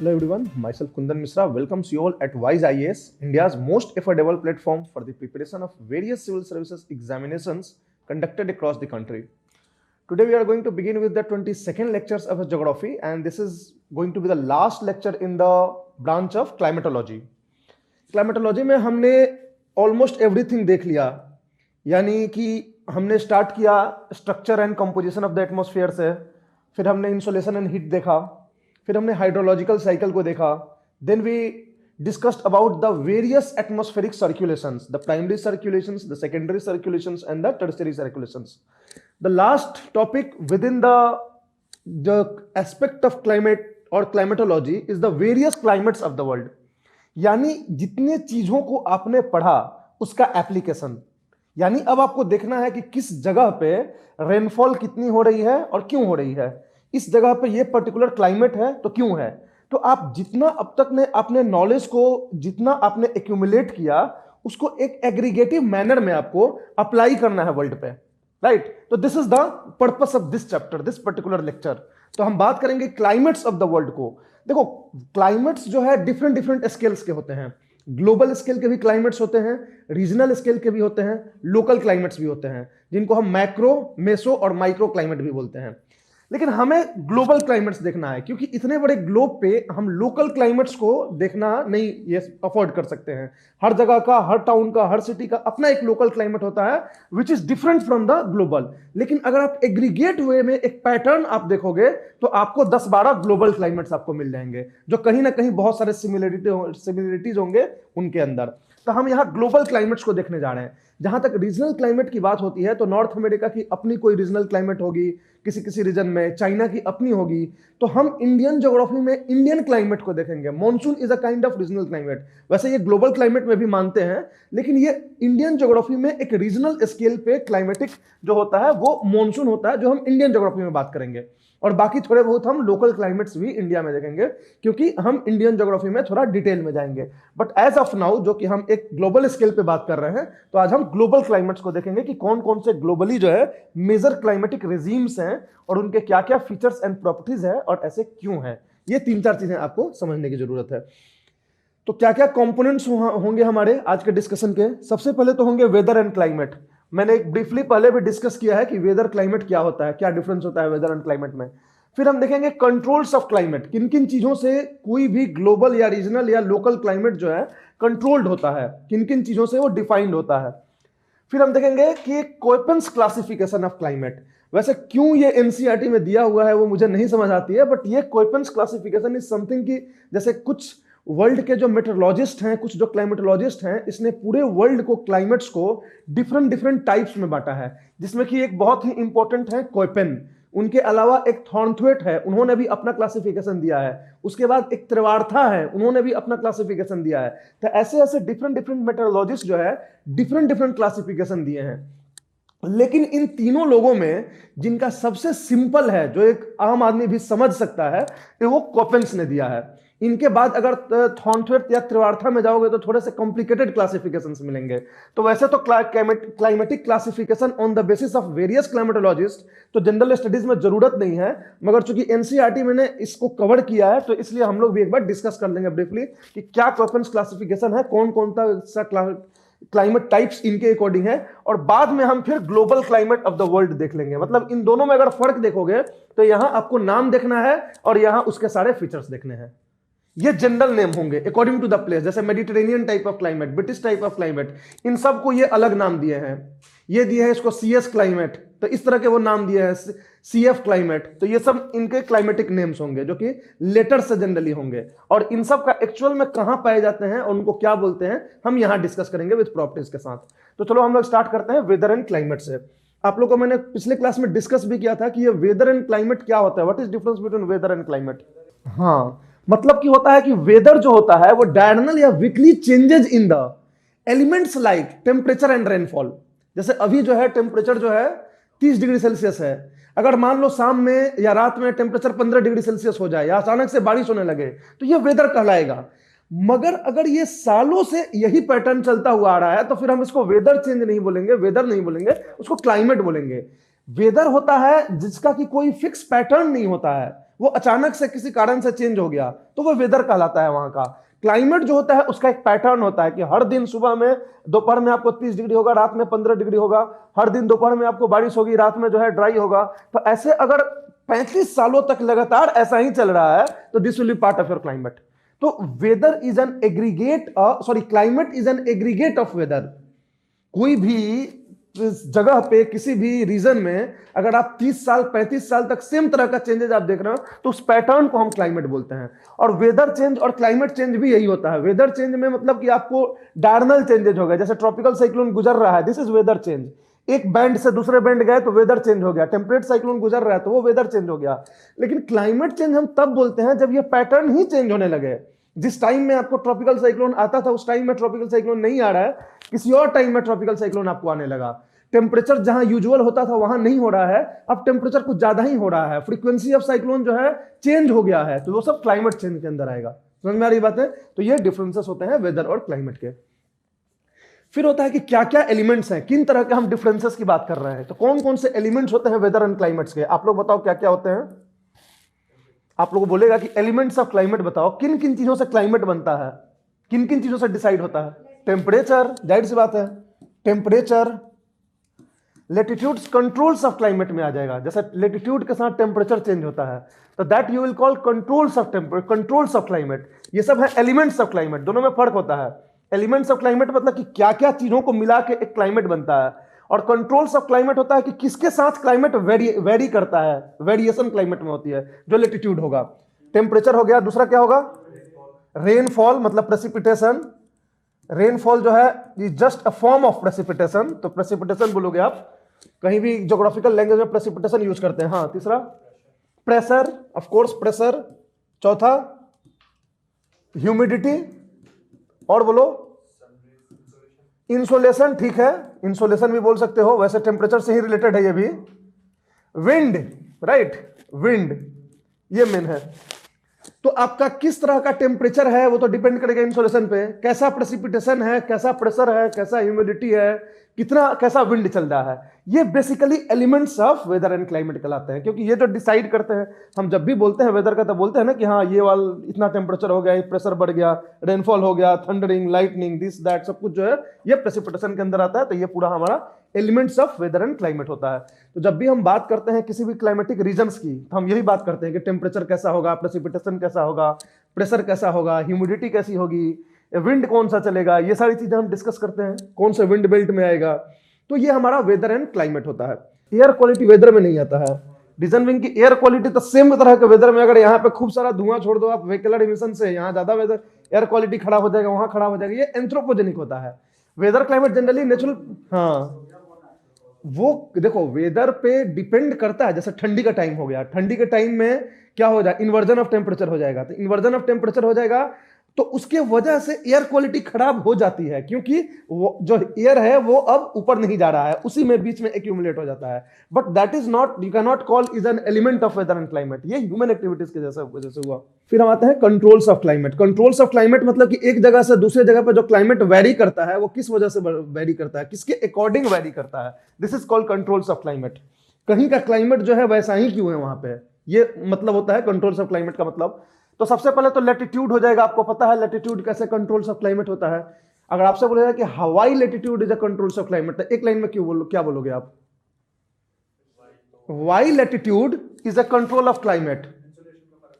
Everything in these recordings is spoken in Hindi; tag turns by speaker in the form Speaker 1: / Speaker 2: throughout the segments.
Speaker 1: Hello everyone, myself Kundan Misra welcomes you all at Wise IAS, India's most affordable platform for the preparation of various civil services examinations conducted across the country. Today we are going to begin with the 22nd lectures of geography, and this is going to be the last lecture in the branch of climatology. Climatology में हमने ऑलमोस्ट एवरीथिंग देख लिया, यानी कि हमने स्टार्ट किया structure and composition of the atmosphere से, फिर हमने इंसोलेशन एंड हीट देखा, फिर हमने हाइड्रोलॉजिकल साइकिल को देखा, then we discussed about the various atmospheric circulations, the primary circulations, the secondary circulations and the tertiary circulations. The last topic within the aspect of climate और climatology is the various climates of the world, यानी जितने चीजों को आपने पढ़ा उसका एप्लीकेशन. यानी अब आपको देखना है कि किस जगह पे रेनफॉल कितनी हो रही है और क्यों हो रही है, इस जगह पे ये पर्टिकुलर क्लाइमेट है तो क्यों है. तो आप जितना अब तक ने अपने नॉलेज को जितना आपने एक्यूमुलेट किया उसको एक एग्रीगेटिव मैनर में आपको अप्लाई करना है वर्ल्ड पे, राइट. तो this is the purpose of this chapter, this particular lecture. तो हम बात करेंगे क्लाइमेट्स ऑफ द वर्ल्ड को. देखो, क्लाइमेट्स जो है डिफरेंट डिफरेंट स्केल्स के होते हैं. ग्लोबल स्केल के भी क्लाइमेट्स होते हैं, रीजनल स्केल के भी होते हैं, लोकल क्लाइमेट्स भी होते हैं, जिनको हम मैक्रो, मेसो और माइक्रो क्लाइमेट भी बोलते हैं. लेकिन हमें ग्लोबल क्लाइमेट्स देखना है, क्योंकि इतने बड़े ग्लोब पे हम लोकल क्लाइमेट्स को देखना नहीं ये अफोर्ड कर सकते हैं. हर जगह का, हर टाउन का, हर सिटी का अपना एक लोकल क्लाइमेट होता है which is different from the global. लेकिन अगर आप एग्रीगेट वे में एक पैटर्न आप देखोगे तो आपको 10-12 ग्लोबल क्लाइमेट्स आपको मिल जाएंगे, जो कहीं ना कहीं बहुत सारे सिमिलरिटीज होंगे उनके अंदर. तो हम यहाँ ग्लोबल क्लाइमेट्स को देखने जा रहे हैं. जहां तक रीजनल क्लाइमेट की बात होती है तो नॉर्थ अमेरिका की अपनी कोई रीजनल क्लाइमेट होगी, किसी किसी रीजन में चाइना की अपनी होगी. तो हम इंडियन ज्योग्राफी में इंडियन क्लाइमेट को देखेंगे. Monsoon is a kind of regional climate. वैसे ये ग्लोबल क्लाइमेट में भी मानते हैं, लेकिन ये इंडियन ज्योग्राफी में एक रीजनल स्केल पे क्लाइमेटिक जो होता है वो मॉनसून होता है, जो हम इंडियन ज्योग्राफी में बात करेंगे. और बाकी थोड़े बहुत हम लोकल क्लाइमेट्स भी इंडिया में देखेंगे, क्योंकि हम इंडियन ज्योग्राफी में थोड़ा डिटेल में जाएंगे. बट एज ऑफ नाउ, जो कि हम एक ग्लोबल स्केल पे बात कर रहे हैं, तो आज हम ग्लोबल क्लाइमेट्स को देखेंगे कि कौन कौन से ग्लोबली जो है मेजर क्लाइमेटिक रेजिम्स हैं और उनके क्या क्या फीचर्स एंड प्रॉपर्टीज है और ऐसे क्यों है. ये 3-4 चीजें आपको समझने की जरूरत है. तो क्या क्या कंपोनेंट्स होंगे हमारे आज के डिस्कशन के. सबसे पहले तो होंगे वेदर एंड क्लाइमेट. मैंने एक ब्रीफली पहले भी डिस्कस किया है कि वेदर क्लाइमेट क्या होता है, क्या डिफरेंस होता है वेदर एंड क्लाइमेट में. फिर हम देखेंगे कंट्रोल्स ऑफ क्लाइमेट, किन किन चीजों से कोई भी ग्लोबल या रीजनल या लोकल क्लाइमेट जो है कंट्रोल्ड होता है, किन किन चीजों से वो डिफाइंड होता है. फिर हम देखेंगे कि कोपेन्स क्लासिफिकेशन ऑफ क्लाइमेट. वैसे क्यों ये एनसीईआरटी में दिया हुआ है वो मुझे नहीं समझ आती है, बट ये कोपेन्स क्लासिफिकेशन इज समथिंग की जैसे कुछ वर्ल्ड के जो मेट्रोलॉजिस्ट हैं, कुछ जो क्लाइमेटोलॉजिस्ट हैं, इसने पूरे वर्ल्ड को क्लाइमेट्स को डिफरेंट डिफरेंट टाइप्स में बांटा है, जिसमें कि एक बहुत ही इंपॉर्टेंट है कोपेन. उनके अलावा एक थॉर्नथवेट है, उन्होंने भी अपना क्लासिफिकेशन दिया है. उसके बाद एक त्रिवार्था है, उन्होंने भी अपना क्लासिफिकेशन दिया है. तो ऐसे ऐसे डिफरेंट डिफरेंट मेट्रोलॉजिस्ट जो है डिफरेंट डिफरेंट क्लासिफिकेशन दिए हैं. लेकिन इन तीनों लोगों में जिनका सबसे सिंपल है, जो एक आम आदमी भी समझ सकता है, वो कोपेन्स ने दिया है. इनके बाद अगर थॉर्नथवेट या त्रिवार्था में जाओगे तो थोड़े से कॉम्प्लिकेटेड क्लासिफिकेशंस मिलेंगे. तो वैसे तो climatic classification on the basis of various climatologist तो जनरल स्टडीज में जरूरत नहीं है, मगर चूंकि एनसीईआरटी मैंने इसको कवर किया है तो इसलिए हम लोग भी एक बार डिस्कस कर लेंगे ब्रीफली कि क्या कोपेन्स क्लासिफिकेशन है, कौन कौन सा क्लाइमेट टाइप्स इनके अकॉर्डिंग है. और बाद में हम फिर global climate of the world देख लेंगे. मतलब इन दोनों में अगर फर्क देखोगे तो यहां आपको नाम देखना है और यहां उसके सारे फीचर्स देखने हैं. ये जनरल नेम होंगे अकॉर्डिंग टू द प्लेस, जैसे Mediterranean type of climate, British type of climate, इन सबको ये अलग नाम दिए हैं. ये दिए हैं इसको सीएस क्लाइमेट, तो इस तरह के वो नाम दिए हैं सीएफ क्लाइमेट. तो ये सब इनके क्लाइमेटिक नेम्स होंगे जो कि लेटर से जनरली होंगे. और इन सब का एक्चुअल में कहां पाए जाते हैं और उनको क्या बोलते हैं हम यहां डिस्कस करेंगे विद प्रॉपर्टीज के साथ. तो चलो हम लोग स्टार्ट करते हैं वेदर एंड क्लाइमेट से. आप लोगों को मैंने पिछले क्लास में डिस्कस भी किया था कि ये वेदर एंड क्लाइमेट क्या होता है, what is difference between weather and climate. हाँ, मतलब कि होता है कि वेदर जो होता है वो डायरेक्टल या weekly changes in the elements like temperature and rainfall. जैसे अभी जो है टेम्परेचर जो है 30 डिग्री सेल्सियस है, अगर मान लो शाम में या रात में टेम्परेचर 15 डिग्री सेल्सियस हो जाए या अचानक से बारिश होने लगे तो ये वेदर कहलाएगा. मगर अगर ये सालों से यही पैटर्न चलता हुआ आ रहा है तो फिर हम इसको वेदर चेंज नहीं बोलेंगे, वेदर नहीं बोलेंगे, उसको क्लाइमेट बोलेंगे. वेदर होता है जिसका कि कोई फिक्स पैटर्न नहीं होता है, वो अचानक से किसी कारण से चेंज हो गया तो वो वेदर कहलाता है वहां का। क्लाइमेट जो होता है उसका एक पैटर्न होता है कि हर दिन सुबह में दोपहर में आपको 30 डिग्री होगा, रात में 15 डिग्री होगा, हर दिन दोपहर में आपको बारिश होगी, रात में जो है ड्राई होगा। तो ऐसे अगर 35 सालों तक लगातार ऐसा ही चल रहा है तो this will be part of your climate. तो weather is an aggregate, sorry climate is an aggregate of weather. कोई भी जगह पे किसी भी रीजन में अगर आप 30 साल 35 साल तक सेम तरह का चेंजेस आप देख रहे हो तो उस पैटर्न को हम क्लाइमेट बोलते हैं। और वेदर चेंज और क्लाइमेट चेंज भी यही होता है। वेदर चेंज में मतलब कि आपको डायरेक्शनल चेंजेस हो गए, जैसे ट्रॉपिकल साइक्लोन गुजर रहा है, दिस इज वेदर चेंज। एक बैंड से दूसरे बैंड गए तो वेदर चेंज हो गया। टेम्परेट साइक्लोन गुजर रहा है तो वो वेदर चेंज हो गया। लेकिन क्लाइमेट चेंज हम तब बोलते हैं जब ये पैटर्न ही चेंज होने लगे। जिस टाइम में आपको ट्रॉपिकल साइक्लोन आता था उस टाइम में ट्रॉपिकल साइक्लोन नहीं आ रहा है, किसी और टाइम में ट्रॉपिकल साइक्लोन आपको आने लगा। टेम्परेचर जहां यूजुअल होता था वहां नहीं हो रहा है, अब टेम्परेचर कुछ ज्यादा ही हो रहा है। फ्रीक्वेंसी ऑफ साइक्लोन जो है चेंज हो गया है, तो वो सब क्लाइमेट चेंज के अंदर आएगा। समझ में आ रही बात है? तो ये डिफरेंसेस होते हैं वेदर और क्लाइमेट के। फिर होता है कि क्या क्या एलिमेंट्स हैं, किन तरह के हम डिफरेंसेस की बात कर रहे हैं। तो कौन कौन से एलिमेंट्स होते हैं वेदर एंड क्लाइमेट्स के, आप लोग बताओ क्या क्या होते हैं। आप लोगों को बोलेगा कि एलिमेंट्स ऑफ क्लाइमेट बताओ, किन किन चीजों से क्लाइमेट बनता है, किन किन चीजों से डिसाइड होता है। टेम्परेचर, जाहिर सी बात है, temperature. Latitudes controls of climate में आ जाएगा, जैसे लेटीट्यूड के साथ टेम्परेचर चेंज होता है तो that you will call controls of controls of climate. ये सब है एलिमेंट्स ऑफ क्लाइमेट, दोनों में फर्क होता है। एलिमेंट्स ऑफ क्लाइमेट मतलब कि क्या क्या चीजों को मिला के एक क्लाइमेट बनता है, और कंट्रोल्स ऑफ क्लाइमेट होता है कि किसके साथ क्लाइमेट वेरी करता है, वेरिएशन क्लाइमेट में होती है, जो लेटीट्यूड होगा। टेम्परेचर हो गया, दूसरा क्या होगा, रेनफॉल मतलब प्रेसिपिटेशन। रेनफॉल जो है is just a form of precipitation, तो प्रेसिपिटेशन बोलोगे आप, कहीं भी ज्योग्राफिकल लैंग्वेज में प्रेसिपिटेशन यूज करते हैं। हाँ, तीसरा प्रेशर, ऑफ कोर्स प्रेशर। चौथा ह्यूमिडिटी, और बोलो इंसोलेशन, ठीक है, इंसोलेशन भी बोल सकते हो, वैसे टेम्परेचर से ही रिलेटेड है ये भी। विंड, राइट, विंड ये मेन है। तो आपका किस तरह का टेम्परेचर है वो तो डिपेंड करेगा इंसोलेशन पे, कैसा प्रेसिपिटेशन है, कैसा प्रेशर है, कैसा ह्यूमिडिटी है, कितना कैसा विंड चल रहा है। ये basically elements of weather and climate कहलाते हैं, क्योंकि ये जो डिसाइड करते हैं। हम जब भी बोलते हैं वेदर का तो बोलते हैं ना कि हाँ ये वाल इतना टेम्परेचर हो गया, प्रेशर बढ़ गया, रेनफॉल हो गया, थंडरिंग, लाइटनिंग, दिस दैट सब कुछ जो है ये प्रेसिपिटेशन के अंदर आता है। तो ये पूरा हमारा elements of weather and climate होता है। तो जब भी हम बात करते हैं किसी भी क्लाइमेटिक रीजन्स की तो हम यही बात करते हैं कि टेम्परेचर कैसा होगा, प्रेसिपिटेशन कैसा होगा, प्रेशर कैसा होगा, ह्यूमिडिटी कैसी होगी, विंड कौन सा चलेगा, ये सारी चीजें हम डिस्कस करते हैं, कौन सा विंड बेल्ट में आएगा। तो ये हमारा वेदर एंड क्लाइमेट होता है। एयर क्वालिटी वेदर में नहीं आता है। रीजन बिंग की एयर क्वालिटी तो सेम तरह के वेदर में, अगर यहाँ पे खूब सारा धुआं छोड़ दो आप व्हीकलर एमिशन से, यहाँ ज्यादा वेदर एयर क्वालिटी खराब हो जाएगा, वहां खराब हो जाएगा। ये एंथ्रोपोजेनिक होता है। वेदर क्लाइमेट जनरली नेचुरल, हाँ वो देखो वेदर पे डिपेंड करता है। जैसे ठंडी का टाइम हो गया, ठंडी के टाइम में क्या हो जाएगा, इन्वर्जन ऑफ टेम्परेचर हो जाएगा। तो इन्वर्जन ऑफ टेम्परेचर हो जाएगा तो उसके वजह से एयर क्वालिटी खराब हो जाती है, क्योंकि वो जो एयर है वो अब ऊपर नहीं जा रहा है, उसी में बीच में एक्यूमुलेट हो जाता है। But that is not, you can not call is an element of weather and climate. ये ह्यूमन एक्टिविटीज के जैसे वजह से हुआ। फिर हम आते हैं controls of climate. Controls of climate मतलब कि एक जगह से दूसरे जगह पर जो क्लाइमेट वेरी करता है वो किस वजह से वेरी करता है, किसके अकॉर्डिंग वेरी करता है, this is called controls of climate. कहीं का क्लाइमेट जो है वैसा ही क्यों है वहां पे, ये मतलब होता है कंट्रोल्स ऑफ क्लाइमेट का मतलब। तो सबसे पहले तो लेटीट्यूड हो जाएगा। आपको पता है लेटीट्यूड कैसे कंट्रोल्स ऑफ क्लाइमेट होता है। अगर आपसे बोलेगा कि हवाई latitude is a controls of climate, तो एक लाइन में क्या बोलोगे आप, why latitude is a control of climate.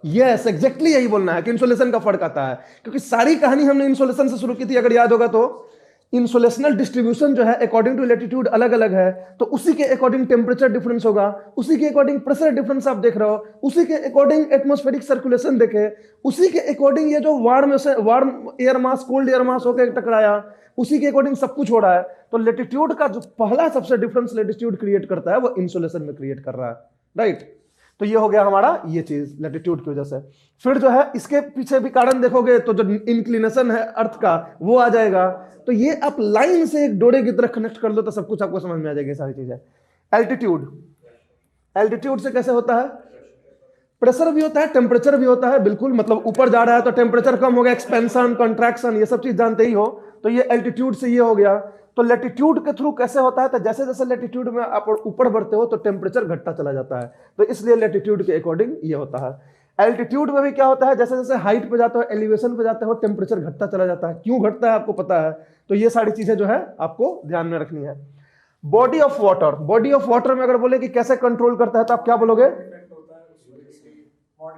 Speaker 1: Yes, exactly यही बोलना है कि इंसोलेशन का फर्क आता है, क्योंकि सारी कहानी हमने इंसोलेशन से शुरू की थी, अगर याद होगा तो। इंसोलेशनल डिस्ट्रीब्यूशन जो है अकॉर्डिंग टू लेटीट्यूड अलग अलग है, तो उसी के अकॉर्डिंग टेम्परेचर डिफरेंस होगा, उसी के अकॉर्डिंग प्रेशर डिफरेंस आप देख रहे हो, उसी के अकॉर्डिंग एटमॉस्फेरिक सर्कुलेशन देखे, उसी के अकॉर्डिंग ये जो warm air mass cold air mass होकर टकराया, उसी के अकॉर्डिंग सब कुछ हो रहा है। तो लेटीट्यूड का जो पहला सबसे डिफरेंस लेटीट्यूड क्रिएट करता है वो इंसोलेशन में क्रिएट कर रहा है, राइट। तो ये हो गया हमारा ये चीज लेटीट्यूड की वजह से। फिर जो है इसके पीछे भी कारण देखोगे तो जो इंक्लिनेशन है अर्थ का वो आ जाएगा। तो ये आप लाइन से एक डोरे की तरह कनेक्ट कर दो तो सब कुछ आपको समझ में आ जाएगी सारी चीजें। एल्टीट्यूड, एल्टीट्यूड से कैसे होता है, प्रेशर भी होता है, टेम्परेचर भी होता है, बिल्कुल। मतलब ऊपर जा रहा है तो टेम्परेचर कम हो गया, एक्सपेंशन, कंट्रैक्शन, ये सब चीज जानते ही हो। तो ये एल्टीट्यूड से ये हो गया। तो लेटीट्यूड के थ्रू कैसे होता है, तो जैसे जैसे लेटीट्यूड में आप ऊपर बढ़ते हो तो टेम्परेचर घटता चला जाता है, तो इसलिए लेटीट्यूड के अकॉर्डिंग ये होता है। एल्टीट्यूड में भी क्या होता है, जैसे जैसे हाइट पे जाते हो, एलिवेशन पे जाते हो, टेम्परेचर घटता चला जाता है। क्यों घटता है आपको पता है, तो ये सारी चीजें जो है आपको ध्यान में रखनी है। Body of water, body of water में अगर बोले कि कैसे कंट्रोल करता है तो आप क्या बोलोगे,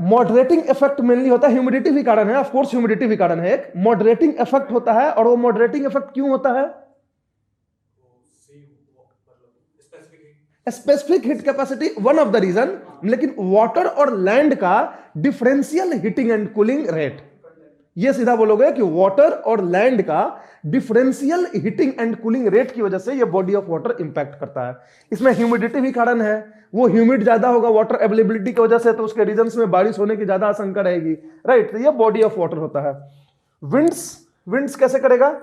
Speaker 1: मॉडरेटिंग इफेक्ट मेनली होता है, ह्यूमिडिटी भी कारण है, ऑफ कोर्स ह्यूमिडिटी भी कारण है, एक मॉडरेटिंग इफेक्ट होता है। और वो मॉडरेटिंग इफेक्ट क्यों होता है, specific heat capacity one of the reason, लेकिन वाटर और लैंड का differential heating and cooling rate, ये सीधा बोलोगे कि वाटर और लैंड का differential heating and cooling rate की वजह से ये बॉडी ऑफ वाटर इंपैक्ट करता है। इसमें ह्यूमिडिटी भी कारण है, वो ह्यूमिड ज्यादा होगा वाटर अवेलेबिलिटी की वजह से, तो उसके रीजन्स में बारिश होने की ज्यादा आशंका रहेगी, राइट। तो ये बॉडी ऑफ वाटर होता है। विंड्स, विंड्स कैसे करेगा,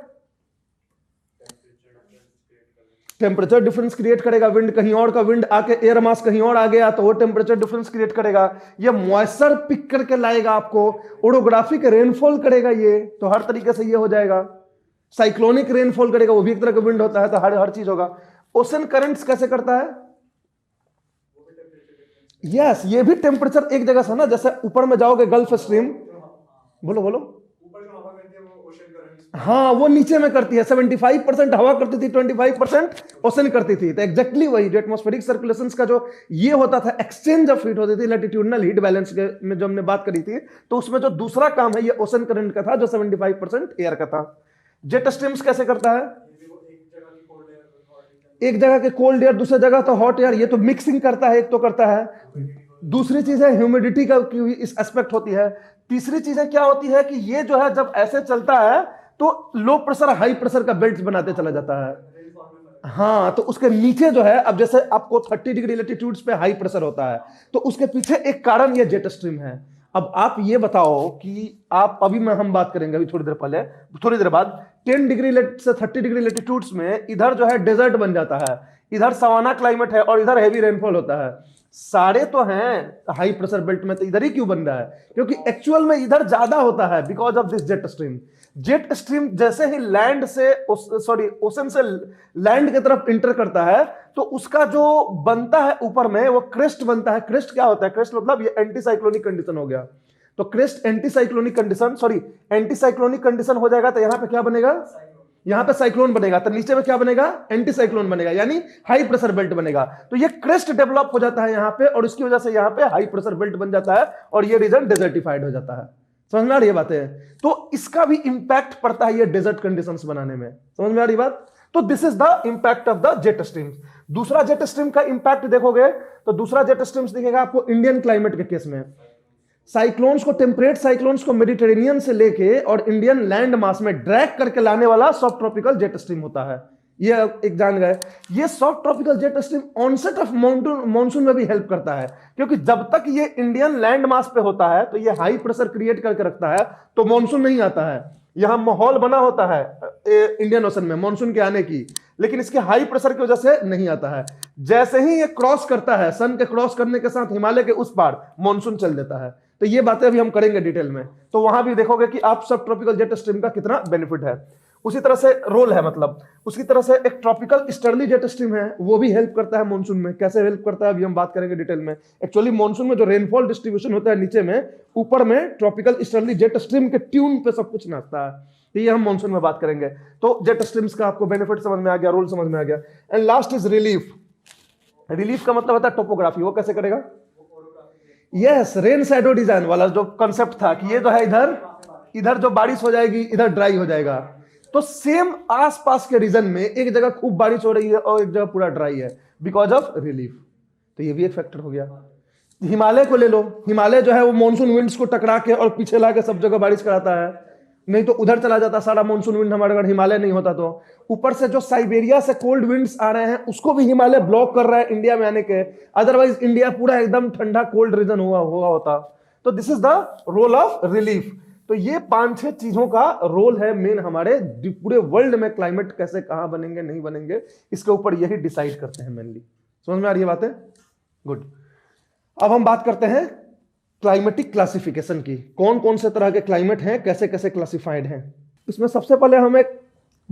Speaker 1: टेम्परेचर डिफरेंस क्रिएट करेगा। विंड कहीं और का विंड आके एयर मास कहीं और आ गया तो वो टेम्परेचर डिफरेंस क्रिएट करेगा। ये मॉइस्चर पिक करके लाएगा आपको, ओरोग्राफिक रेनफॉल करेगा ये, तो हर तरीके से ये हो जाएगा। साइक्लोनिक रेनफॉल करेगा, वो भी एक तरह का विंड होता है, तो हर चीज होगा। ओशन करंट्स कैसे करता है, यस ये भी टेम्परेचर एक जगह से ना, जैसे ऊपर में जाओगे गल्फ स्ट्रीम, बोलो बोलो, हाँ वो नीचे में करती है, 75% हवा करती थी, 25% ओशन करती थी। तो एग्जैक्टली वही जो एटमॉस्फेरिक सर्कुलेशन का जो ये होता था, एक्सचेंज ऑफ हीट होती थी, लैटिट्यूडनल हीट बैलेंस में जो हमने बात करी थी, तो उसमें जो दूसरा काम है ये ओशन करंट का था, जो 75% एयर का था। जेट स्ट्रीम्स कैसे करता है, एक जगह के कोल्ड एयर दूसरी जगह तो हॉट एयर, ये तो मिक्सिंग करता है, एक तो करता है। दूसरी चीज है ह्यूमिडिटी का इस एस्पेक्ट होती है। तीसरी चीजें क्या होती है कि ये जो है जब ऐसे चलता है तो लो प्रेशर हाई प्रेशर का बेल्ट बनाते चला जाता है। हाँ, तो उसके नीचे जो है, अब जैसे आपको 30 डिग्री लेटीट्यूड्स पे हाई प्रेशर होता है, तो उसके पीछे एक कारण ये जेट स्ट्रीम है। अब आप ये बताओ कि आप अभी में हम बात करेंगे अभी थोड़ी देर पहले, थोड़ी देर बाद 10 डिग्री से 30 डिग्री लेटीट्यूड्स में इधर जो है डेजर्ट बन जाता है, इधर सवाना क्लाइमेट है और इधर हैवी रेनफॉल होता है। सारे तो हैं हाई प्रेशर बेल्ट में, तो इधर ही क्यों बन रहा है, क्योंकि एक्चुअल में इधर ज्यादा होता है because of this jet stream. Jet stream जैसे ही लैंड से ओशन से लैंड की तरफ इंटर करता है तो उसका जो बनता है ऊपर में वो क्रेस्ट बनता है। क्रेस्ट क्या होता है, क्रेस्ट मतलब ये एंटी साइक्लोनिक कंडीशन हो गया, तो क्रेस्ट एंटी साइक्लोनिक कंडीशन हो जाएगा, तो यहां पे क्या बनेगा, यहां पे साइक्लोन बनेगा, तो नीचे में क्या बनेगा, एंटी साइक्लोन बनेगा, यानी हाई प्रेशर बेल्ट बनेगा। तो ये क्रेस्ट डेवलप हो जाता है यहां पे, और इसकी वजह से यहां पे हाई प्रेशर बेल्ट बन जाता है और ये रीजन डेजर्टिफाइड हो जाता है। समझ में आ रही है बातें, तो इसका भी इंपैक्ट पड़ता है ये डेजर्ट कंडीशंस बनाने में। समझ में आ रही बात, तो this is the impact of the jet stream. दूसरा जेट स्ट्रीम का इंपैक्ट देखोगे तो दूसरा जेट स्ट्रीम दिखेगा आपको इंडियन क्लाइमेट के केस में। साइक्लोन्स को, टेम्परेट साइक्लोन्स को मेडिटेरेनियन से लेके और इंडियन लैंड मास में ड्रैग करके लाने वाला सॉफ्ट ट्रॉपिकल जेट स्ट्रीम होता है। ये एक जान गए, ये soft tropical jet stream onset of monsoon में भी हेल्प करता है, क्योंकि जब तक ये इंडियन लैंड मास पे होता है तो ये हाई प्रेशर क्रिएट करके रखता है, तो मॉनसून नहीं आता है। यहां माहौल बना होता है इंडियन ओशन में मॉनसून के आने की, लेकिन इसके हाई प्रेशर की वजह से नहीं आता है। जैसे ही ये क्रॉस करता है, सन के क्रॉस करने के साथ हिमालय के उस पार मॉनसून चल देता है। तो ये बातें अभी हम करेंगे डिटेल में, तो वहां भी देखोगे कि आप सब ट्रॉपिकल जेट स्ट्रीम का कितना बेनिफिट है। उसी तरह से रोल है, मतलब उसी तरह से एक ट्रॉपिकल ईस्टर्ली जेट स्ट्रीम है, वो भी हेल्प करता है मॉनसून में। कैसे हेल्प करता है अभी हम बात करेंगे डिटेल में। एक्चुअली मॉनसून में जो रेनफॉल डिस्ट्रीब्यूशन होता है नीचे में, ऊपर में ट्रॉपिकल ईस्टर्ली जेट स्ट्रीम के ट्यून पे सब कुछ नाचता है। तो ये हम मॉनसून में बात करेंगे। तो जेट स्ट्रीम्स का आपको बेनिफिट समझ में आ गया, रोल समझ में आ गया। And last is relief. Relief का मतलब होता है टोपोग्राफी। वो कैसे करेगा, यस रेन शैडो डिजाइन वाला जो कंसेप्ट था कि ये जो है इधर जो बारिश हो जाएगी इधर ड्राई हो जाएगा, तो सेम आसपास के रीजन में एक जगह खूब बारिश हो रही है और एक जगह पूरा ड्राई है बिकॉज ऑफ रिलीफ। तो ये भी एक फैक्टर हो गया। हिमालय को ले लो, हिमालय जो है वो मॉनसून विंड्स को टकरा के और पीछे ला के सब जगह बारिश कराता है, नहीं तो उधर चला जाता सारा मॉनसून विंड हमारे अगर हिमालय नहीं होता तो। ऊपर से जो साइबेरिया से कोल्ड विंड्स आ रहे हैं उसको भी हिमालय ब्लॉक कर रहा है इंडिया में आने के, अदरवाइज इंडिया पूरा एकदम ठंडा कोल्ड रीजन हुआ होता। तो this is the role of relief. तो ये 5-6 चीजों का रोल है मेन हमारे पूरे वर्ल्ड में। क्लाइमेट कैसे कहां बनेंगे नहीं बनेंगे इसके ऊपर यही डिसाइड करते हैं मेनली। समझ में आ रही है बातें, गुड। अब हम बात करते हैं क्लाइमेटिक क्लासिफिकेशन की। कौन कौन से तरह के क्लाइमेट हैं, कैसे कैसे क्लासिफाइड हैं। इसमें सबसे पहले हम एक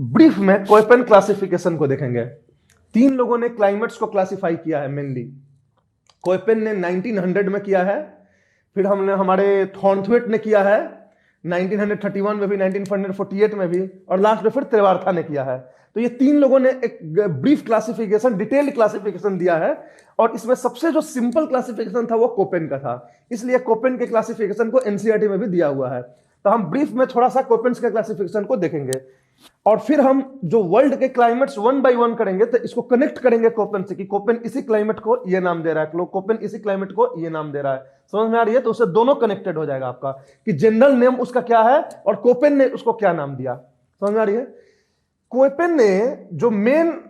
Speaker 1: ब्रीफ में कोपेन क्लासिफिकेशन को देखेंगे। तीन लोगों ने क्लाइमेट्स को क्लासिफाई किया है मेनली। कोपेन ने 1900 में किया है, फिर हमने हमारे थॉर्नथवेट ने किया है 1931 में भी, 1948 में भी, और लास्ट में फिर त्रिवार्था ने किया है। तो ये तीन लोगों ने एक ब्रीफ क्लासिफिकेशन, डिटेल्ड क्लासिफिकेशन दिया है, और इसमें सबसे जो सिंपल क्लासिफिकेशन था वो कोपेन का था, इसलिए कोपेन के क्लासिफिकेशन को एनसीईआरटी में भी दिया हुआ है। तो हम ब्रीफ में थोड़ा सा कोपेन के क्लासिफिकेशन को देखेंगे, और फिर हम जो वर्ल्ड के क्लाइमेट्स वन बाय वन करेंगे, तो इसको कनेक्ट करेंगे कोपेन से कि कोपेन इसी क्लाइमेट को ये नाम दे रहा है, कोपेन इसी क्लाइमेट को ये नाम दे रहा है। समझ में आ रही है? तो उससे दोनों कनेक्टेड हो जाएगा आपका कि जनरल नेम उसका क्या है और कोपेन ने उसको क्या नाम दिया। समझ में आ रही है? कोपेन ने जो मेन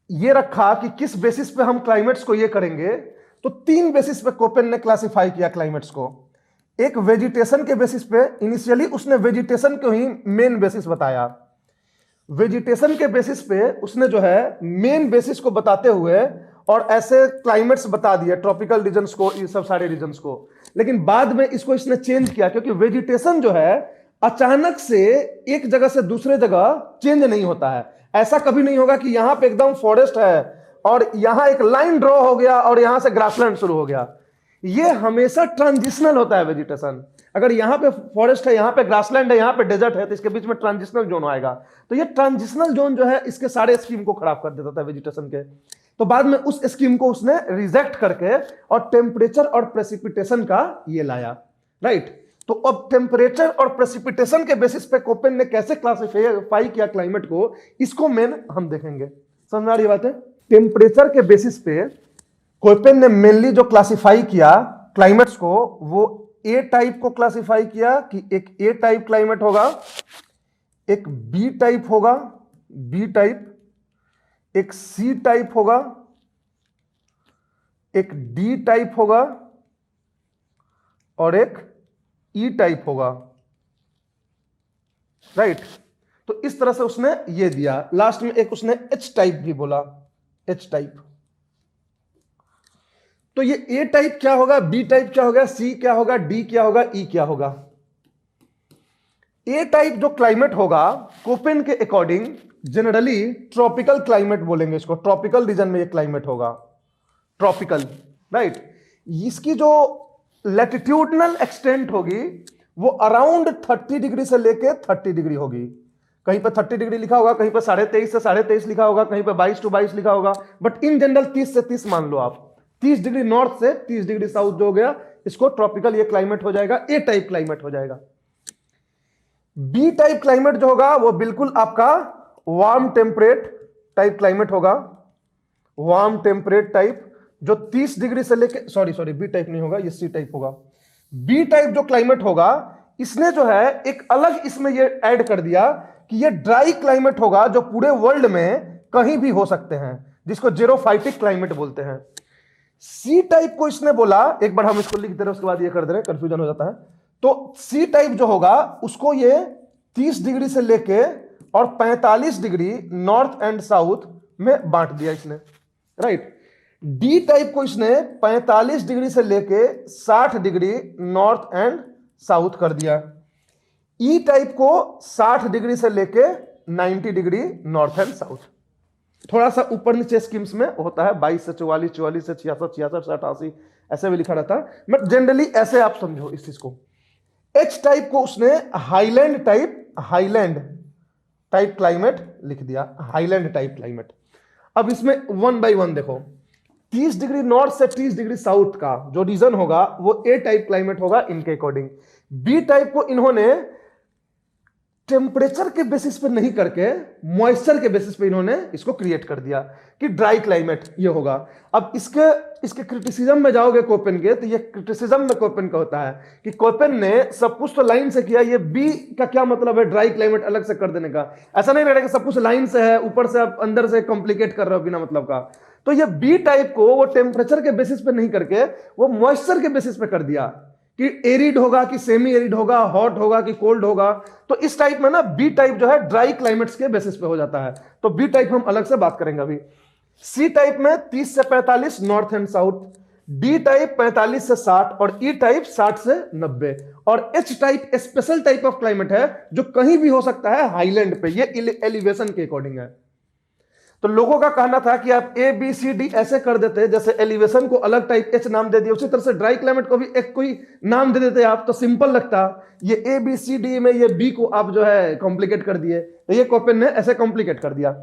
Speaker 1: ये रखा कि किस बेसिस पे हम क्लाइमेट्स को ये करेंगे, तो तीन बेसिस पे कोपेन ने क्लासिफाई किया क्लाइमेट्स को। एक वेजिटेशन के बेसिस पे, इनिशियली उसने वेजिटेशन को ही मेन बेसिस बताया। वेजिटेशन के बेसिस पे उसने जो है मेन बेसिस को बताते हुए और ऐसे क्लाइमेट्स बता दिए, ट्रॉपिकल रीजन्स को, ये सब सारे रीजन्स को। लेकिन बाद में इसको इसने चेंज किया, क्योंकि वेजिटेशन जो है अचानक से एक जगह से दूसरे जगह चेंज नहीं होता है। ऐसा कभी नहीं होगा कि यहां पे एकदम फॉरेस्ट है और यहां एक लाइन ड्रॉ हो गया और यहां से ग्रासलैंड शुरू हो गया। ये हमेशा ट्रांजिशनल होता है वेजिटेशन। अगर यहां पे फॉरेस्ट है, यहां पे ग्रासलैंड है, यहां पे डेजर्ट है, तो इसके बीच में ट्रांजिशनल जोन आएगा। तो ये ट्रांजिशनल जोन जो है इसके सारे स्कीम को खराब कर देता था वेजिटेशन के। तो बाद में उस स्कीम को उसने रिजेक्ट करके और टेम्परेचर और प्रेसिपिटेशन का ये लाया, राइट। तो अब टेम्परेचर और प्रेसिपिटेशन के बेसिस पे कोपेन ने कैसे क्लासिफाई किया क्लाइमेट को, इसको मेन हम देखेंगे। समझ में आ रही बात है? टेम्परेचर के बेसिस पे कोपेन ने मेनली जो क्लासिफाई किया क्लाइमेट्स को, वो ए टाइप को क्लासिफाई किया कि एक ए टाइप क्लाइमेट होगा, एक बी टाइप होगा, बी टाइप, एक सी टाइप होगा, एक डी टाइप होगा, और एक ई टाइप होगा, राइट। तो इस तरह से उसने ये दिया। लास्ट में एक उसने एच टाइप भी बोला, एच टाइप। तो ये ए टाइप क्या होगा, बी टाइप क्या होगा, सी क्या होगा, डी क्या होगा, ई क्या होगा। ए टाइप जो क्लाइमेट होगा कोपेन के अकॉर्डिंग जनरली ट्रॉपिकल क्लाइमेट बोलेंगे इसको, ट्रॉपिकल रीजन में ये क्लाइमेट होगा, ट्रॉपिकल, राइट। इसकी जो लैटिट्यूडनल एक्सटेंट होगी वो अराउंड 30 डिग्री से लेके 30 डिग्री होगी। कहीं पे 30 डिग्री लिखा होगा, कहीं पे 23.5 से 23.5 लिखा होगा, कहीं पे 22 to 22 लिखा होगा, बट इन जनरल 30 से 30 मान लो आप। 30 डिग्री नॉर्थ से 30 डिग्री साउथ जो हो गया, इसको ट्रॉपिकल ये क्लाइमेट हो जाएगा, ए टाइप क्लाइमेट हो जाएगा। बी टाइप क्लाइमेट जो होगा वो बिल्कुल आपका वार्म टेम्परेट टाइप क्लाइमेट होगा, वार्म टेम्परेट टाइप, जो 30 डिग्री से लेके, सॉरी बी टाइप नहीं होगा, ये सी टाइप होगा। बी टाइप जो क्लाइमेट होगा, इसने जो है एक अलग इसमें ये ऐड कर दिया कि ये ड्राई क्लाइमेट होगा जो पूरे वर्ल्ड में कहीं भी हो सकते हैं, जिसको जेरोफाइटिक क्लाइमेट बोलते हैं। सी टाइप को इसने बोला, एक बार हम इसको लिख दे रहे हैं उसके बाद ये कर दे रहे हैं, कंफ्यूजन हो जाता है। तो सी टाइप जो होगा उसको ये 30 डिग्री से लेके और 45 डिग्री नॉर्थ एंड साउथ में बांट दिया इसने, राइट। डी टाइप को इसने 45 डिग्री से लेके 60 डिग्री नॉर्थ एंड साउथ कर दिया। ई टाइप को 60 डिग्री से लेके 90 डिग्री नॉर्थ एंड साउथ। थोड़ा सा ऊपर नीचे स्कीम्स में होता है, 22 से 44, 44 से 66, 66 से 88, ऐसे भी लिखा रहता है, बट जनरली ऐसे आप समझो इस चीज को। एच टाइप को उसने हाईलैंड टाइप क्लाइमेट लिख दिया, हाईलैंड टाइप क्लाइमेट। अब इसमें वन बाय वन देखो, 30 डिग्री नॉर्थ से 30 डिग्री साउथ का जो रीजन होगा वो ए टाइप क्लाइमेट होगा इनके अकॉर्डिंग। बी टाइप को इन्होंने टेम्परेचर के बेसिस पे नहीं करके मॉइस्चर के बेसिस पे इन्होंने इसको क्रिएट कर दिया कि ड्राई क्लाइमेट ये होगा। अब इसके क्रिटिसिज्म में जाओगे कोपेन के, तो ये क्रिटिसिज्म में कोपेन का होता है कि कोपेन ने सब कुछ तो लाइन से किया, ये बी का क्या मतलब है ड्राई क्लाइमेट अलग से कर देने का। ऐसा नहीं रहेगा कि सब कुछ लाइन से है, ऊपर से आप अंदर से कॉम्प्लिकेट कर रहे हो बिना मतलब का। तो ये बी टाइप को वो टेम्परेचर के बेसिस पे नहीं करके वो मॉइस्चर के बेसिस पे कर दिया कि एरिड होगा कि सेमी एरिड होगा, हॉट होगा कि कोल्ड होगा। तो इस टाइप में ना बी टाइप जो है ड्राई क्लाइमेट्स के बेसिस पे हो जाता है, तो बी टाइप हम अलग से बात करेंगे अभी। सी टाइप में 30 से 45 north and south, D type 45 से 60 और ई टाइप 60 से 90 और H type special type of climate है जो कहीं भी हो सकता है हाईलैंड पे, ये एलिवेशन के अकॉर्डिंग है। तो लोगों का कहना था कि आप ए बी सी डी ऐसे कर देते, जैसे एलिवेशन को अलग टाइप एच नाम दे दिया, उसी तरह से ड्राई क्लाइमेट को भी एक कोई नाम दे देते आप तो सिंपल लगता। ये ए बी सी डी में ये बी को आप जो है कॉम्प्लिकेट कर दिए, तो ये कोपेन ने ऐसे कॉम्प्लिकेट कर दिया।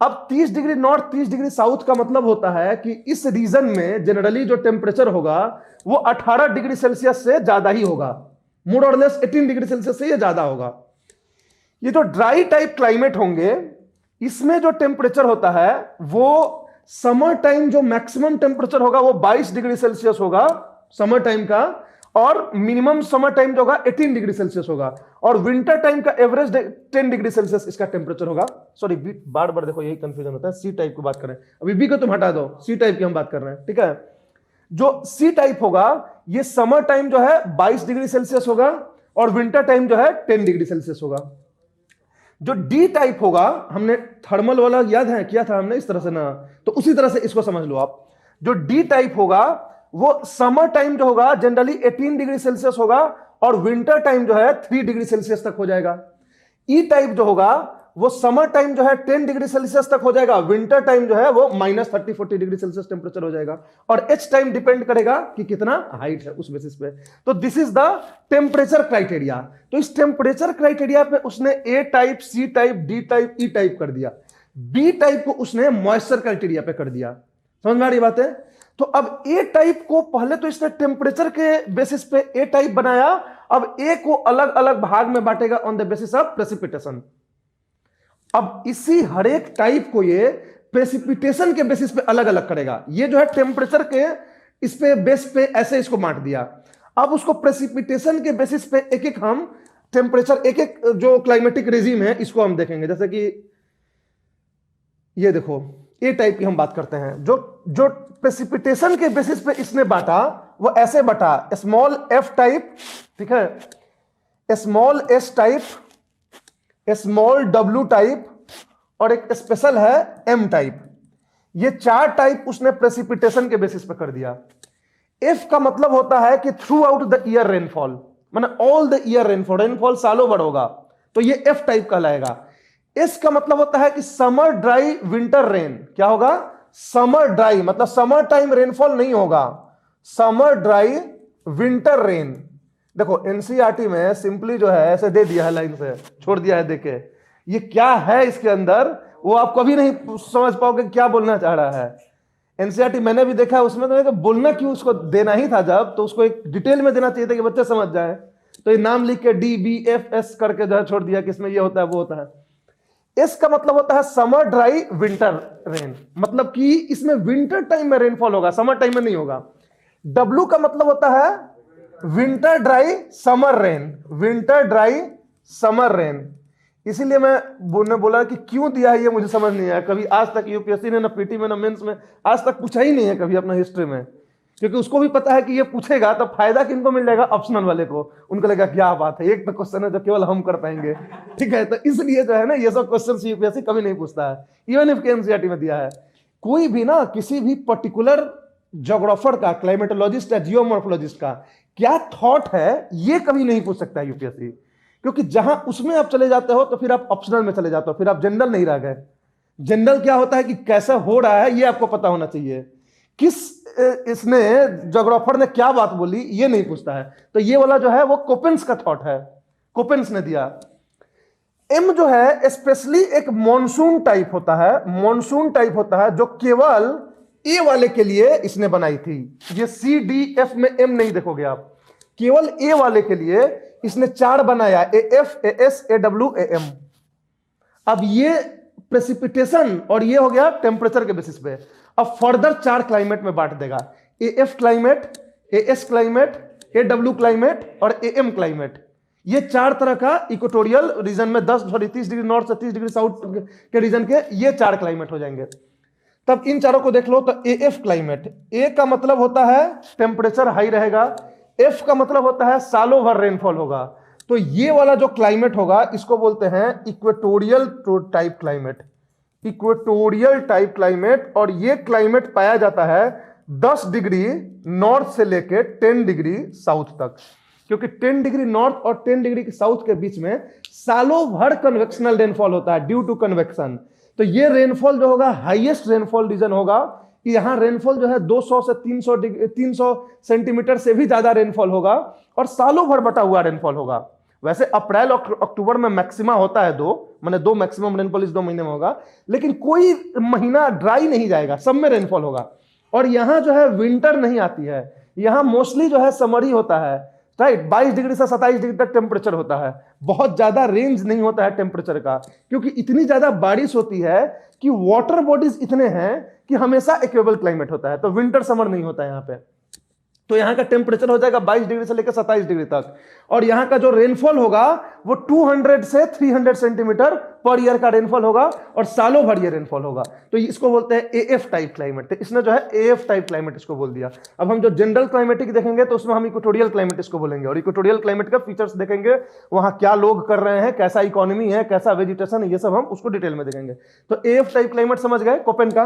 Speaker 1: अब 30 डिग्री नॉर्थ 30 डिग्री साउथ का मतलब होता है कि इस रीजन में जनरली जो टेम्परेचर होगा वो 18 डिग्री सेल्सियस से ज्यादा ही होगा, मोर और लेस 18 डिग्री सेल्सियस से ये ज्यादा होगा। ये जो ड्राई टाइप क्लाइमेट होंगे इसमें जो टेम्परेचर होता है वो समर टाइम जो मैक्सिमम टेम्परेचर होगा वो 22 डिग्री सेल्सियस होगा समर टाइम का, और मिनिमम समर टाइम जो होगा 18 डिग्री सेल्सियस होगा, और विंटर टाइम का एवरेज 10 डिग्री सेल्सियस इसका टेम्परेचर होगा। सॉरी बार बार देखो यही कंफ्यूजन होता है, सी टाइप की बात करें, अभी बी को तुम हटा दो, सी टाइप की हम बात कर रहे हैं, ठीक है। जो सी टाइप होगा ये समर टाइम जो है 22 डिग्री सेल्सियस होगा और विंटर टाइम जो है 10 डिग्री सेल्सियस होगा। जो डी टाइप होगा, हमने थर्मल वाला याद है किया था हमने इस तरह से ना, तो उसी तरह से इसको समझ लो आप। जो डी टाइप होगा वो समर टाइम जो होगा जनरली 18 डिग्री सेल्सियस होगा और विंटर टाइम जो है 3 डिग्री सेल्सियस तक हो जाएगा। ई टाइप जो होगा वो समर टाइम जो है 10 डिग्री सेल्सियस तक हो जाएगा, विंटर टाइम जो है वो -30-40 डिग्री सेल्सियस टेम्परेचर हो जाएगा, और एच टाइम डिपेंड करेगा कि कितना हाइट है उस बेसिस पे। तो this is the temperature criteria. तो इस टेम्परेचर क्राइटेरिया पे उसने A type, C type, D type, E type कर दिया। बी टाइप को उसने मॉइस्चर क्राइटेरिया पे कर दिया। समझ में आ रही बात है? तो अब ए टाइप को पहले तो इसने टेम्परेचर के बेसिस पे ए टाइप बनाया, अब ए को अलग अलग भाग में बांटेगा on the basis of precipitation. अब इसी हर एक टाइप को ये प्रेसिपिटेशन के बेसिस पे अलग अलग करेगा। ये जो है टेम्परेचर के इस पे बेस पे ऐसे इसको बांट दिया। अब उसको प्रेसिपिटेशन के बेसिस पे एक एक हम टेम्परेचर, एक एक जो क्लाइमेटिक रेजिम है इसको हम देखेंगे। जैसे कि ये देखो ए टाइप की हम बात करते हैं, जो प्रेसिपिटेशन के बेसिस पे इसने बांटा वो ऐसे बांटा, स्मॉल एफ टाइप, ठीक है, small S type, small W type और एक स्पेशल है एम टाइप। ये 4 टाइप उसने प्रेसिपिटेशन के बेसिस पे कर दिया। एफ का मतलब होता है कि throughout the year rainfall, माने all the year rainfall, rainfall सालों भर होगा, तो ये एफ टाइप कहलाएगा। एस का मतलब होता है कि समर ड्राई विंटर रेन, क्या होगा? समर ड्राई मतलब समर टाइम रेनफॉल नहीं होगा, समर ड्राई विंटर रेन। देखो एनसीईआरटी में सिंपली जो है ऐसे दे दिया है, लाइन से छोड़ दिया है, देखे ये क्या है इसके अंदर वो आप कभी नहीं समझ पाओगे क्या बोलना चाह रहा है। एनसीईआरटी मैंने भी देखा है, उसमें तो बोलना क्यों उसको देना ही था, जब तो उसको एक डिटेल में देना चाहिए था कि बच्चे समझ जाए। तो ये नाम लिख के डी बी एफ एस करके जो है छोड़ दिया कि इसमें ये होता है वो होता है। एस का मतलब होता है समर ड्राई विंटर रेन, मतलब कि इसमें विंटर टाइम में रेनफॉल होगा, समर टाइम में नहीं होगा। डब्ल्यू का मतलब होता है winter dry summer rain, winter dry summer rain. इसीलिए मैं बोला कि क्यों दिया है ये मुझे समझ नहीं आया कभी आज तक। यूपीएससी ने ना पीटी में ना मेंस में आज तक पूछा ही नहीं है कभी अपना हिस्ट्री में, क्योंकि उसको भी पता है कि ये पूछेगा तो फायदा किनको मिल जाएगा? ऑप्शनल वाले को। उनको लगेगा क्या बात है, एक तो क्वेश्चन है जो केवल हम कर पाएंगे, ठीक है। तो इसलिए जो है ना ये सब क्वेश्चन यूपीएससी कभी नहीं पूछता है, इवन इफ एनसीईआरटी में दिया है। कोई भी ना किसी भी पर्टिकुलर ज्योग्राफर का, क्लाइमेटोलॉजिस्ट या जियोमॉर्फोलॉजिस्ट का क्या थॉट है ये कभी नहीं पूछ सकता यूपीएससी, क्योंकि जहां उसमें आप चले जाते हो तो फिर आप ऑप्शनल में चले जाते हो, फिर आप जनरल नहीं रह गए। जनरल क्या होता है कि कैसा हो रहा है ये आपको पता होना चाहिए, किस इसने ज्योग्राफर ने क्या बात बोली ये नहीं पूछता है। तो ये वाला जो है वो कोपेन्स का थॉट है, कोपेन्स ने दिया। एम जो है स्पेशली एक मॉनसून टाइप होता है, मॉनसून टाइप होता है जो केवल ए वाले के लिए इसने बनाई थी। ये सी डी एफ में एम नहीं देखोगे आप, केवल ए वाले के लिए इसने 4 बनाया, A F, A S, A W, A M. अब ये प्रेसिपिटेशन और ये हो गया टेम्परेचर के बेसिस पे। अब फर्दर 4 क्लाइमेट में बांट देगा, A F climate, A S climate, A W climate और ए एम क्लाइमेट। ये 4 तरह का इक्वेटोरियल रीजन में 30 डिग्री नॉर्थ से 30 डिग्री साउथ के रीजन के ये 4 क्लाइमेट हो जाएंगे। तब इन चारों को देख लो तो ए एफ क्लाइमेट, ए का मतलब होता है टेम्परेचर हाई रहेगा, एफ का मतलब होता है सालों भर रेनफॉल होगा। तो ये वाला जो क्लाइमेट होगा इसको बोलते हैं equatorial type climate, equatorial type climate. और ये क्लाइमेट पाया जाता है 10 डिग्री नॉर्थ से लेके 10 डिग्री साउथ तक, क्योंकि 10 डिग्री नॉर्थ और 10 डिग्री साउथ के बीच में सालों भर कन्वेक्शनल रेनफॉल होता है ड्यू टू कन्वेक्शन। तो ये रेनफॉल जो होगा हाईएस्ट रेनफॉल रीजन होगा कि यहां रेनफॉल जो है 200 से 300 सेंटीमीटर से भी ज्यादा रेनफॉल होगा और सालों भर बटा हुआ रेनफॉल होगा। वैसे अप्रैल अक्टूबर में मैक्सिमा होता है दो मैक्सिमम रेनफॉल इस 2 महीने में होगा, लेकिन कोई महीना ड्राई नहीं जाएगा, सब में रेनफॉल होगा। और यहां जो है विंटर नहीं आती है, यहां मोस्टली जो है समर ही होता है, राइट। 22 डिग्री से 27 डिग्री तक टेम्परेचर होता है, बहुत ज्यादा रेंज नहीं होता है टेम्परेचर का, क्योंकि इतनी ज्यादा बारिश होती है कि वाटर बॉडीज इतने हैं कि हमेशा इक्वेबल क्लाइमेट होता है, तो विंटर समर नहीं होता है यहाँ पे। तो यहाँ का टेम्परेचर हो जाएगा 22 डिग्री से लेकर 27 डिग्री तक, और यहाँ का जो रेनफॉल होगा वो 200 से 300 सेंटीमीटर पर ईयर का रेनफॉल होगा और सालों भर ये रेनफॉल होगा। तो इसको बोलते हैं एएफ टाइप क्लाइमेट। तो इसने जो है एएफ टाइप क्लाइमेट इसको बोल दिया। अब हम जो जनरल क्लाइमेटिक देखेंगे तो उसमें हम इक्वेटोरियल क्लाइमेट इसको बोलेंगे, और इक्वेटोरियल क्लाइमेट का फीचर्स देखेंगे, वहां क्या लोग कर रहे हैं, कैसा इकोनॉमी है, कैसा वेजिटेशन है, ये सब हम उसको डिटेल में देखेंगे। तो एएफ टाइप क्लाइमेट समझ गए कोपेन का।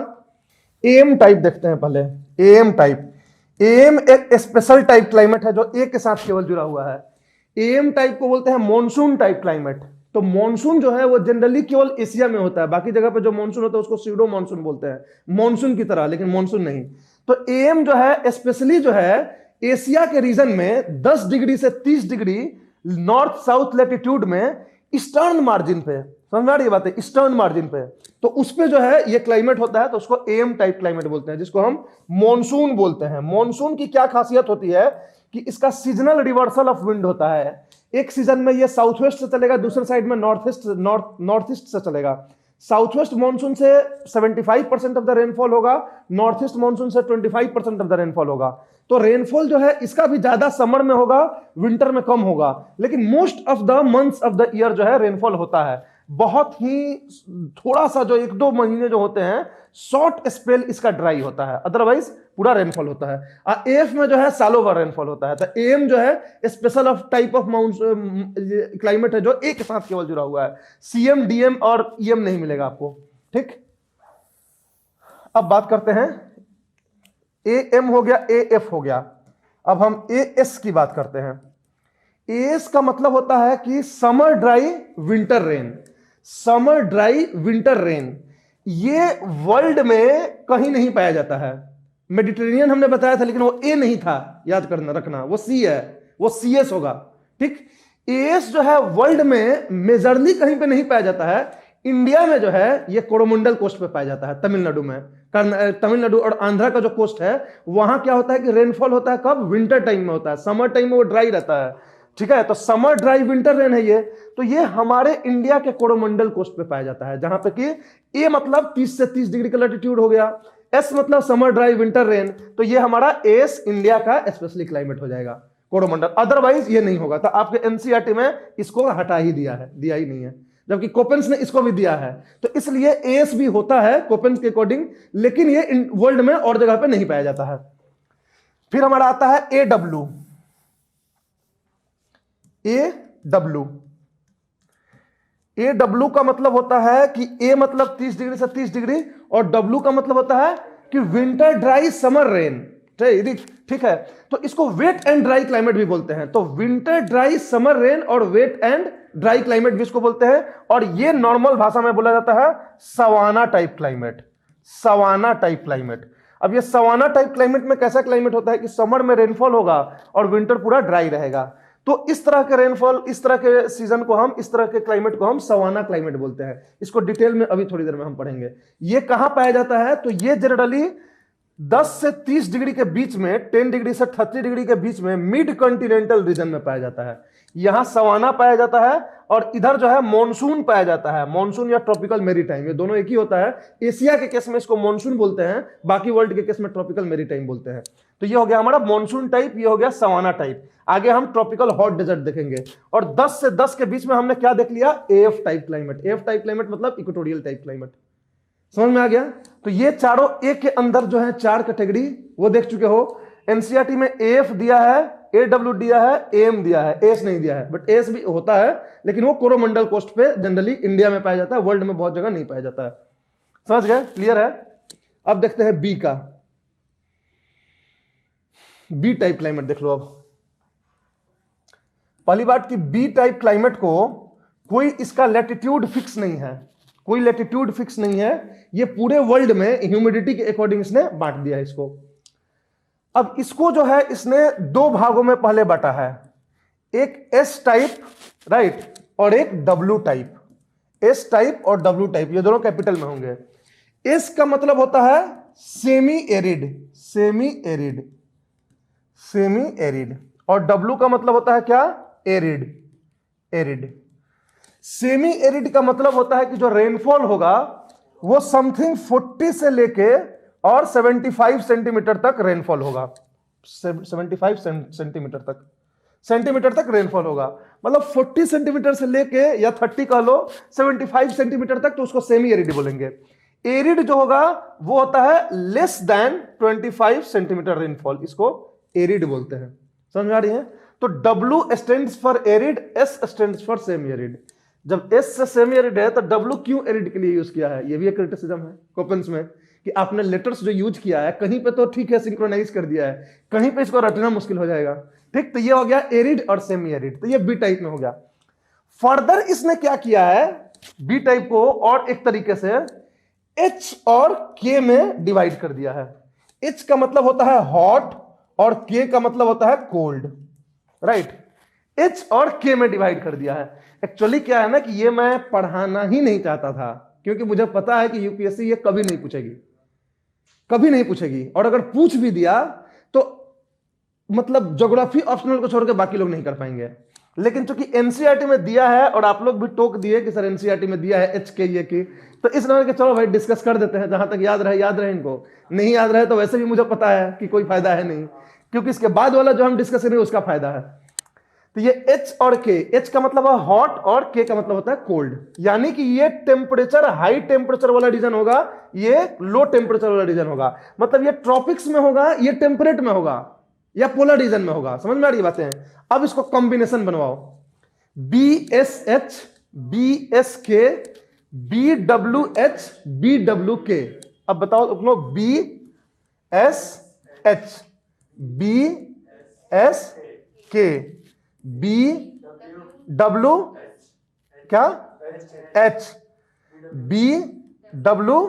Speaker 1: एएम टाइप देखते हैं पहले। एएम टाइप, एएम एक स्पेशल टाइप क्लाइमेट है जो ए के साथ केवल जुड़ा हुआ है। एएम टाइप को बोलते हैं मॉनसून टाइप क्लाइमेट। तो मॉनसून जो है वो जनरली केवल एशिया में होता है, बाकी जगह पे जो मॉनसून होता है उसको स्यूडो मॉनसून बोलते हैं, मॉनसून की तरह, लेकिन मॉनसून नहीं। तो एएम जो है स्पेशली जो है एशिया के रीजन में 10 डिग्री से 30 डिग्री नॉर्थ साउथ लेटीट्यूड में ईस्टर्न मार्जिन पे, समझ में आ रही है बात है, ईस्टर्न मार्जिन पे, तो उस पे जो है ये क्लाइमेट होता है, तो उसको एएम टाइप क्लाइमेट बोलते हैं, जिसको हम मॉनसून बोलते हैं। मॉनसून की क्या खासियत होती है कि इसका सीजनल रिवर्सल ऑफ विंड होता है। एक सीजन में ये साउथ वेस्ट से चलेगा, दूसरे साइड में नॉर्थ ईस्ट से चलेगा। साउथ वेस्ट मानसून से 75% ऑफ द रेनफॉल होगा, नॉर्थ ईस्ट मानसून से 25% ऑफ द रेनफॉल होगा। तो रेनफॉल जो है इसका भी ज्यादा समर में होगा, विंटर में कम होगा, लेकिन most of the months of the year जो है रेनफॉल होता है। बहुत ही थोड़ा सा जो 1-2 महीने जो होते हैं शॉर्ट स्पेल इसका ड्राई होता है, अदरवाइज पूरा रेनफॉल होता है। एएफ में जो है सालों भर रेनफॉल होता है। तो एएम जो है special of type of climate है जो एक साथ केवल जुड़ा हुआ है, सीएम डीएम और ईएम नहीं मिलेगा आपको, ठीक। अब बात करते हैं, एएम हो गया, एएफ हो गया, अब हम एएस की बात करते हैं। एएस का मतलब होता है कि summer dry winter rain. Summer dry winter rain ये वर्ल्ड में कहीं नहीं पाया जाता है। मेडिटेरेनियन हमने बताया था, लेकिन वो ए नहीं था, याद करना रखना, वो सी है, वो सीएस होगा, ठीक। एएस जो है वर्ल्ड में मेजरली कहीं पे नहीं पाया जाता है। इंडिया में जो है ये कोरोमंडल कोस्ट पे पाया जाता है, तमिलनाडु में। तमिलनाडु और आंध्रा का जो कोस्ट है वहां क्या होता है कि रेनफॉल होता है कब, विंटर टाइम में होता है, समर टाइम में वो ड्राई रहता है, ठीक है। तो समर ड्राई विंटर रेन है ये। तो ये हमारे इंडिया के कोरोमंडल कोस्ट पे पाया जाता है, जहां पे कि ए मतलब 30 से 30 डिग्री का लैटिट्यूड हो गया, एस मतलब समर ड्राई विंटर रेन, तो ये हमारा एस इंडिया का स्पेशली क्लाइमेट हो जाएगा, कोरोमंडल। अदरवाइज ये नहीं होगा। तो आपके एनसीईआरटी में इसको हटा ही दिया है, दिया ही नहीं है, जबकि कोपेंस ने इसको भी दिया है। तो इसलिए एस भी होता है कोपेंस के अकॉर्डिंग, लेकिन ये वर्ल्ड में और जगह पे नहीं पाया जाता है। फिर हमारा आता है एडब्ल्यू। एडब्ल्यू का मतलब होता है कि ए मतलब 30 डिग्री से 30 डिग्री और डब्ल्यू का मतलब होता है कि विंटर ड्राई समर रेन, ठीक है। तो इसको वेट एंड ड्राई क्लाइमेट भी बोलते हैं। तो विंटर ड्राई समर रेन और वेट एंड ड्राई क्लाइमेट भी इसको बोलते हैं, और ये नॉर्मल भाषा में बोला जाता है savanna type climate. Savanna type climate. अब ये सवाना टाइप क्लाइमेट में कैसा क्लाइमेट होता है कि समर में रेनफॉल होगा और विंटर पूरा ड्राई रहेगा। तो इस तरह के रेनफॉल, इस तरह के सीजन को हम, इस तरह के क्लाइमेट को हम सवाना क्लाइमेट बोलते हैं। इसको डिटेल में अभी थोड़ी देर में हम पढ़ेंगे। ये कहां पाया जाता है, तो ये जनरली 10 से 30 डिग्री के बीच में, 10 डिग्री से 30 डिग्री के बीच में मिड कॉन्टिनेंटल रीजन में पाया जाता है। यहां सवाना पाया जाता है और इधर जो है मॉनसून पाया जाता है। मॉनसून या ट्रॉपिकल मेरीटाइम, ये दोनों एक ही होता है। एशिया के केस में इसको मॉनसून बोलते हैं, बाकी वर्ल्ड के केस में ट्रॉपिकल मेरीटाइम बोलते हैं। तो ये हो गया हमारा मॉनसून टाइप, ये हो गया सवाना टाइप। आगे हम ट्रॉपिकल हॉट डेजर्ट देखेंगे। और 10 से 10 के बीच में हमने क्या देख लिया, AF type climate. AF type climate मतलब इक्वेटोरियल टाइप क्लाइमेट। समझ में आ गया। तो ये चारों एक के अंदर जो है 4 कैटेगरी वो देख चुके हो। एनसीईआरटी में एएफ दिया है, एडब्ल्यू दिया है, एएम दिया है, एस नहीं दिया है। बट एस भी होता है, लेकिन वो कोरोमंडल कोस्ट पे जनरली इंडिया में पाया जाता है, वर्ल्ड में बहुत जगह नहीं पाया जाता है। समझ गए, क्लियर है। अब देखते हैं बी का। बी टाइप क्लाइमेट देख लो। अब पहली बात कि बी टाइप क्लाइमेट को कोई इसका लैटिट्यूड फिक्स नहीं है, कोई लैटिट्यूड फिक्स नहीं है, ये पूरे वर्ल्ड में ह्यूमिडिटी के अकॉर्डिंग इसने बांट दिया है इसको। अब इसको जो है इसने दो भागों में पहले बांटा है, एक एस टाइप राइट और एक डब्ल्यू टाइप। एस टाइप और डब्ल्यू टाइप ये दोनों कैपिटल में होंगे। एस का मतलब होता है semi arid, semi arid, semi arid, और डब्ल्यू का मतलब होता है क्या, एरिड, एरिड। सेमी एरिड का मतलब होता है कि जो रेनफॉल होगा वो समथिंग 40 से लेके और 75 सेंटीमीटर तक रेनफॉल होगा, 75 सेंटीमीटर तक रेनफॉल होगा। मतलब 40 सेंटीमीटर से लेके या 30 कह लो 75 सेंटीमीटर तक, तो उसको सेमी एरिड बोलेंगे। एरिड जो होगा वो होता है लेस देन 25 सेंटीमीटर रेनफॉल, इसको एरिड बोलते हैं। समझ में आ रही है? तो W stands for arid, S stands for semi arid. जब S से सेमी एरिड है तो W क्यों एरिड के लिए यूज किया है, ये भी एक क्रिटिसिज्म है क्वेश्चंस में कि आपने लेटर्स जो यूज किया है कहीं पे तो ठीक है सिंक्रोनाइज कर दिया है, कहीं पे इसको रटना मुश्किल हो जाएगा। ठीक, तो ये हो गया एरिड और सेमी एरिड, तो ये बी टाइप में हो गया। फर्दर इसने क्या किया है बी टाइप को और एक तरीके से H और K में डिवाइड कर दिया है। H का मतलब होता है हॉट और K का मतलब होता है कोल्ड, राइट। H और K में डिवाइड कर दिया है। एक्चुअली क्या है ना कि ये मैं पढ़ाना ही नहीं चाहता था, क्योंकि मुझे पता है कि यूपीएससी ये कभी नहीं पूछेगी, कभी नहीं पूछेगी, और अगर पूछ भी दिया तो मतलब ज्योग्राफी ऑप्शनल को छोड़ के बाकी लोग नहीं कर पाएंगे। लेकिन चूंकि एनसीईआरटी में दिया है और आप लोग भी टोक दिए कि सर एनसीईआरटी में दिया है एच के ये की, तो इस नंबर के चलो भाई डिस्कस कर देते हैं, जहां तक याद रहे इनको, नहीं याद रहे तो वैसे भी मुझे पता है कि कोई फायदा है नहीं, क्योंकि इसके बाद वाला जो हम डिस्कस करेंगे उसका फायदा है। तो ये एच और के, एच का मतलब है हॉट और के का मतलब होता है कोल्ड, यानी कि ये टेम्परेचर हाई टेम्परेचर वाला रीजन होगा, ये लो टेम्परेचर वाला रीजन होगा। मतलब ये ट्रॉपिक्स में होगा, ये टेम्परेट में होगा, या पोलर रीजन में होगा। समझ में आ रही बातें? अब इसको कॉम्बिनेशन बनवाओ, B S H, B S K, B W H, B W K. अब बताओ अपनो, B S H, B S K, B W क्या, एच, बी डब्ल्यू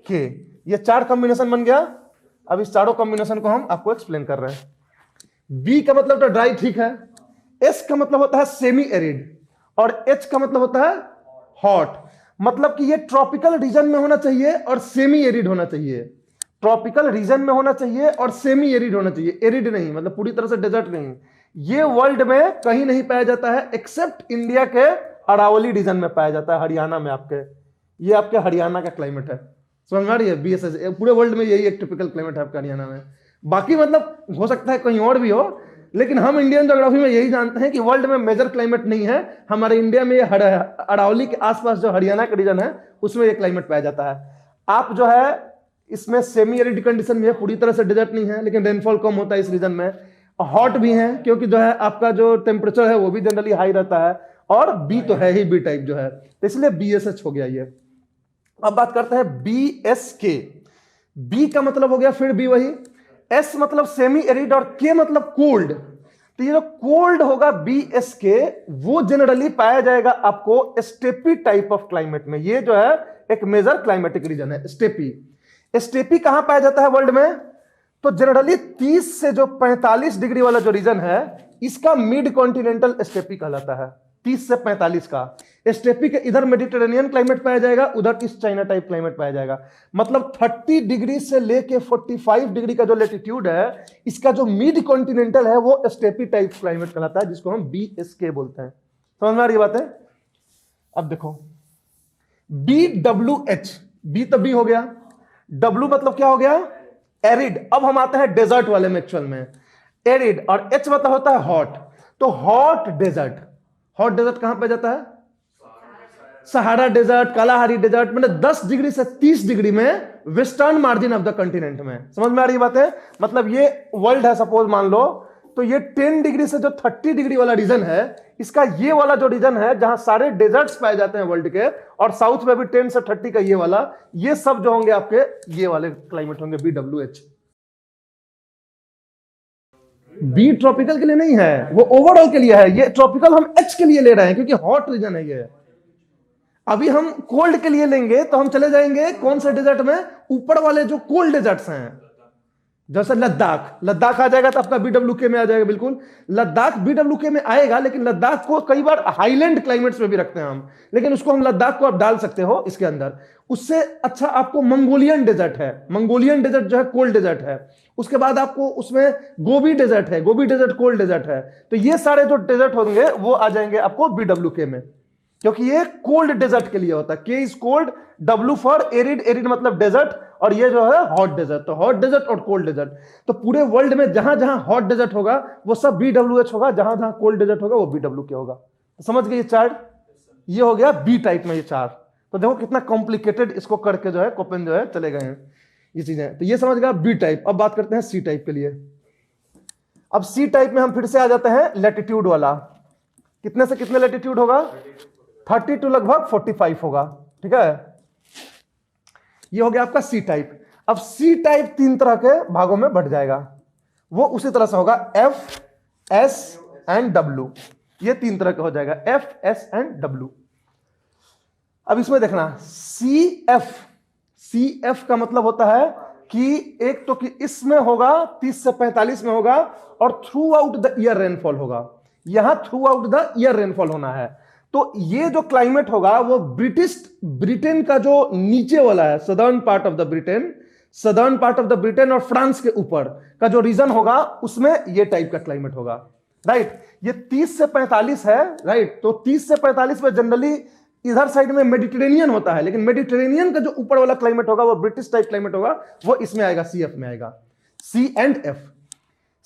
Speaker 1: के। ये चार कॉम्बिनेशन बन गया। अब इस चारों कॉम्बिनेशन को हम आपको एक्सप्लेन कर रहे हैं। बी का मतलब तो ड्राई, ठीक है। एस का मतलब होता है सेमी एरिड और एच का मतलब होता है हॉट। मतलब कि ये ट्रॉपिकल रीजन में होना चाहिए और सेमी एरिड होना चाहिए, ट्रॉपिकल रीजन में होना चाहिए और सेमी एरिड होना चाहिए, एरिड नहीं, मतलब पूरी तरह से डेजर्ट नहीं। ये वर्ल्ड में कहीं नहीं पाया जाता है एक्सेप्ट इंडिया के अरावली रीजन में पाया जाता है, हरियाणा में। आपके ये आपके हरियाणा का क्लाइमेट है, समझ में आ रही है? बीएसएस पूरे वर्ल्ड में यही एक टिपिकल क्लाइमेट है आपका हरियाणा में। बाकी मतलब हो सकता है कहीं और भी हो, लेकिन हम इंडियन ज्योग्राफी में यही जानते हैं कि वर्ल्ड में मेजर क्लाइमेट नहीं है। हमारे इंडिया में ये अरावली के आसपास जो हरियाणा का रीजन है उसमें ये क्लाइमेट पाया जाता है। आप जो है इसमें सेमी एरिड कंडीशन भी है, पूरी तरह से डेजर्ट नहीं है, लेकिन रेनफॉल कम होता है इस रीजन में। हॉट भी है क्योंकि जो है आपका जो टेम्परेचर है वो भी जनरली हाई रहता है, और बी तो है ही बी टाइप जो है, तो इसलिए बीएसएच हो गया ये। अब बात करते हैं बी एस के। बी का मतलब हो गया फिर बी वही, एस मतलब सेमी एरिड और के मतलब कोल्ड। तो ये जो कोल्ड होगा बी एस के, वो जनरली पाया जाएगा आपको स्टेपी टाइप ऑफ क्लाइमेट में। ये जो है एक मेजर क्लाइमेटिक रीजन है स्टेपी। स्टेपी कहां पाया जाता है वर्ल्ड में? तो जनरली 30 से जो 45 डिग्री वाला जो रीजन है इसका मिड कॉन्टिनेंटल स्टेपी कहलाता है। 30 से 45 का स्टेपी के इधर मेडिटेरेनियन क्लाइमेट पाया जाएगा, उधर ईस्ट चाइना टाइप क्लाइमेट पाया जाएगा। मतलब 30 डिग्री से लेके 45 डिग्री का जो लेटीट्यूड है, इसका जो मिड कॉन्टिनेंटल है वो स्टेपी टाइप क्लाइमेट कहलाता है, जिसको हम BSK बोलते हैं। समझ में आ रही बात है? अब देखो BWH, बी तो बी हो गया, डब्ल्यू मतलब क्या हो गया? एरिड। अब हम आते हैं डेजर्ट वाले में, एक्चुअल में एरिड, और एच मतलब होता है हॉट। तो हॉट डेजर्ट, हॉट डेजर्ट कहां पे जाता है? सहारा डेजर्ट, कालाहारी डेजर्ट, मतलब 10 डिग्री से 30 डिग्री में western margin of the continent में। समझ में आ रही बात है? मतलब ये वर्ल्ड है सपोज मान लो, तो ये 10 डिग्री से जो 30 डिग्री वाला रीजन है, इसका ये वाला जो रीजन है जहां सारे डेजर्ट्स पाए जाते हैं वर्ल्ड के, और साउथ में भी 10 से 30 का ये वाला, ये सब जो होंगे आपके ये वाले क्लाइमेट होंगे BWH। बी ट्रॉपिकल के लिए नहीं है, वो ओवरऑल के लिए है। ये ट्रॉपिकल हम एच के लिए ले रहे हैं क्योंकि हॉट रीजन है ये। अभी हम कोल्ड के लिए लेंगे तो हम चले जाएंगे कौन से डेजर्ट में, ऊपर वाले जो कोल्ड डेजर्ट्स हैं, जैसे लद्दाख। लद्दाख आ जाएगा तो आपका BWK में आ जाएगा, बिल्कुल लद्दाख BWK में आएगा। लेकिन लद्दाख को कई बार हाईलैंड क्लाइमेट्स में भी रखते हैं हम, लेकिन उसको हम लद्दाख को आप डाल सकते हो इसके अंदर। उससे अच्छा आपको मंगोलियन डेजर्ट है, मंगोलियन डेजर्ट जो है कोल्ड डेजर्ट है। उसके बाद आपको उसमें गोबी डेजर्ट है, गोबी डेजर्ट कोल्ड डेजर्ट है। तो ये सारे जो डेजर्ट होंगे वो आ जाएंगे आपको BWK में, क्योंकि ये कोल्ड डेजर्ट के लिए होता है। K is cold, W for arid, arid मतलब डेजर्ट, और ये जो है हॉट डेजर्ट। तो हॉट डेजर्ट और कोल्ड डेजर्ट, तो पूरे वर्ल्ड में जहां जहां हॉट डेजर्ट होगा वो सब BWH होगा, जहां जहां कोल्ड डेजर्ट होगा वो BWK होगा। तो समझ गए ये चार्ट, ये हो गया बी टाइप में ये चार्ट। तो देखो कितना कॉम्प्लिकेटेड इसको करके जो है कोपेन जो है चले गए हैं ये चीजें। तो ये समझ गया बी टाइप। अब बात करते हैं सी टाइप के लिए। अब सी टाइप में हम फिर से आ जाते हैं लैटिट्यूड वाला। कितने से कितने लैटिट्यूड होगा, 30 टू लगभग 45 होगा, ठीक है। ये हो गया आपका सी टाइप। अब सी टाइप 3 तरह के भागों में बढ़ जाएगा, वो उसी तरह से होगा F, S एंड W। ये 3 तरह का हो जाएगा, F, S एंड W। अब इसमें देखना CF का मतलब होता है कि एक तो कि इसमें होगा 30 से 45 में होगा और through out the year rainfall होगा। यहां through out the year rainfall होना है। तो ये जो क्लाइमेट होगा वो ब्रिटेन का जो नीचे वाला है, southern part of the Britain और फ्रांस के ऊपर का जो रीजन होगा उसमें ये टाइप का क्लाइमेट होगा, राइट। ये 30 से 45 है, राइट। तो 30 से 45 में जनरली इधर साइड में मेडिटेरेनियन होता है, लेकिन मेडिटेरेनियन का जो ऊपर वाला क्लाइमेट होगा वो ब्रिटिश टाइप क्लाइमेट होगा, वो इसमें आएगा, CF में आएगा। C and F।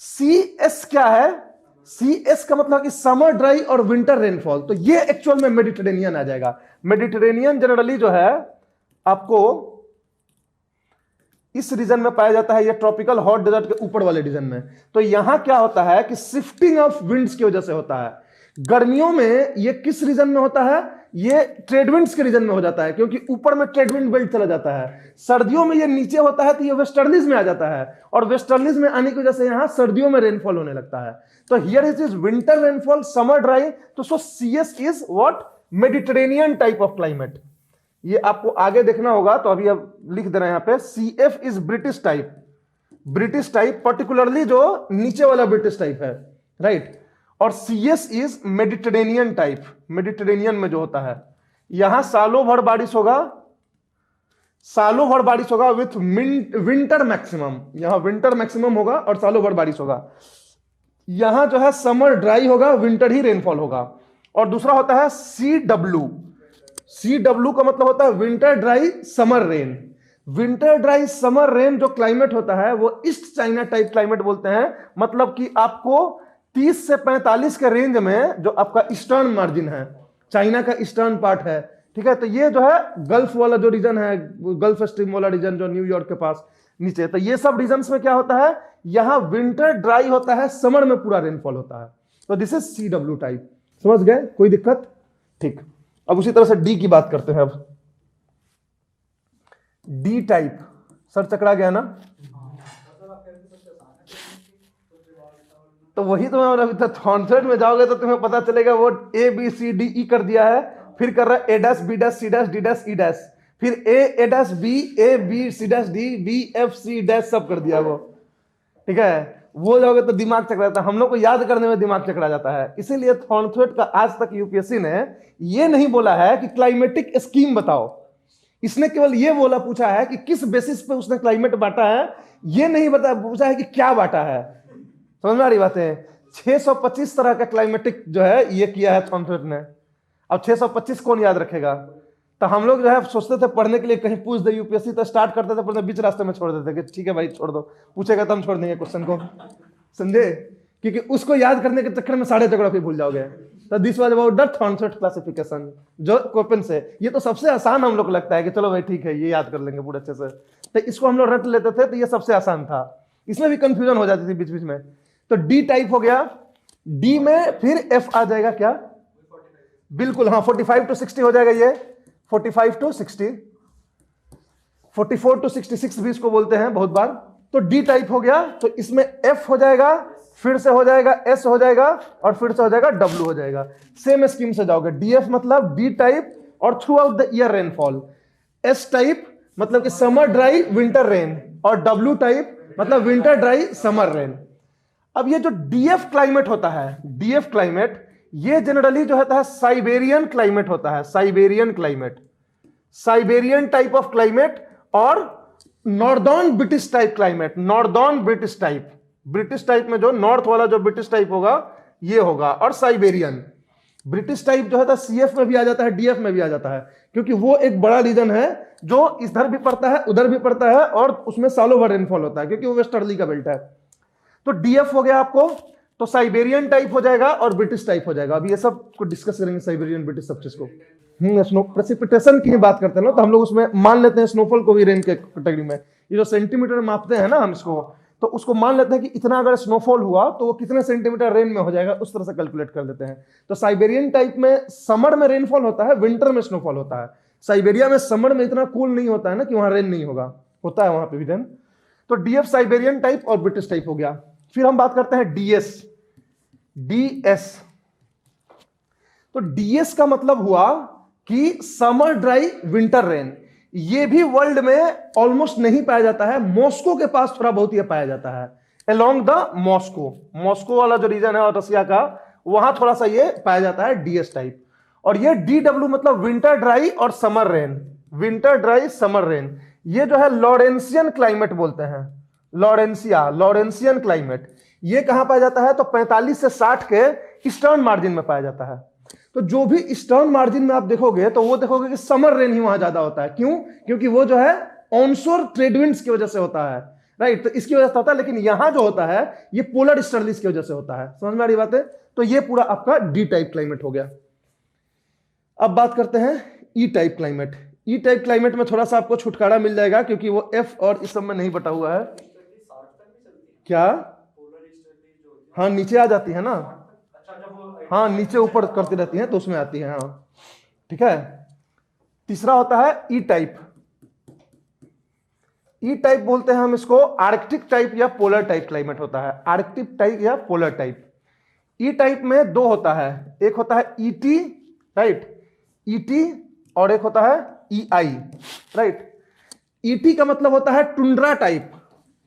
Speaker 1: CS क्या है, CS का मतलब कि समर ड्राई और विंटर रेनफॉल। तो ये एक्चुअल में मेडिटेरेनियन आ जाएगा। मेडिटेरेनियन जनरली जो है आपको इस रीजन में पाया जाता है, ये ट्रॉपिकल हॉट डेजर्ट के ऊपर वाले रीजन में। तो यहां क्या होता है कि शिफ्टिंग ऑफ विंड्स की वजह से होता है। गर्मियों में ये किस रीजन में होता है, ये ट्रेड विंड्स के रीजन में हो जाता है, क्योंकि ऊपर में ट्रेड विंड बेल्ट चला जाता है। सर्दियों में ये नीचे होता है तो ये वेस्टर्निज में आ जाता है, और वेस्टर्निज में आने की वजह से यहां सर्दियों में रेनफॉल होने लगता है। तो here is winter rainfall, summer dry. तो सो CS is what, Mediterranean type of climate. ये आपको आगे देखना होगा, तो अभी अब लिख दे रहे हैं यहां पे। CF is British type, particularly जो नीचे वाला ब्रिटिश टाइप है, राइट। और CS is Mediterranean type, Mediterranean में जो होता है यहां सालों भर बारिश होगा विथ विंटर मैक्सिमम। यहां विंटर मैक्सिमम होगा और सालों भर बारिश होगा। यहां जो है समर ड्राई होगा, विंटर ही रेनफॉल होगा। और दूसरा होता है CW का मतलब होता है winter dry summer rain. Winter dry summer rain जो क्लाइमेट होता है वो ईस्ट चाइना टाइप क्लाइमेट बोलते हैं। मतलब कि आपको 30 से 45 के रेंज में जो आपका ईस्टर्न मार्जिन है, चाइना का ईस्टर्न पार्ट है, ठीक है। तो ये जो है गल्फ वाला जो रीजन है, गल्फ स्ट्रीम वाला रीजन जो न्यूयॉर्क के पास नीचे, तो ये सब रीजन में क्या होता है, यहां विंटर ड्राई होता है, समर में पूरा रेनफॉल होता है। तो दिस इज CW टाइप। समझ गए, कोई दिक्कत, ठीक। अब उसी तरह से D की बात करते हैं। अब D टाइप, सर चकरा गया ना, तो वही तो अभी तक कॉन्सर्ट में जाओगे तो तुम्हें पता चलेगा वो ABCDE कर दिया है, फिर कर रहा है A' B' C' D' E', फिर A' B A B C' D B F C' सब कर दिया वो, ठीक है। वो जाओगे तो दिमाग चकरा जाता है, हम लोग को याद करने में दिमाग चकरा जाता है। इसीलिए थॉर्नथ्वेट का आज तक UPSC ने ये नहीं बोला है कि क्लाइमेटिक स्कीम बताओ, इसने केवल ये पूछा है कि किस बेसिस पे उसने क्लाइमेट बांटा है, ये नहीं पूछा है कि क्या बांटा है। समझ में आ रही बात है। 625 तरह का क्लाइमेटिक जो है ये किया है थॉर्नथ्वेट ने। अब 625 कौन याद रखेगा। तो हम लोग जो है सोचते थे पढ़ने के लिए, कहीं पूछ दे UPSC तो स्टार्ट करते थे पढ़ने, बीच रास्ते में छोड़ देते कि ठीक है भाई छोड़ दो, पूछेगा तो हम छोड़ देंगे क्वेश्चन को, समझे। क्योंकि उसको याद करने के चक्कर में सारे ज्योग्राफी भूल जाओगे। तो this was about the Thornthwaite classification जो कोपेन से। ये तो सबसे आसान हम लोग को लगता है कि चलो भाई ठीक है ये याद कर लेंगे पूरे अच्छे से, तो इसको हम लोग रट लेते थे, तो ये सबसे आसान था। इसमें भी कंफ्यूजन हो जाती थी बीच बीच में। तो D टाइप हो गया। D में फिर F आ जाएगा क्या, बिल्कुल हाँ, 45 to 60 हो जाएगा ये, 45 to 60, 44 to 66 भी इसको बोलते हैं बहुत बार। तो D टाइप हो गया, तो इसमें F हो जाएगा, फिर से हो जाएगा S हो जाएगा, और फिर से हो जाएगा W हो जाएगा। सेम स्कीम से जाओगे, DF मतलब डी टाइप और through out the year rainfall, S type मतलब कि समर ड्राई विंटर रेन, और W टाइप मतलब विंटर ड्राई समर रेन। अब ये जो DF क्लाइमेट होता है, DF क्लाइमेट, ये जनरली जो होता है साइबेरियन क्लाइमेट होता है, Siberian climate, Siberian type of climate, और northern British type climate, northern British type, British type में जो नॉर्थ वाला जो ब्रिटिश टाइप होगा ये होगा, और साइबेरियन। ब्रिटिश टाइप जो है CF में भी आ जाता है, DF में भी आ जाता है, क्योंकि वो एक बड़ा रीजन है जो इधर भी पड़ता है उधर भी पड़ता है, और उसमें सालों भर रेनफॉल होता है क्योंकि वो वेस्टर्ली का बेल्ट है। तो DF हो गया आपको, तो साइबेरियन टाइप हो जाएगा और ब्रिटिश टाइप हो जाएगा। अभी ये सब को डिस्कस करेंगे, साइबेरियन ब्रिटिश सब चीज को। स्नो प्रेसिपिटेशन की बात करते हैं ना, तो हम लोग उसमें मान लेते हैं स्नोफॉल को भी रेन के कैटेगरी में। ये जो सेंटीमीटर मापते हैं ना हम इसको, तो उसको मान लेते हैं कि इतना अगर स्नोफॉल हुआ तो वो कितने सेंटीमीटर रेन में हो जाएगा, उस तरह से कैलकुलेट कर लेते हैं। तो साइबेरियन टाइप में समर में रेनफॉल होता है, विंटर में स्नोफॉल होता है। साइबेरिया में समर में इतना कूल नहीं होता है ना कि वहां रेन नहीं होगा, होता है वहां पे भी रेन। तो DF साइबेरियन टाइप और ब्रिटिश टाइप हो गया। फिर हम बात करते हैं DS। तो DS का मतलब हुआ कि समर ड्राई विंटर रेन। ये भी वर्ल्ड में ऑलमोस्ट नहीं पाया जाता है, मॉस्को के पास थोड़ा बहुत ये पाया जाता है, अलोंग द मॉस्को, मॉस्को वाला जो रीजन है और रसिया का, वहां थोड़ा सा ये पाया जाता है DS टाइप। और ये DW मतलब विंटर ड्राई और summer rain, winter dry summer rain. ये जो है लॉरेंसियन क्लाइमेट बोलते हैं, लॉरेंसियन क्लाइमेट। ये कहां पाया जाता है, तो 45 से 60 के ईस्टर्न मार्जिन में पाया जाता है। तो जो भी ईस्टर्न मार्जिन में आप देखोगे तो वो देखोगे कि समर रेन ही वहां ज्यादा होता है। क्यों? क्योंकि वो जो है ऑनशोर ट्रेड विंड्स की वजह से होता है, राइट। तो इसकी वजह से होता है, लेकिन यहां जो होता है ये पोलर ईस्टर्लीज की वजह से होता है। समझ में आ रही बात है? तो ये पूरा आपका D टाइप क्लाइमेट हो गया। अब बात करते हैं E type climate. E type climate में थोड़ा सा आपको छुटकारा मिल जाएगा क्योंकि वो F और इस सब में नहीं बटा हुआ है। क्या? हाँ, नीचे आ जाती है ना, हाँ नीचे ऊपर करती रहती हैं तो उसमें आती है, हाँ ठीक है। तीसरा होता है E टाइप। E टाइप बोलते हैं हम इसको, आर्कटिक टाइप या पोलर टाइप क्लाइमेट होता है, आर्कटिक टाइप या पोलर टाइप। E टाइप में दो होता है, एक होता है ET, राइट, ET, और एक होता है EI, राइट। ET का मतलब होता है टुंड्रा टाइप,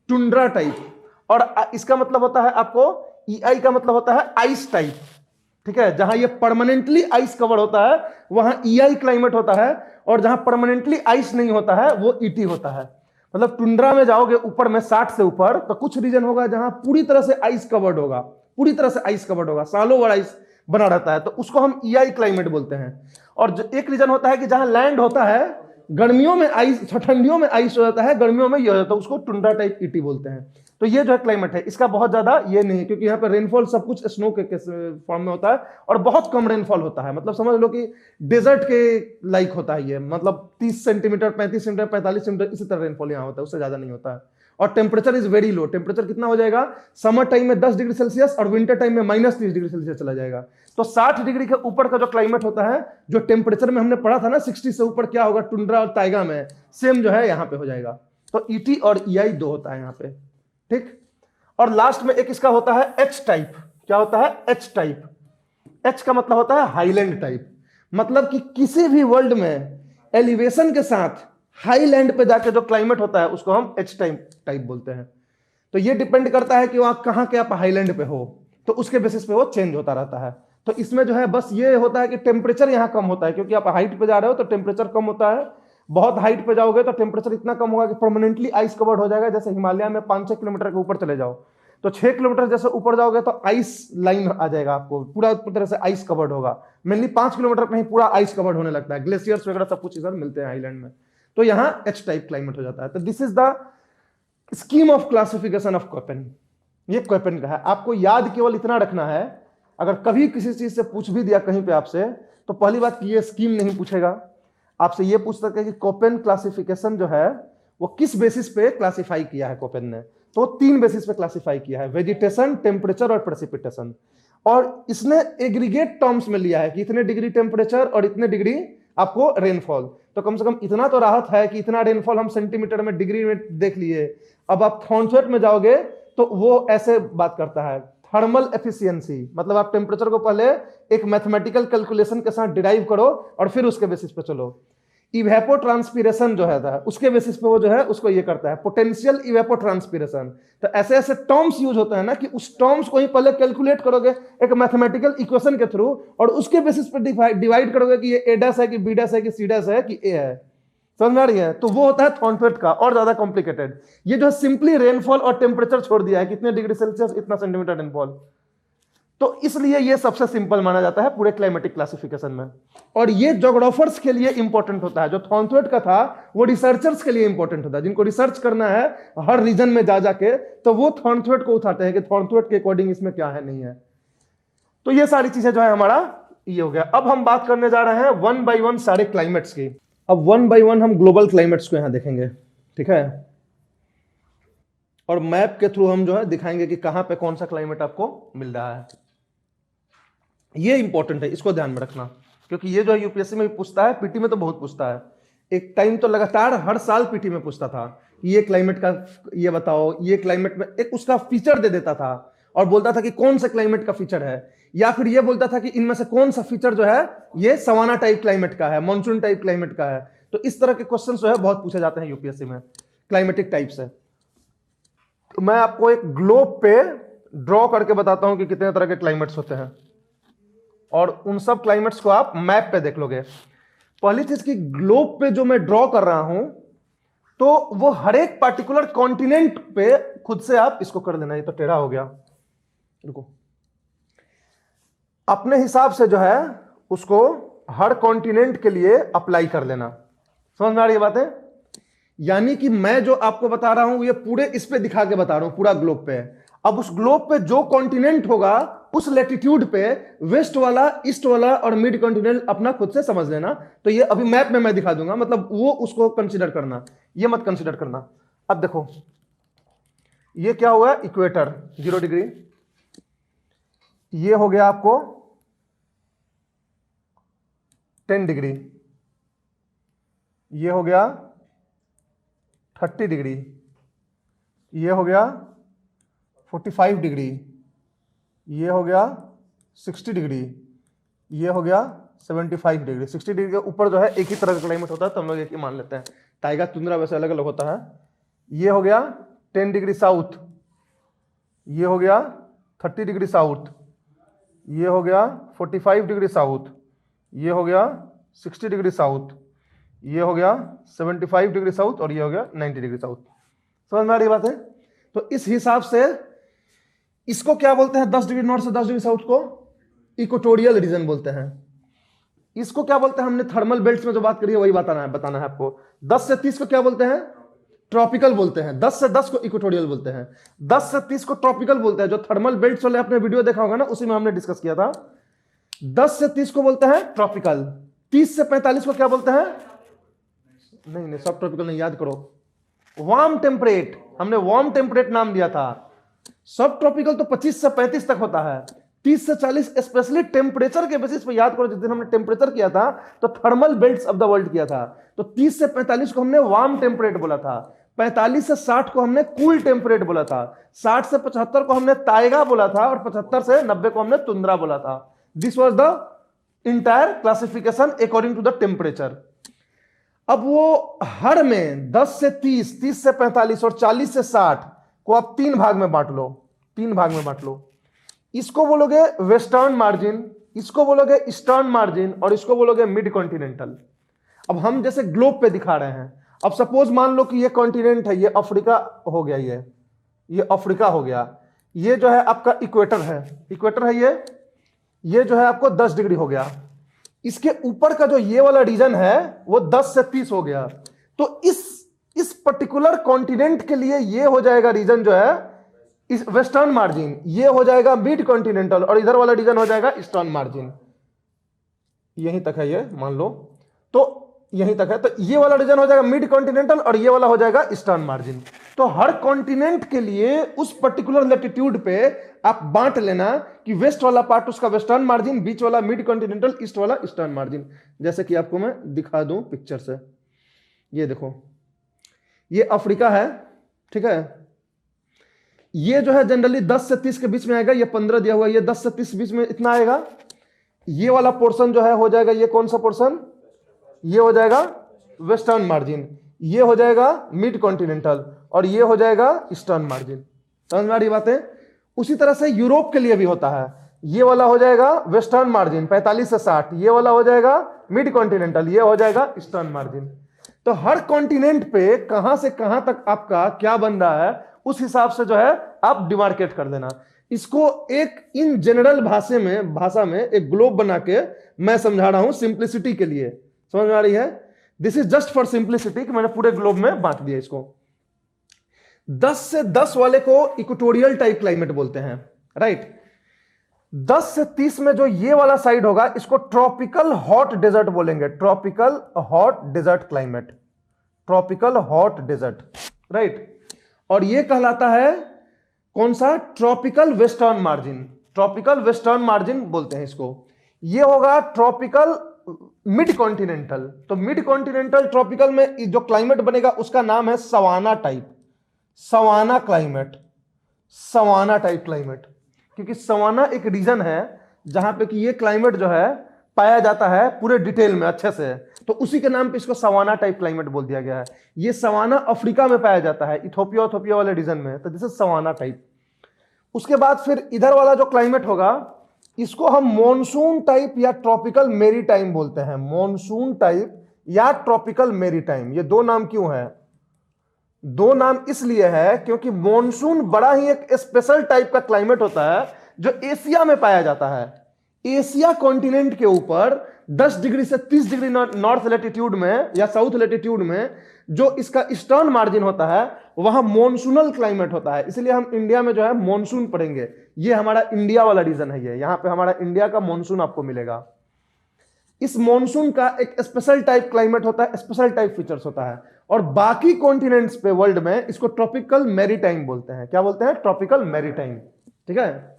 Speaker 1: टुंड्रा टाइप, और इसका मतलब होता है आपको, EI का मतलब होता है आइस टाइप, ठीक है। जहां ये परमानेंटली आइस कवर होता है वहां EI क्लाइमेट होता है, और जहां परमानेंटली आइस नहीं होता है वो ET होता है। मतलब टुंड्रा में जाओगे ऊपर में 60 से ऊपर, तो कुछ रीजन होगा जहां पूरी तरह से आइस कवर्ड होगा, पूरी तरह से आइस कवर्ड होगा, सालों भर आइस बना रहता है, तो उसको हम EI क्लाइमेट बोलते हैं। और एक रीजन होता है कि जहां लैंड होता है, गर्मियों में आइस, ठंडियों में आइस हो जाता है, गर्मियों में ये हो जाता है, उसको टुंड्रा टाइप ET बोलते हैं। तो ये जो है क्लाइमेट है, इसका बहुत ज्यादा ये नहीं है क्योंकि यहाँ पे रेनफॉल सब कुछ स्नो के फॉर्म में होता है, और बहुत कम रेनफॉल होता है। मतलब समझ लो कि डेजर्ट के लाइक होता है ये, मतलब 30 सेंटीमीटर, 35 सेंटीमीटर, 45 सेंटीमीटर, इसी तरह रेनफॉल यहाँ होता है, उससे ज्यादा नहीं होता है। और temperature is very low. Temperature कितना हो जाएगा, समर टाइम में 10 डिग्री सेल्सियस और विंटर टाइम में -30 डिग्री सेल्सियस चला जाएगा। तो 60 डिग्री के ऊपर का जो क्लाइमेट होता है, जो टेम्परेचर में हमने पढ़ा था ना 60 से ऊपर क्या होगा टुंड्रा और ताइगा में, सेम जो है यहाँ पे हो जाएगा। तो ET और EI दो होता है यहाँ पे, ठीक। और लास्ट में एक इसका होता है H टाइप। क्या होता है? H type. H का मतलब होता है हाईलैंड टाइप, मतलब कि किसी भी वर्ल्ड में एलिवेशन के साथ हाईलैंड पे जाके जो क्लाइमेट होता है उसको हम H टाइप बोलते हैं। तो ये डिपेंड करता है कि वहां कहां के आप हाईलैंड पे हो, तो उसके बेसिस पे वो चेंज होता रहता है। तो इसमें जो है बस ये होता है कि टेम्परेचर यहाँ कम होता है, क्योंकि आप हाइट पे जा रहे हो तो टेम्परेचर कम होता है। बहुत हाइट पे जाओगे तो टेम्परेचर इतना कम होगा कि परमानेंटली आइस कवर्ड हो जाएगा। जैसे हिमालय में 5-6 किलोमीटर के ऊपर चले जाओ, तो 6 किलोमीटर जैसे ऊपर जाओगे तो आइस लाइन आ जाएगा, आपको पूरा तरह से आइस कवर्ड होगा। मेनली 5 किलोमीटर पे ही पूरा आइस कवर्ड होने लगता है, ग्लेशियर्स वगैरह सब कुछ इधर मिलते हैं आइलैंड में। तो यहाँ H टाइप क्लाइमेट हो जाता है। तो this is the scheme of classification of Koppen. ये कोपेन का है। आपको याद केवल इतना रखना है, अगर कभी किसी चीज से पूछ भी दिया कहीं पे आपसे, तो पहली बात कि ये स्कीम नहीं पूछेगा, आपसे ये पूछ सकते हैं कि कोपेन क्लासिफिकेशन जो है वो किस बेसिस पे क्लासिफाई किया है कोपेन ने। तो 3 बेसिस पे क्लासिफाई किया है, वेजिटेशन, टेम्परेचर और प्रेसिपिटेशन। और इसने एग्रीगेट टर्म्स में लिया है कि इतने डिग्री टेम्परेचर और इतने डिग्री आपको रेनफॉल। तो कम से कम इतना तो राहत है कि इतना रेनफॉल हम सेंटीमीटर में, डिग्री में देख लिए। अब आप थॉर्नसोट में जाओगे तो वो ऐसे बात करता है, थर्मल एफिशिएंसी, मतलब आप टेम्परेचर को पहले एक मैथमेटिकल कैलकुलेशन के साथ डिराइव करो और फिर उसके बेसिस पे चलो। इवेपोट्रांसपिरेशन जो है उसके बेसिस पे वो जो है उसको ये करता है, पोटेंशियल इवेपोट्रांसपिरेशन। तो ऐसे ऐसे टर्म्स यूज होते हैं ना कि उस टर्म्स को ही पहले कैलकुलेट करोगे एक मैथमेटिकल इक्वेशन के थ्रू, और उसके बेसिस पे डिवाइड करोगे कि ये ए डैश है कि बी डैश है कि सी डैश है कि ए है। समझ में आ रही है? तो वो होता है थॉर्नफेट का, और ज्यादा कॉम्प्लिकेटेड। ये जो है सिंपली रेनफॉल और टेम्परेचर छोड़ दिया है, कितने डिग्री सेल्सियस इतना सेंटीमीटर रेनफॉल। तो इसलिए ये सबसे सिंपल माना जाता है पूरे क्लाइमेटिक क्लासिफिकेशन में। और ये जोग्राफर्स के लिए इंपॉर्टेंट होता है। जो थॉर्नथ्वेट का था वो रिसर्चर्स के लिए इंपॉर्टेंट होता है, जिनको रिसर्च करना है हर रीजन में जा जाके, तो वो थॉर्नथ्वेट को उठाते हैं कि थॉर्नथ्वेट के अकॉर्डिंग इसमें क्या है नहीं है। तो ये सारी चीजें जो है हमारा ये हो गया। अब हम बात करने जा रहे हैं वन बाई वन सारे क्लाइमेट्स की। अब वन बाई वन हम ग्लोबल क्लाइमेट्स को यहां देखेंगे, ठीक है। और मैप के थ्रू हम जो है दिखाएंगे कि कहां पे कौन सा क्लाइमेट आपको मिल रहा है। ये इंपॉर्टेंट है, इसको ध्यान में रखना, क्योंकि ये जो है यूपीएससी में भी पूछता है, पीटी में तो बहुत पूछता है। एक टाइम तो लगातार हर साल पीटी में पूछता था ये क्लाइमेट का ये बताओ, ये क्लाइमेट में एक उसका फीचर दे देता था और बोलता था कि कौन सा क्लाइमेट का फीचर है, या फिर ये बोलता था कि इनमें से कौन सा फीचर जो है ये सवाना टाइप क्लाइमेट का है, मानसून टाइप क्लाइमेट का है। तो इस तरह के क्वेश्चन जो है बहुत पूछे जाते हैं यूपीएससी में क्लाइमेटिक टाइप से। तो मैं आपको एक ग्लोब पे ड्रॉ करके बताता हूं कि कितने तरह के क्लाइमेट्स होते हैं, और उन सब क्लाइमेट्स को आप मैप पे देख लोगे। पहली चीज की, ग्लोब पे जो मैं ड्रॉ कर रहा हूं तो वो हर एक पार्टिकुलर कॉन्टिनेंट पे खुद से आप इसको कर लेना। ये तो टेढ़ा हो गया, रुको। अपने हिसाब से जो है उसको हर कॉन्टिनेंट के लिए अप्लाई कर लेना। समझ में आ रही है बातें? यानी कि मैं जो आपको बता रहा हूं ये पूरे इस पे दिखा के बता रहा हूं, पूरा ग्लोब पे। अब उस ग्लोब पे जो कॉन्टिनेंट होगा उस लैटिट्यूड पे वेस्ट वाला, ईस्ट वाला और मिड कॉन्टिनेंट अपना खुद से समझ लेना। तो ये अभी मैप में मैं दिखा दूंगा, मतलब वो उसको कंसीडर करना, ये मत कंसीडर करना। अब देखो ये क्या हुआ, इक्वेटर 0 डिग्री, ये हो गया आपको 10 डिग्री, ये हो गया 30 डिग्री, ये हो गया 45 डिग्री, ये हो गया 60 डिग्री, ये हो गया 75 डिग्री। 60 डिग्री के ऊपर जो है एक ही तरह का क्लाइमेट होता है, तो हम लोग एक ही मान लेते हैं। टाइगा तुंद्रा वैसे अलग अलग होता है। ये हो गया 10 डिग्री साउथ, ये हो गया 30 डिग्री साउथ, ये हो गया 45 डिग्री साउथ, ये हो गया 60 डिग्री साउथ, ये हो गया 75 डिग्री साउथ, और ये हो गया 90 डिग्री साउथ। समझ में आ रही बात है? तो इस हिसाब से इसको क्या बोलते हैं, 10 डिग्री नॉर्थ से 10 डिग्री साउथ को इक्वेटोरियल रीजन बोलते हैं। इसको क्या बोलते हैं, हमने थर्मल बेल्ट्स में जो बात करी है वही बताना है आपको। 10 से 30 को क्या बोलते हैं, ट्रॉपिकल बोलते हैं। 10 से 10 को इक्वेटोरियल बोलते हैं, 10 से 30 को ट्रॉपिकल बोलते हैं। जो थर्मल बेल्ट्स वाले आपने वीडियो देखा होगा ना, उसी में हमने डिस्कस किया था। 10 से 30 को बोलते हैं ट्रॉपिकल, 30 से 45 को क्या बोलते हैं, नहीं सब ट्रॉपिकल नहीं, याद करो, वार्म टेम्परेट, हमने वार्म टेम्परेट नाम दिया था। सब ट्रॉपिकल तो 25 से 35 तक होता है, 30 से 40 स्पेशली टेम्परेचर के बेसिस पे याद करो। जिस दिन हमने टेम्परेचर किया था तो thermal belts of the world किया था, तो 30 से 45 को हमने वार्म टेम्परेट बोला था, 45 से 60 को हमने कूल टेम्परेट बोला था, 60 से 75 को हमने ताइगा बोला था, और 75 से 90 को हमने तुंद्रा बोला था। This was the entire classification according to the temperature. अब वो हर में 10 से 30, 30 से 45 और 40 से 60 को आप 3 भाग में बांट लो, 3 भाग में बांट लो। इसको बोलोगे वेस्टर्न मार्जिन, इसको बोलोगे ईस्टर्न मार्जिन, और इसको बोलोगे मिड कॉन्टिनेंटल। अब हम जैसे ग्लोब पे दिखा रहे हैं, अब सपोज मान लो कि ये कॉन्टिनेंट है, ये अफ्रीका हो गया, ये अफ्रीका हो गया, ये जो है आपका इक्वेटर है, इक्वेटर है ये जो है आपको 10 डिग्री हो गया। इसके ऊपर का जो ये वाला रीजन है वो 10 से 30 हो गया। तो इस पर्टिकुलर कॉन्टिनेंट के लिए ये हो जाएगा रीजन जो है इस वेस्टर्न मार्जिन, ये हो जाएगा मिड कॉन्टिनेंटल, और इधर वाला रीजन हो जाएगा ईस्टर्न मार्जिन। यहीं तक है ये, मान लो तो यहीं तक है, तो ये वाला रीजन हो जाएगा मिड कॉन्टिनेंटल और ये वाला हो जाएगा ईस्टर्न मार्जिन। तो हर कॉन्टिनेंट के लिए उस पर्टिकुलर लैटिट्यूड पे आप बांट लेना कि वेस्ट वाला पार्ट उसका वेस्टर्न मार्जिन, बीच वाला मिड कॉन्टिनेंटल, ईस्ट वाला ईस्टर्न मार्जिन। जैसे कि आपको मैं दिखा दूं पिक्चर से, ये देखो, ये अफ्रीका है, ठीक है, ये जो है जनरली 10 से 30 के बीच में आएगा, ये 15 दिया हुआ है, ये 10 से 30 बीच में इतना आएगा। ये वाला पोर्शन जो है हो जाएगा, ये कौन सा पोर्शन, ये हो जाएगा वेस्टर्न मार्जिन, ये हो जाएगा मिड कॉन्टिनेंटल, और ये हो जाएगा ईस्टर्न मार्जिन। समझ में आ रही बात है? उसी तरह से यूरोप के लिए भी होता है, ये वाला हो जाएगा वेस्टर्न मार्जिन 45 से 60, ये वाला हो जाएगा मिड कॉन्टिनेंटल, ये हो जाएगा ईस्टर्न मार्जिन। तो हर कॉन्टिनेंट पे कहां से कहां तक आपका क्या बन रहा है, उस हिसाब से जो है आप डिमार्केट कर देना। इसको एक इन जनरल भाषा में एक ग्लोब बना के मैं समझा रहा हूं सिंप्लिसिटी के लिए। समझ में आ रही है? This is just for simplicity कि मैंने पूरे ग्लोब में बांट दिया इसको। 10 से 10 वाले को इक्वेटोरियल टाइप क्लाइमेट बोलते हैं, राइट। 10 से 30 में जो ये वाला साइड होगा इसको ट्रॉपिकल हॉट डेजर्ट बोलेंगे, tropical hot desert climate, tropical hot desert, right. और ये कहलाता है कौन सा, tropical western margin, tropical western margin बोलते हैं इसको। ये होगा ट्रॉपिकल मिड कॉन्टिनेंटल। तो मिड कॉन्टिनेंटल ट्रॉपिकल में जो क्लाइमेट बनेगा उसका नाम है savanna type, savanna climate, savanna type climate. क्योंकि सवाना एक रीजन है जहां पे कि ये क्लाइमेट जो है पाया जाता है पूरे डिटेल में अच्छे से, तो उसी के नाम पे इसको सवाना टाइप क्लाइमेट बोल दिया गया है। ये सवाना अफ्रीका में पाया जाता है, इथोपिया वाले रीजन में, तो दिस इज सवाना टाइप। उसके बाद फिर इधर वाला जो क्लाइमेट होगा इसको हम मॉनसून टाइप या ट्रॉपिकल मेरी टाइम बोलते हैं, मॉनसून टाइप या ट्रॉपिकल मेरी टाइम। ये दो नाम क्यों है? दो नाम इसलिए है क्योंकि मॉनसून बड़ा ही एक स्पेशल टाइप का क्लाइमेट होता है जो एशिया में पाया जाता है। एशिया कॉन्टिनेंट के ऊपर 10 डिग्री से 30 डिग्री नॉर्थ लेटीट्यूड में या साउथ लेटीट्यूड में जो इसका ईस्टर्न मार्जिन होता है वहां मॉनसूनल क्लाइमेट होता है। इसलिए हम इंडिया में जो है मॉनसून पढ़ेंगे। ये हमारा इंडिया वाला रीजन है, ये यहां पे हमारा इंडिया का मॉनसून आपको मिलेगा। इस मॉनसून का एक स्पेशल टाइप क्लाइमेट होता है, स्पेशल टाइप फीचर्स होता है। और बाकी कॉन्टिनेंट्स पे वर्ल्ड में इसको ट्रॉपिकल मैरीटाइम बोलते हैं। क्या बोलते हैं? ट्रॉपिकल मैरीटाइम, ठीक है।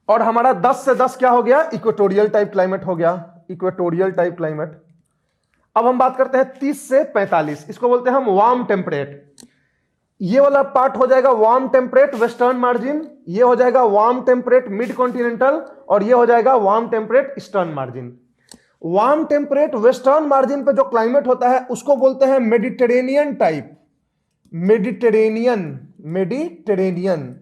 Speaker 1: और हमारा 10 से 10 क्या हो गया? इक्वेटोरियल टाइप क्लाइमेट हो गया, इक्वेटोरियल टाइप क्लाइमेट। अब हम बात करते हैं 30 से 45, इसको बोलते हैं हम वार्म टेम्परेट। ये वाला पार्ट हो जाएगा वार्म टेम्परेट वेस्टर्न मार्जिन, ये हो जाएगा वार्म टेम्परेट मिड कॉन्टिनेंटल, और ये हो जाएगा warm temperate eastern margin. Warm temperate western margin पे जो क्लाइमेट होता है उसको बोलते हैं मेडिटेरेनियन टाइप, मेडिटेरेनियन, मेडिटेरेनियन।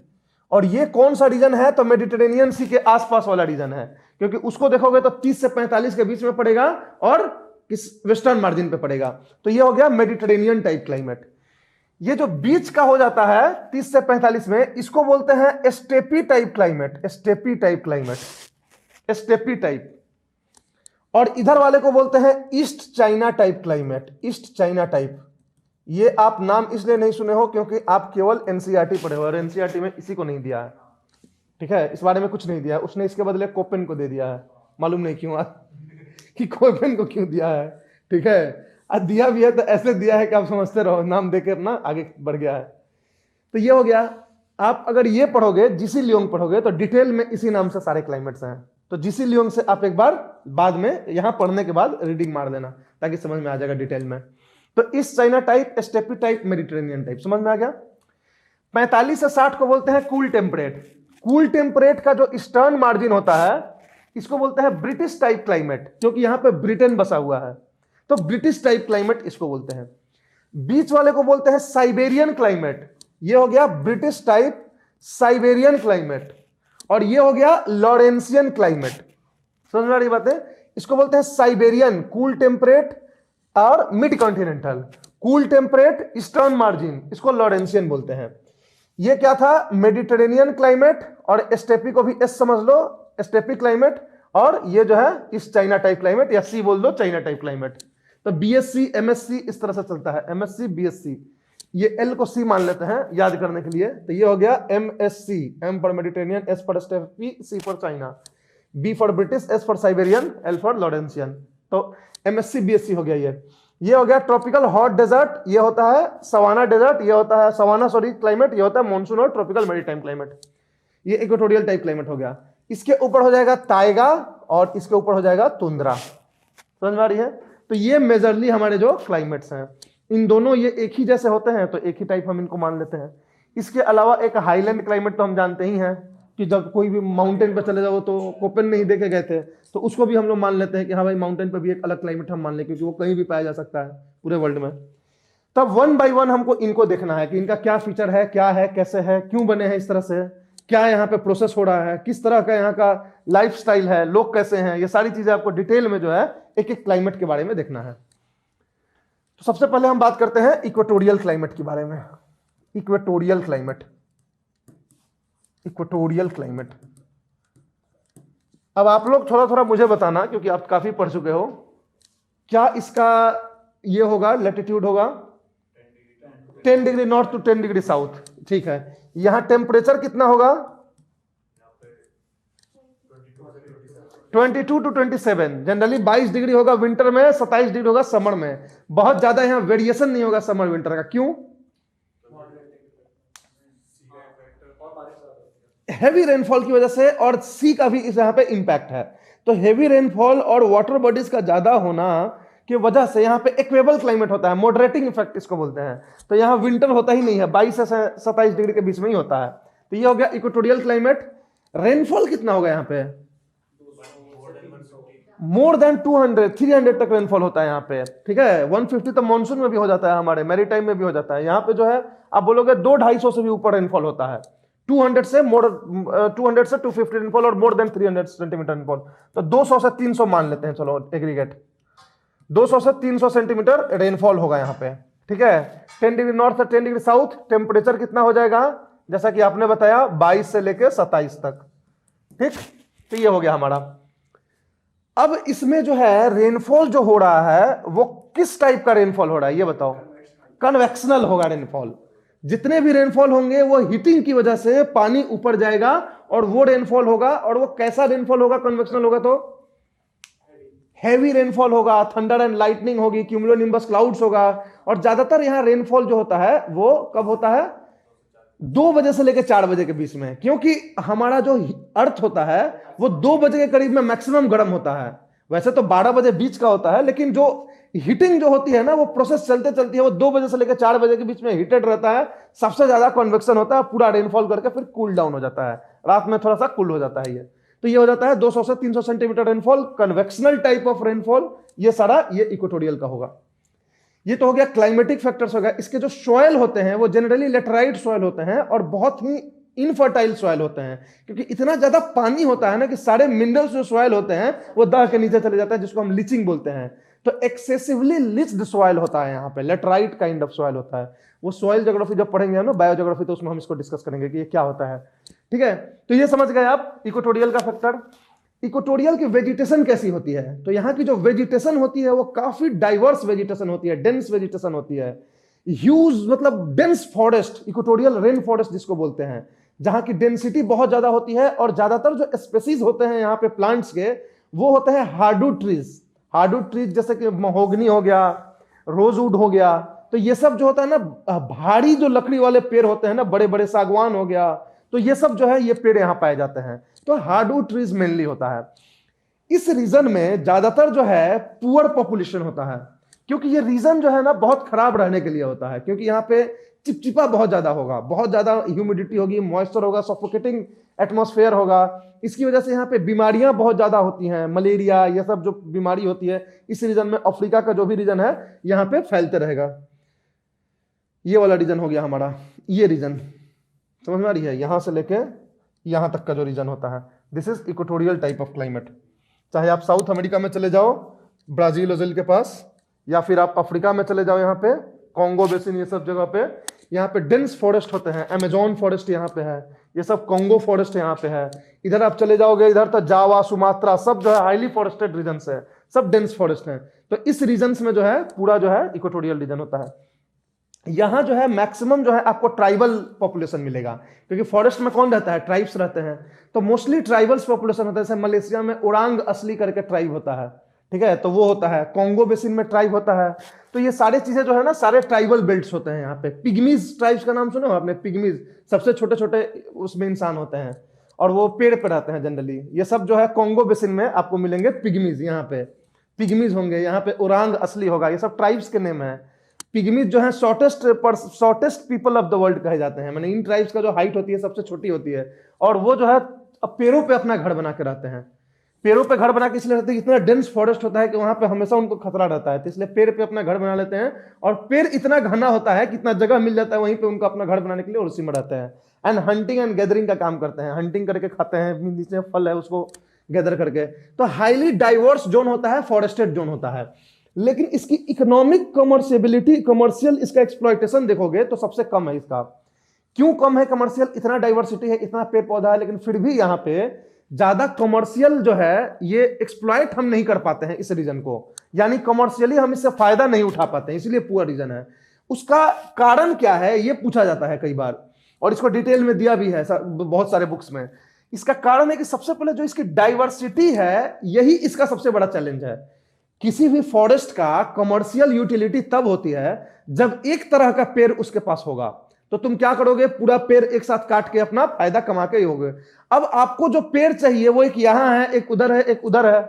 Speaker 1: और ये कौन सा रीजन है? तो मेडिटेरेनियन सी के आसपास वाला रीजन है, क्योंकि उसको देखोगे तो 30 से 45 के बीच में पड़ेगा और किस वेस्टर्न मार्जिन पे पड़ेगा। तो ये हो गया मेडिटेरेनियन टाइप क्लाइमेट। ये जो बीच का हो जाता है 30 से 45 में, इसको बोलते हैं steppe type climate, steppe type climate, steppe type. और इधर वाले को बोलते हैं east China type climate, east China type. ये आप नाम इसलिए नहीं सुने हो क्योंकि आप केवल एनसीईआरटी पढ़े हो और एनसीईआरटी में इसी को नहीं दिया है, ठीक है। इस बारे में कुछ नहीं दिया है, उसने इसके बदले कोपेन को दे दिया है। मालूम नहीं क्यों कि कोपेन को क्यों दिया है, ठीक है। आज दिया भी है तो ऐसे दिया है कि आप समझते रहो, नाम देकर ना आगे बढ़ गया है। तो ये हो गया। आप अगर ये पढ़ोगे, जीसी लियोंग पढ़ोगे, तो डिटेल में इसी नाम से सारे क्लाइमेट्स हैं। तो जीसी लियोंग से आप एक बार बाद में यहां पढ़ने के बाद रीडिंग मार देना ताकि समझ में आ जाएगा डिटेल में। तो east China type, steppe type, Mediterranean type, समझ में आ गया। 45 से 60 को बोलते हैं कूल टेम्परेट। कूल टेम्परेट का जो ईस्टर्न मार्जिन होता है इसको बोलते हैं ब्रिटिश टाइप क्लाइमेट, क्योंकि यहां पे ब्रिटेन बसा हुआ है, तो ब्रिटिश टाइप क्लाइमेट इसको बोलते हैं। बीच वाले को बोलते हैं साइबेरियन क्लाइमेट। ये हो गया ब्रिटिश टाइप साइबेरियन क्लाइमेट, और ये हो गया लॉरेंसियन क्लाइमेट। समझ में आ रही बात है? इसको बोलते हैं साइबेरियन, कूल टेम्परेट और mid continental, cool temperate eastern margin, इसको लॉरेंसियन बोलते हैं। ये क्या था? मेडिटेरेनियन क्लाइमेट, और स्टेपी को भी एस समझ लो, स्टेपी क्लाइमेट। और ये जो है ईस्ट चाइना टाइप क्लाइमेट, या सी बोल दो, चाइना टाइप क्लाइमेट। तो बीएससी एमएससी इस तरह से चलता है, एमएससी बीएससी। ये एल को सी मान लेते हैं याद करने के लिए, तो ये हो गया MSC, M for Mediterranean, S for steppe, C for China, B for British, S for Siberian, L for Laurentian. तो एमएससी बीएससी हो गया ये हो गया ट्रॉपिकल हॉट डेजर्ट, ये होता है सवाना डेजर्ट, ये होता है सवाना क्लाइमेट, ये होता है मॉनसून और ट्रॉपिकल मेरीटाइम क्लाइमेट। ये इक्वेटोरियल टाइप क्लाइमेट हो गया। इसके ऊपर हो जाएगा ताइगा और इसके ऊपर हो जाएगा तुंद्रा। समझ में आ रही है? तो ये मेजरली हमारे जो क्लाइमेट्स हैं, इन दोनों ये एक ही जैसे होते हैं तो एक ही टाइप हम इनको मान लेते हैं। इसके अलावा एक हाईलैंड क्लाइमेट तो हम जानते ही हैं कि जब कोई भी माउंटेन पर चले जाओ, तो कोपेन नहीं देखे गए थे, तो उसको भी हम लोग मान लेते हैं कि हाँ भाई माउंटेन पर भी एक अलग क्लाइमेट हम मान लें, क्योंकि वो कहीं भी पाया जा सकता है पूरे वर्ल्ड में। तब 1 बाय 1 हमको इनको देखना है कि इनका क्या फीचर है, क्या है, कैसे है, क्यों बने हैं इस तरह से, क्या यहाँ पे प्रोसेस हो रहा है, किस तरह का यहाँ का लाइफ स्टाइल है, लोग कैसे हैं, ये सारी चीजें आपको डिटेल में जो है एक एक क्लाइमेट के बारे में देखना है। तो सबसे पहले हम बात करते हैं इक्वेटोरियल क्लाइमेट के बारे में। Equatorial climate, equatorial climate. अब आप लोग थोड़ा थोड़ा मुझे बताना, क्योंकि आप काफी पढ़ चुके हो, क्या इसका ये होगा, लैटिट्यूड होगा 10 degree north to 10 degree south, ठीक है। यहां टेम्परेचर कितना होगा 22 टू 27, जनरली 22 डिग्री होगा विंटर में, 27 डिग्री होगा समर में। बहुत ज्यादा यहां वेरिएशन नहीं होगा समर विंटर का। क्यों? हैवी रेनफॉल की वजह से, और सी का भी इस यहां पे इंपैक्ट है। तो हैवी रेनफॉल और वाटर बॉडीज का ज्यादा होना की वजह से यहाँ पे इक्वेबल क्लाइमेट होता है, मॉडरेटिंग इफेक्ट इसको बोलते हैं। तो यहाँ विंटर होता ही नहीं है, 22 से 27 डिग्री के बीच में ही होता है। तो ये हो गया इक्वेटोरियल क्लाइमेट। रेनफॉल कितना होगा यहाँ पे? मोर देन 200, 300 तक रेनफॉल होता है यहाँ पे, ठीक है। 150 तो मानसून में भी हो जाता है, हमारे मैरीटाइम में भी हो जाता है। यहाँ पे जो है आप बोलोगे 200-250 से भी ऊपर रेनफॉल होता है। 200 से 250 रेनफॉल और मोर देन 300 सेंटीमीटर रेनफॉल। तो 200 से 300 मान लेते हैं, चलो एग्रीगेट 200 से 300 सेंटीमीटर रेनफॉल होगा यहाँ पे, ठीक है। 10 डिग्री नॉर्थ से 10 डिग्री साउथ। टेम्परेचर कितना हो जाएगा, जैसा कि आपने बताया 22 से लेकर 27 तक, ठीक। तो ये हो गया हमारा। अब इसमें जो है रेनफॉल जो हो रहा है वो किस टाइप का रेनफॉल हो रहा है ये बताओ? कन्वेक्शनल होगा रेनफॉल। जितने भी रेनफॉल होंगे वो हीटिंग की वजह से पानी ऊपर जाएगा और वो रेनफॉल होगा। और वो कैसा रेनफॉल होगा? कन्वेक्शनल होगा तो हैवी रेनफॉल होगा, थंडर एंड लाइटनिंग होगी, क्यूमुलोनिम्बस क्लाउड्स होगा। और ज्यादातर यहां रेनफॉल जो होता है वो कब होता है? 2 बजे से लेकर 4 बजे के बीच में, क्योंकि हमारा जो अर्थ होता है वो 2 बजे के करीब में मैक्सिमम गर्म होता है। वैसे तो 12 बजे बीच का होता है, लेकिन जो हीटिंग जो होती है ना, वो प्रोसेस चलते चलती है, वो 2 बजे से लेकर 4 बजे के बीच में हीटेड रहता है। सबसे ज्यादा कन्वेक्शन होता है, पूरा रेनफॉल करके फिर कूल डाउन हो जाता है, रात में थोड़ा सा कूल हो जाता है ये। तो ये हो जाता है 200 से 300 centimetre rainfall, convectional type of rainfall. ये सारा ये इक्वेटोरियल का होगा। ये तो हो गया क्लाइमेटिक फैक्टर्स हो गया। इसके जो सॉइल होते हैं वो जनरली लेटराइट सॉइल होते हैं और बहुत ही इनफर्टाइल सॉइल होते हैं, क्योंकि इतना ज्यादा पानी होता है ना कि सारे मिनरल्स जो सॉइल होते हैं वो दह के नीचे चले जाते हैं, जिसको हम लीचिंग बोलते हैं। तो एक्सेसिवली लिच्ड सॉइल होता है यहाँ पे, लेटराइट काइंड ऑफ सॉइल होता है। वो सॉइल ज्योग्राफी जब पढ़ेंगे हम ना, बायोज्योग्राफी, तो उसमें हम इसको डिस्कस करेंगे कि ये क्या होता है, ठीक है। तो ये समझ गए आप इक्वेटोरियल का फैक्टर। इक्वेटोरियल की वेजिटेशन कैसी होती है? तो यहाँ की जो वेजिटेशन होती है वो काफी डाइवर्स वेजिटेशन होती है, डेंस वेजिटेशन होती है। ह्यूज मतलब dense forest, equatorial rain forest जिसको बोलते हैं, जहां की डेंसिटी बहुत ज्यादा होती है। और ज्यादातर जो स्पेसीज होते हैं यहाँ पे प्लांट्स के, वो होते हैं हार्डवुड ट्रीज। हार्डवुड ट्रीज जैसे कि महोगनी हो गया, रोजवुड हो गया। तो ये सब जो होता है ना, भारी जो लकड़ी वाले पेड़ होते हैं ना, बड़े बड़े सागवान हो गया, तो ये सब जो है ये पेड़ यहाँ पाए जाते हैं। तो हार्डवुड ट्रीज मेनली होता है। इस रीजन में ज्यादातर जो है पुअर पॉपुलेशन होता है, क्योंकि ये रीजन जो है ना बहुत खराब रहने के लिए होता है, क्योंकि यहाँ पे चिपचिपा बहुत ज्यादा होगा, बहुत ज्यादा ह्यूमिडिटी होगी, मॉइस्चर होगा, सफोकेटिंग एटमॉस्फेयर होगा। इसकी वजह से यहाँ पे बीमारियां बहुत ज्यादा होती हैं, मलेरिया, ये सब जो बीमारी होती है इस रीजन में, अफ्रीका का जो भी रीजन है यहाँ पे फैलते रहेगा। ये वाला रीजन हो गया हमारा, ये रीजन समझ में आ रही है, यहां से लेके यहां तक का जो रीजन होता है, this is equatorial type of climate. चाहे आप साउथ अमेरिका में चले जाओ, ब्राजील ओजिल के पास, या फिर आप अफ्रीका में चले जाओ, यहाँ पे कॉन्गो बेसिन, ये सब जगह पे यहाँ पे डेंस फॉरेस्ट होते हैं। अमेजोन फॉरेस्ट यहाँ पे है, ये सब कॉन्गो फॉरेस्ट यहाँ पे है। इधर आप चले जाओगे, इधर तो जावा, सुमात्रा, सब जो है हाईली फॉरेस्टेड रीजन है, सब डेंस फॉरेस्ट है। तो इस रीजन में जो है पूरा जो है इक्वेटोरियल रीजन होता है। यहां जो है मैक्सिमम जो है आपको ट्राइबल पॉपुलेशन मिलेगा, क्योंकि फॉरेस्ट में कौन रहता है? ट्राइब्स रहते हैं। तो मोस्टली ट्राइबल्स पॉपुलेशन होता है। जैसे मलेशिया में ओरांग असली करके ट्राइब होता है, ठीक है, तो वो होता है। कॉन्गो बेसिन में ट्राइब होता है। तो ये सारे चीजें जो है ना, सारे ट्राइबल बेल्ट्स होते हैं यहाँ पे। पिग्मीज ट्राइब्स का नाम सुना हो आपने? पिग्मीज सबसे छोटे छोटे उसमें इंसान होते हैं और वो पेड़ पे रहते हैं जनरली। ये सब जो है कॉन्गो बेसिन में आपको मिलेंगे पिग्मीज। यहाँ पे पिग्मीज होंगे, यहाँ पे ओरांग असली होगा, ये सब ट्राइब्स के नेम है। पिग्मीज जो है shortest people of the world कहे जाते हैं, माने इन ट्राइब्स का जो हाइट होती है सबसे छोटी होती है, और वो जो है पेड़ों पे अपना घर बना के रहते हैं। पेड़ों पे घर बना के इसलिए रहते हैं, इतना डेंस फॉरेस्ट होता है कि वहां पे हमेशा उनको खतरा रहता है, तो इसलिए पेड़ पे अपना घर बना लेते हैं। और पेड़ इतना घना होता है कि इतना जगह मिल जाता है वहीं पे उनको अपना घर बनाने के लिए, और उसी में रहते हैं। एंड हंटिंग एंड गैदरिंग का काम करते हैं, हंटिंग करके खाते हैं, नीचे फल है उसको गैदर करके। तो हाईली डाइवर्स जोन होता है, फॉरेस्टेड जोन होता है। लेकिन इसकी इकोनॉमिक कमर्शियबिलिटी, कमर्शियल इसका एक्सप्लॉयटेशन देखोगे तो सबसे कम है इसका। क्यों कम है कमर्शियल? इतना डाइवर्सिटी है, इतना पेड़ पौधा है, लेकिन फिर भी यहाँ पे ज्यादा कमर्शियल जो है ये एक्सप्लॉयट हम नहीं कर पाते हैं इस रीजन को, यानी कमर्शियली हम इससे फायदा नहीं उठा पाते हैं, इसलिए पुअर रीजन है। उसका कारण क्या है ये पूछा जाता है कई बार, और इसको डिटेल में दिया भी है बहुत सारे बुक्स में। इसका कारण है कि सबसे पहले जो इसकी डाइवर्सिटी है यही इसका सबसे बड़ा चैलेंज है। किसी भी फॉरेस्ट का कमर्शियल यूटिलिटी तब होती है जब एक तरह का पेड़ उसके पास होगा। तो तुम क्या करोगे? पूरा पेड़ एक साथ काट के अपना फायदा कमा के ही होगे। अब आपको जो पेड़ चाहिए वो एक यहां है, एक उधर है, एक उधर है,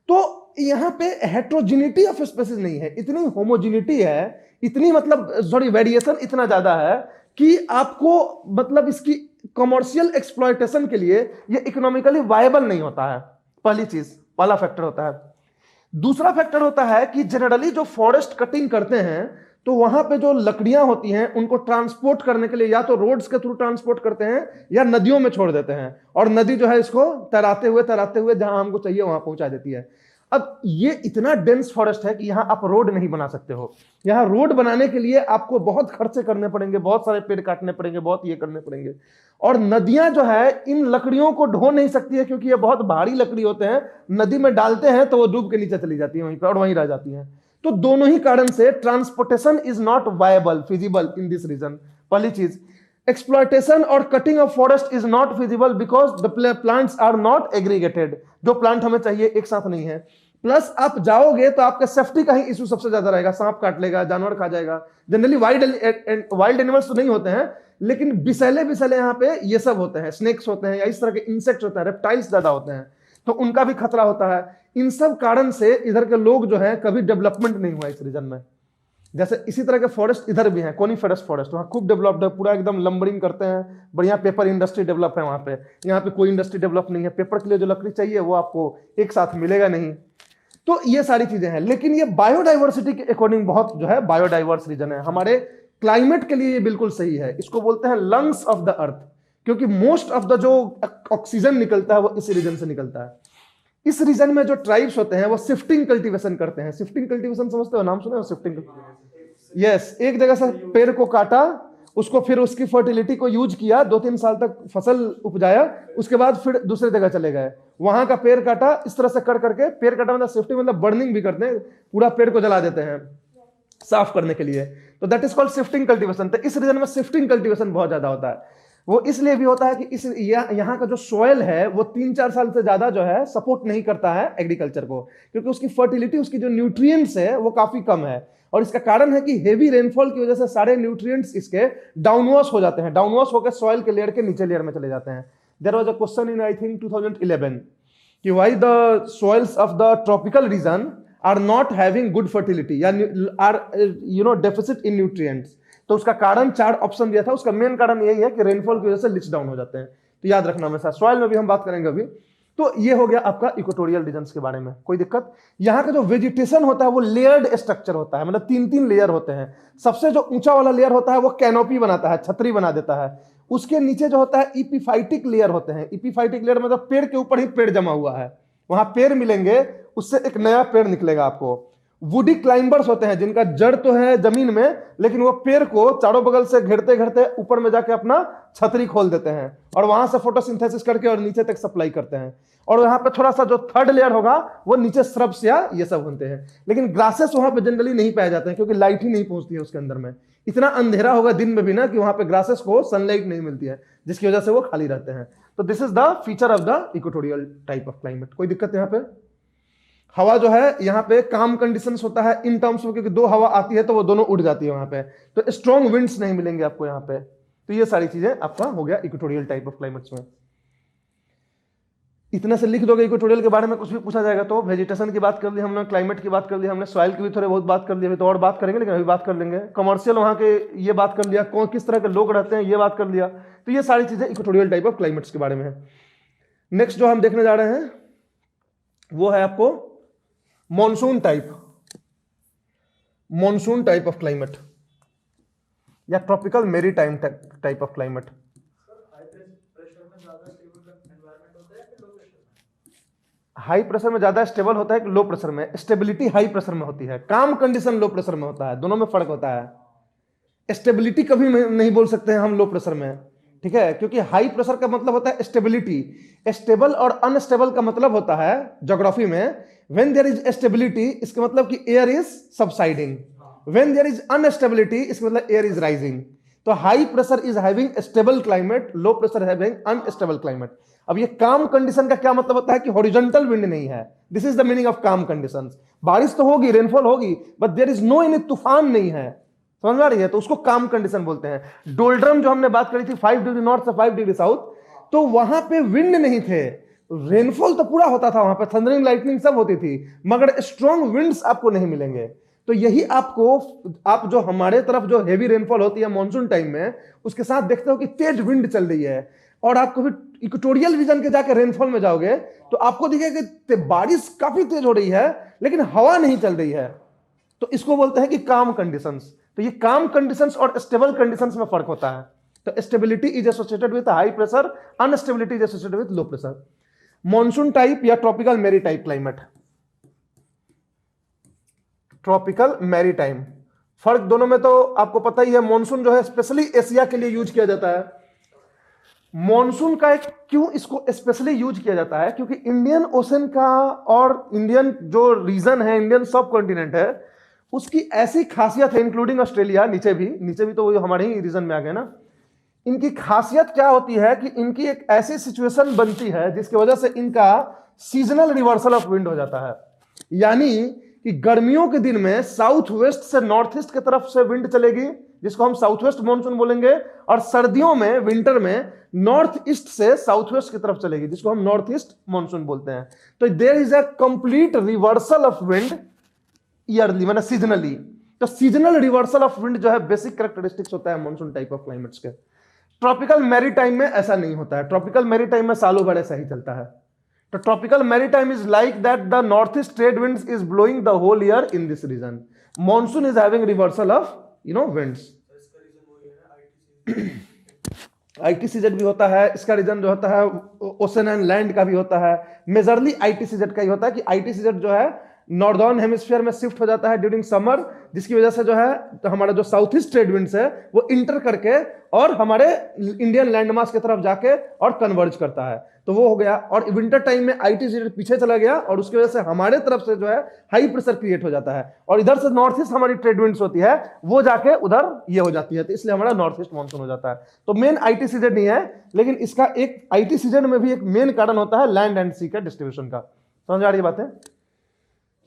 Speaker 1: तो यहां पे हेट्रोजिनिटी ऑफ स्पेसीज नहीं है, इतनी होमोजिनिटी है, इतनी मतलब सॉरी वेरिएशन इतना ज्यादा है कि आपको मतलब इसकी कमर्शियल एक्सप्लॉयटेशन के लिए ये इकोनॉमिकली वायबल नहीं होता है। पहली चीज, पहला फैक्टर होता है। दूसरा फैक्टर होता है कि जनरली जो फॉरेस्ट कटिंग करते हैं तो वहां पे जो लकड़ियां होती हैं उनको ट्रांसपोर्ट करने के लिए या तो रोड्स के थ्रू ट्रांसपोर्ट करते हैं या नदियों में छोड़ देते हैं, और नदी जो है इसको तैराते हुए जहां हमको चाहिए वहां पहुंचा देती है। अब ये इतना डेंस फॉरेस्ट है कि यहां आप रोड नहीं बना सकते हो। यहां रोड बनाने के लिए आपको बहुत खर्चे करने पड़ेंगे, बहुत सारे पेड़ काटने पड़ेंगे, बहुत ये करने पड़ेंगे। और नदियां जो है इन लकड़ियों को ढो नहीं सकती है क्योंकि ये बहुत भारी लकड़ी होते हैं, नदी में डालते हैं तो वो डूब के नीचे चली जाती है वहीं पर और वहीं रह जाती हैं। तो दोनों ही कारण से transportation is not viable, feasible in this region. पहली चीज, एक्सप्लॉयटेशन और cutting of forest is not feasible because the plants are not aggregated. जो प्लांट हमें चाहिए एक साथ नहीं है। प्लस आप जाओगे तो आपका सेफ्टी का ही इशू सबसे ज्यादा रहेगा, सांप काट लेगा, जानवर खा जाएगा। जनरली वाइल्ड एनिमल्स तो नहीं होते हैं, लेकिन विषैले विषैले यहाँ पे ये सब होते हैं, स्नेक्स होते हैं या इस तरह के इंसेक्ट होते हैं, रेप्टाइल्स ज्यादा होते हैं, तो उनका भी खतरा होता है। इन सब कारण से इधर के लोग जो है कभी डेवलपमेंट नहीं हुआ इस रीजन में। जैसे इसी तरह के फॉरेस्ट इधर भी है, कोनिफेरस फॉरेस्ट, वहाँ खूब डेवलप्ड है, पूरा एकदम लंबरिंग करते हैं, बढ़िया पेपर इंडस्ट्री डेवलप है वहाँ पे। यहाँ पे कोई इंडस्ट्री डेवलप नहीं है, पेपर के लिए जो लकड़ी चाहिए वो आपको एक साथ मिलेगा नहीं। तो ये सारी चीजें हैं, लेकिन ये बायोडाइवर्सिटी के अकॉर्डिंग बहुत जो है बायोडाइवर्स रीजन है। हमारे क्लाइमेट के लिए ये बिल्कुल सही है। इसको बोलते हैं लंग्स ऑफ द अर्थ, क्योंकि मोस्ट ऑफ द जो ऑक्सीजन निकलता है वो इस रीजन से निकलता है। इस रीजन में जो ट्राइब्स होते हैं वो शिफ्टिंग कल्टीवेशन करते हैं। शिफ्टिंग कल्टीवेशन समझते हो? नाम सुने हो शिफ्टिंग? यस, एक जगह से पेड़ को काटा, उसको फिर उसकी फर्टिलिटी को यूज किया, 2-3 साल तक फसल उपजाया, उसके बाद फिर दूसरे जगह चले गए, वहां का पेड़ काटा, इस तरह से कर करके पेड़ काटा मतलब शिफ्टिंग मतलब बर्निंग भी करते हैं, पूरा पेड़ को जला देते हैं साफ करने के लिए। तो that is called shifting cultivation. तो इस रीजन में शिफ्टिंग कल्टीवेशन बहुत ज्यादा होता है। वो इसलिए भी होता है कि इस यहाँ का जो सॉइल है वो 3-4 साल से ज्यादा जो है सपोर्ट नहीं करता है एग्रीकल्चर को, क्योंकि उसकी फर्टिलिटी, उसकी जो न्यूट्रिएंट्स है वो काफी कम है। और इसका कारण है कि हेवी रेनफॉल की वजह से सारे न्यूट्रिएंट्स इसके डाउनवॉश हो जाते हैं, डाउनवॉश होकर सॉइल के लेयर के नीचे लेयर में चले जाते हैं। There was a question in I think 2011 कि why the soils of the tropical region are not having good fertility या आर डेफिसिट इन न्यूट्रिएंट्स। तो उसका कारण 4 ऑप्शन दिया था, उसका मेन कारण यही है कि रेनफॉल की वजह से लिच डाउन हो जाते हैं। तो याद रखना हमेशा, सॉइल में भी हम बात करेंगे अभी। तो ये हो गया आपका इक्वेटोरियल रीजन्स के बारे में। कोई दिक्कत? यहाँ का जो वेजिटेशन होता है वो लेयर्ड स्ट्रक्चर होता है, मतलब 3-3 लेयर होते हैं। सबसे जो ऊंचा वाला लेयर होता है वो कैनोपी बनाता है, छतरी बना देता है। उसके नीचे जो होता है इपीफाइटिक लेयर होते हैं। इपीफाइटिक लेयर मतलब पेड़ के ऊपर ही पेड़ जमा हुआ है, वहां पेड़ मिलेंगे, उससे एक नया पेड़ निकलेगा आपको। वुडी क्लाइंबर्स होते हैं जिनका जड़ तो है जमीन में, लेकिन वो पेड़ को चारों बगल से घेरते घेरते ऊपर में जाके अपना छतरी खोल देते हैं और वहां से फोटोसिंथेसिस करके और नीचे तक सप्लाई करते हैं। और यहाँ पे थोड़ा सा जो थर्ड लेयर होगा वो नीचे श्रब्स या ये सब होते हैं। लेकिन ग्रासेस वहां पे जनरली नहीं पाए जाते हैं क्योंकि लाइट ही नहीं पहुंचती है उसके अंदर में। इतना अंधेरा होगा दिन में भी ना कि वहां पे ग्रासेस को सनलाइट नहीं मिलती है, जिसकी वजह से वो खाली रहते हैं। तो this is the feature of the equatorial type of climate. कोई दिक्कत यहाँ पे? हवा जो है यहाँ पे काम कंडीशंस होता है इन टर्म्स में, क्योंकि 2 हवा आती है तो वो दोनों उड़ जाती है वहां पे, तो स्ट्रॉन्ग विंड्स नहीं मिलेंगे आपको यहाँ पे। तो ये सारी चीजें आपका हो गया इक्वेटोरियल टाइप ऑफ क्लाइमेट्स में। इतना से लिख दोगे इक्वेटोरियल के बारे में कुछ भी पूछा जाएगा तो। वेजिटेशन की बात कर ली हमने, क्लाइमेट की बात कर ली हमने, सॉइल की भी थोड़ी बहुत बात कर ली, अभी तो और बात करेंगे लेकिन अभी बात कर लेंगे। कमर्शियल वहाँ के ये बात कर लिया, कौन किस तरह के लोग रहते हैं ये बात कर लिया। तो ये सारी चीजें इक्वेटोरियल टाइप ऑफ क्लाइमेट्स के बारे में है। नेक्स्ट जो हम देखने जा रहे हैं वो है आपको मॉनसून टाइप ऑफ क्लाइमेट या tropical maritime type of climate. High pressure में ज्यादा स्टेबल होता है कि लो प्रेशर में? स्टेबिलिटी हाई प्रेशर में होती है, काम कंडीशन लो प्रेशर में होता है, दोनों में फर्क होता है। स्टेबिलिटी कभी नहीं बोल सकते हैं हम लो प्रेशर में, ठीक है, क्योंकि हाई प्रेशर का मतलब होता है स्टेबिलिटी। स्टेबल और अनस्टेबल का मतलब होता है ज्योग्राफी में, व्हेन देयर इज स्टेबिलिटी इसका मतलब कि air is subsiding, when there is instability इसका मतलब एयर इज राइजिंग। तो high pressure is having stable climate, low pressure having unstable climate. अब ये काम कंडीशन का क्या मतलब होता है कि हॉरिजॉन्टल विंड नहीं है, this is the meaning of calm conditions. बारिश तो होगी, रेनफॉल होगी, but there is no any तूफान नहीं है, समझ में आ रही है, तो उसको काम कंडीशन बोलते हैं। डोल्ड्रम जो हमने बात करी थी 5 डिग्री नॉर्थ से 5 डिग्री साउथ, तो वहां पे विंड नहीं थे, रेनफॉल तो पूरा होता था वहां पे, थंडरिंग लाइटनिंग सब होती थी, मगर स्ट्रॉन्ग विंड्स आपको नहीं मिलेंगे। तो यही आपको, आप जो हमारे तरफ जो हेवी रेनफॉल होती है मॉनसून टाइम में, उसके साथ देखते हो कि तेज विंड चल रही है, और आप कभी इक्वेटोरियल रीजन के जाके रेनफॉल में जाओगे तो आपको दिखेगा कि बारिश काफी तेज हो रही है लेकिन हवा नहीं चल रही है, तो इसको बोलते हैं कि काम कंडीशंस। तो ये काम कंडीशंस और स्टेबल कंडीशंस में फर्क होता है। तो stability is associated with high pressure, instability is associated with low pressure. Monsoon type या tropical maritime climate. Tropical maritime, फर्क दोनों में तो आपको पता ही है। मॉनसून जो है स्पेशली एशिया के लिए यूज किया जाता है। मॉनसून का एक क्यों इसको स्पेशली यूज किया जाता है, क्योंकि इंडियन ओशन का और इंडियन जो रीजन है, इंडियन सब कॉन्टिनेंट है, उसकी ऐसी खासियत है, इंक्लूडिंग ऑस्ट्रेलिया, नीचे भी तो वो हमारे ही रीजन में आ गए ना। इनकी खासियत क्या होती है कि इनकी एक ऐसी सिचुएशन बनती है जिसकी वजह से इनका सीजनल रिवर्सल ऑफ विंड हो जाता है। यानी कि गर्मियों के दिन में साउथ वेस्ट से नॉर्थ ईस्ट की तरफ से विंड चलेगी, जिसको हम साउथ वेस्ट मॉनसून बोलेंगे, और सर्दियों में, विंटर में, नॉर्थ ईस्ट से साउथ वेस्ट की तरफ चलेगी, जिसको हम नॉर्थ ईस्ट मॉनसून बोलते हैं। तो there is a complete reversal of wind yearly, मतलब सीजनली। तो सीजनल रिवर्सल ऑफ विंड जो है बेसिक कैरेक्टरिस्टिक्स होता है मॉनसून टाइप ऑफ क्लाइमेट्स के। ट्रॉपिकल मैरीटाइम में ऐसा नहीं होता है, ट्रॉपिकल मैरीटाइम में सालों भर ऐसा ही चलता है। तो tropical maritime is like that the north east trade winds is blowing the whole year in this region. Monsoon is having reversal of winds. ITCZ भी होता है, इसका रीजन जो होता है ओशन एंड लैंड का भी होता है। मेजरली आईटीसीजेड का ही होता है कि आईटीसीजेड जो है नॉर्दर्न हेमिस्फीयर में शिफ्ट हो जाता है ड्यूरिंग समर, जिसकी वजह से जो है तो हमारा जो साउथ ईस्ट ट्रेड विंड्स है वो इंटर करके और हमारे इंडियन लैंडमास की तरफ जाके और कन्वर्ज करता है, तो वो हो गया। और विंटर टाइम में आईटीसीजेड पीछे चला गया और उसकी वजह से हमारे तरफ से जो है हाई प्रेशर क्रिएट हो जाता है, और इधर से नॉर्थ ईस्ट हमारी ट्रेड विंड्स होती है वो जाके उधर ये हो जाती है, तो इसलिए हमारा नॉर्थ ईस्ट मानसून हो जाता है। तो मेन आईटीसीजेड नहीं है, लेकिन इसका एक आईटीसीजेड में भी एक मेन कारण होता है लैंड एंड सी का डिस्ट्रीब्यूशन का। समझ आ रही है बातें?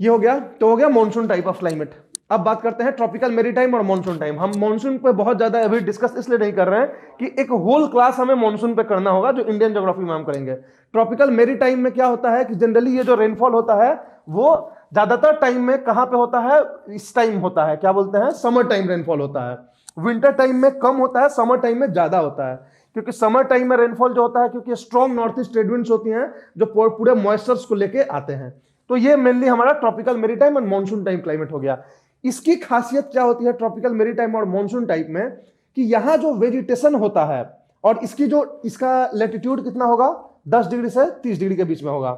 Speaker 1: ये हो गया, तो हो गया मॉनसून टाइप ऑफ क्लाइमेट। अब बात करते हैं ट्रॉपिकल मेरीटाइम और मॉनसून टाइम। हम मॉनसून पे बहुत ज्यादा अभी डिस्कस इसलिए नहीं कर रहे हैं कि एक होल क्लास हमें मॉनसून पे करना होगा जो इंडियन ज्योग्राफी में हम करेंगे। ट्रॉपिकल मेरीटाइम में क्या होता है कि जनरली ये जो रेनफॉल होता है वो ज्यादातर टाइम में कहां पे होता है, इस टाइम होता है, क्या बोलते हैं, समर टाइम रेनफॉल होता है। विंटर टाइम में कम होता है, समर टाइम में ज्यादा होता है, क्योंकि समर टाइम में रेनफॉल जो होता है क्योंकि strong north east trade winds होती हैं जो पूरे मॉइस्चर्स को लेके आते हैं। तो ये मेनली हमारा ट्रॉपिकल मेरीटाइम और मॉनसून टाइम क्लाइमेट हो गया। इसकी खासियत क्या होती है ट्रॉपिकल मेरीटाइम और मॉनसून टाइप में, कि यहां जो वेजिटेशन होता है और इसका लैटिट्यूड कितना होगा, 10 डिग्री से 30 डिग्री के बीच में होगा।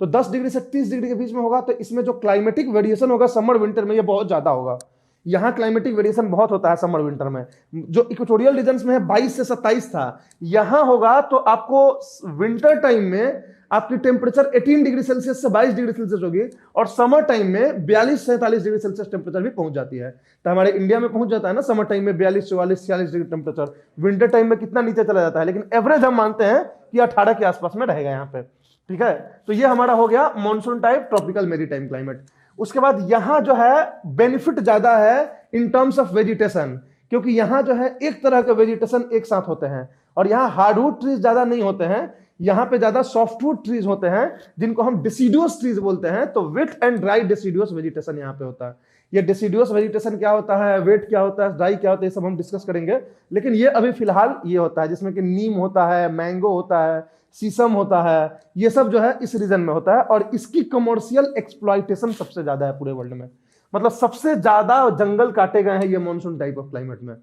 Speaker 1: तो 10 डिग्री से 30 डिग्री के बीच में होगा, तो इसमें जो क्लाइमेटिक वेरिएशन होगा समर विंटर में ये बहुत ज्यादा होगा। यहाँ क्लाइमेटिक वेरिएशन बहुत होता है समर विंटर में, जो इक्वेटोरियल रीजन्स में है 22 से 27 था, यहां होगा तो आपको विंटर टाइम में आपकी टेम्परेचर 18 डिग्री सेल्सियस से 22 डिग्री सेल्सियस होगी, और समर टाइम में 42 से 43 डिग्री सेल्सियस टेम्परेचर भी पहुंच जाती है। तो हमारे इंडिया में पहुंच जाता है ना समर टाइम में 42, 44, 46 डिग्री टेम्परेचर। विंटर टाइम में कितना नीचे चला जाता है, लेकिन एवरेज हम मानते हैं कि 18 के आसपास में रहेगा यहाँ पे, ठीक है। तो ये हमारा हो गया monsoon type tropical maritime climate. उसके बाद यहां जो है बेनिफिट ज्यादा है इन टर्म्स ऑफ वेजिटेशन, क्योंकि यहां जो है एक तरह के वेजिटेशन एक साथ होते हैं, और यहां हार्डवुड ट्रीज ज्यादा नहीं होते हैं, यहाँ पे ज्यादा सॉफ्टवुड ट्रीज होते हैं जिनको हम डिसीडुअस ट्रीज बोलते हैं। तो वेट एंड ड्राई डिसीडुअस वेजिटेशन यहाँ पे होता है। ये डिसीडुअस वेजिटेशन क्या होता है, वेट क्या होता है, ड्राई क्या होता है, ये सब हम डिस्कस करेंगे। लेकिन ये अभी फिलहाल ये होता है जिसमें कि नीम होता है, मैंगो होता है, शीशम होता है, ये सब जो है इस रीजन में होता है। और इसकी कमर्शियल एक्सप्लॉइटेशन सबसे ज्यादा है पूरे वर्ल्ड में। मतलब सबसे ज्यादा जंगल काटे गए हैं ये मानसून टाइप ऑफ क्लाइमेट में,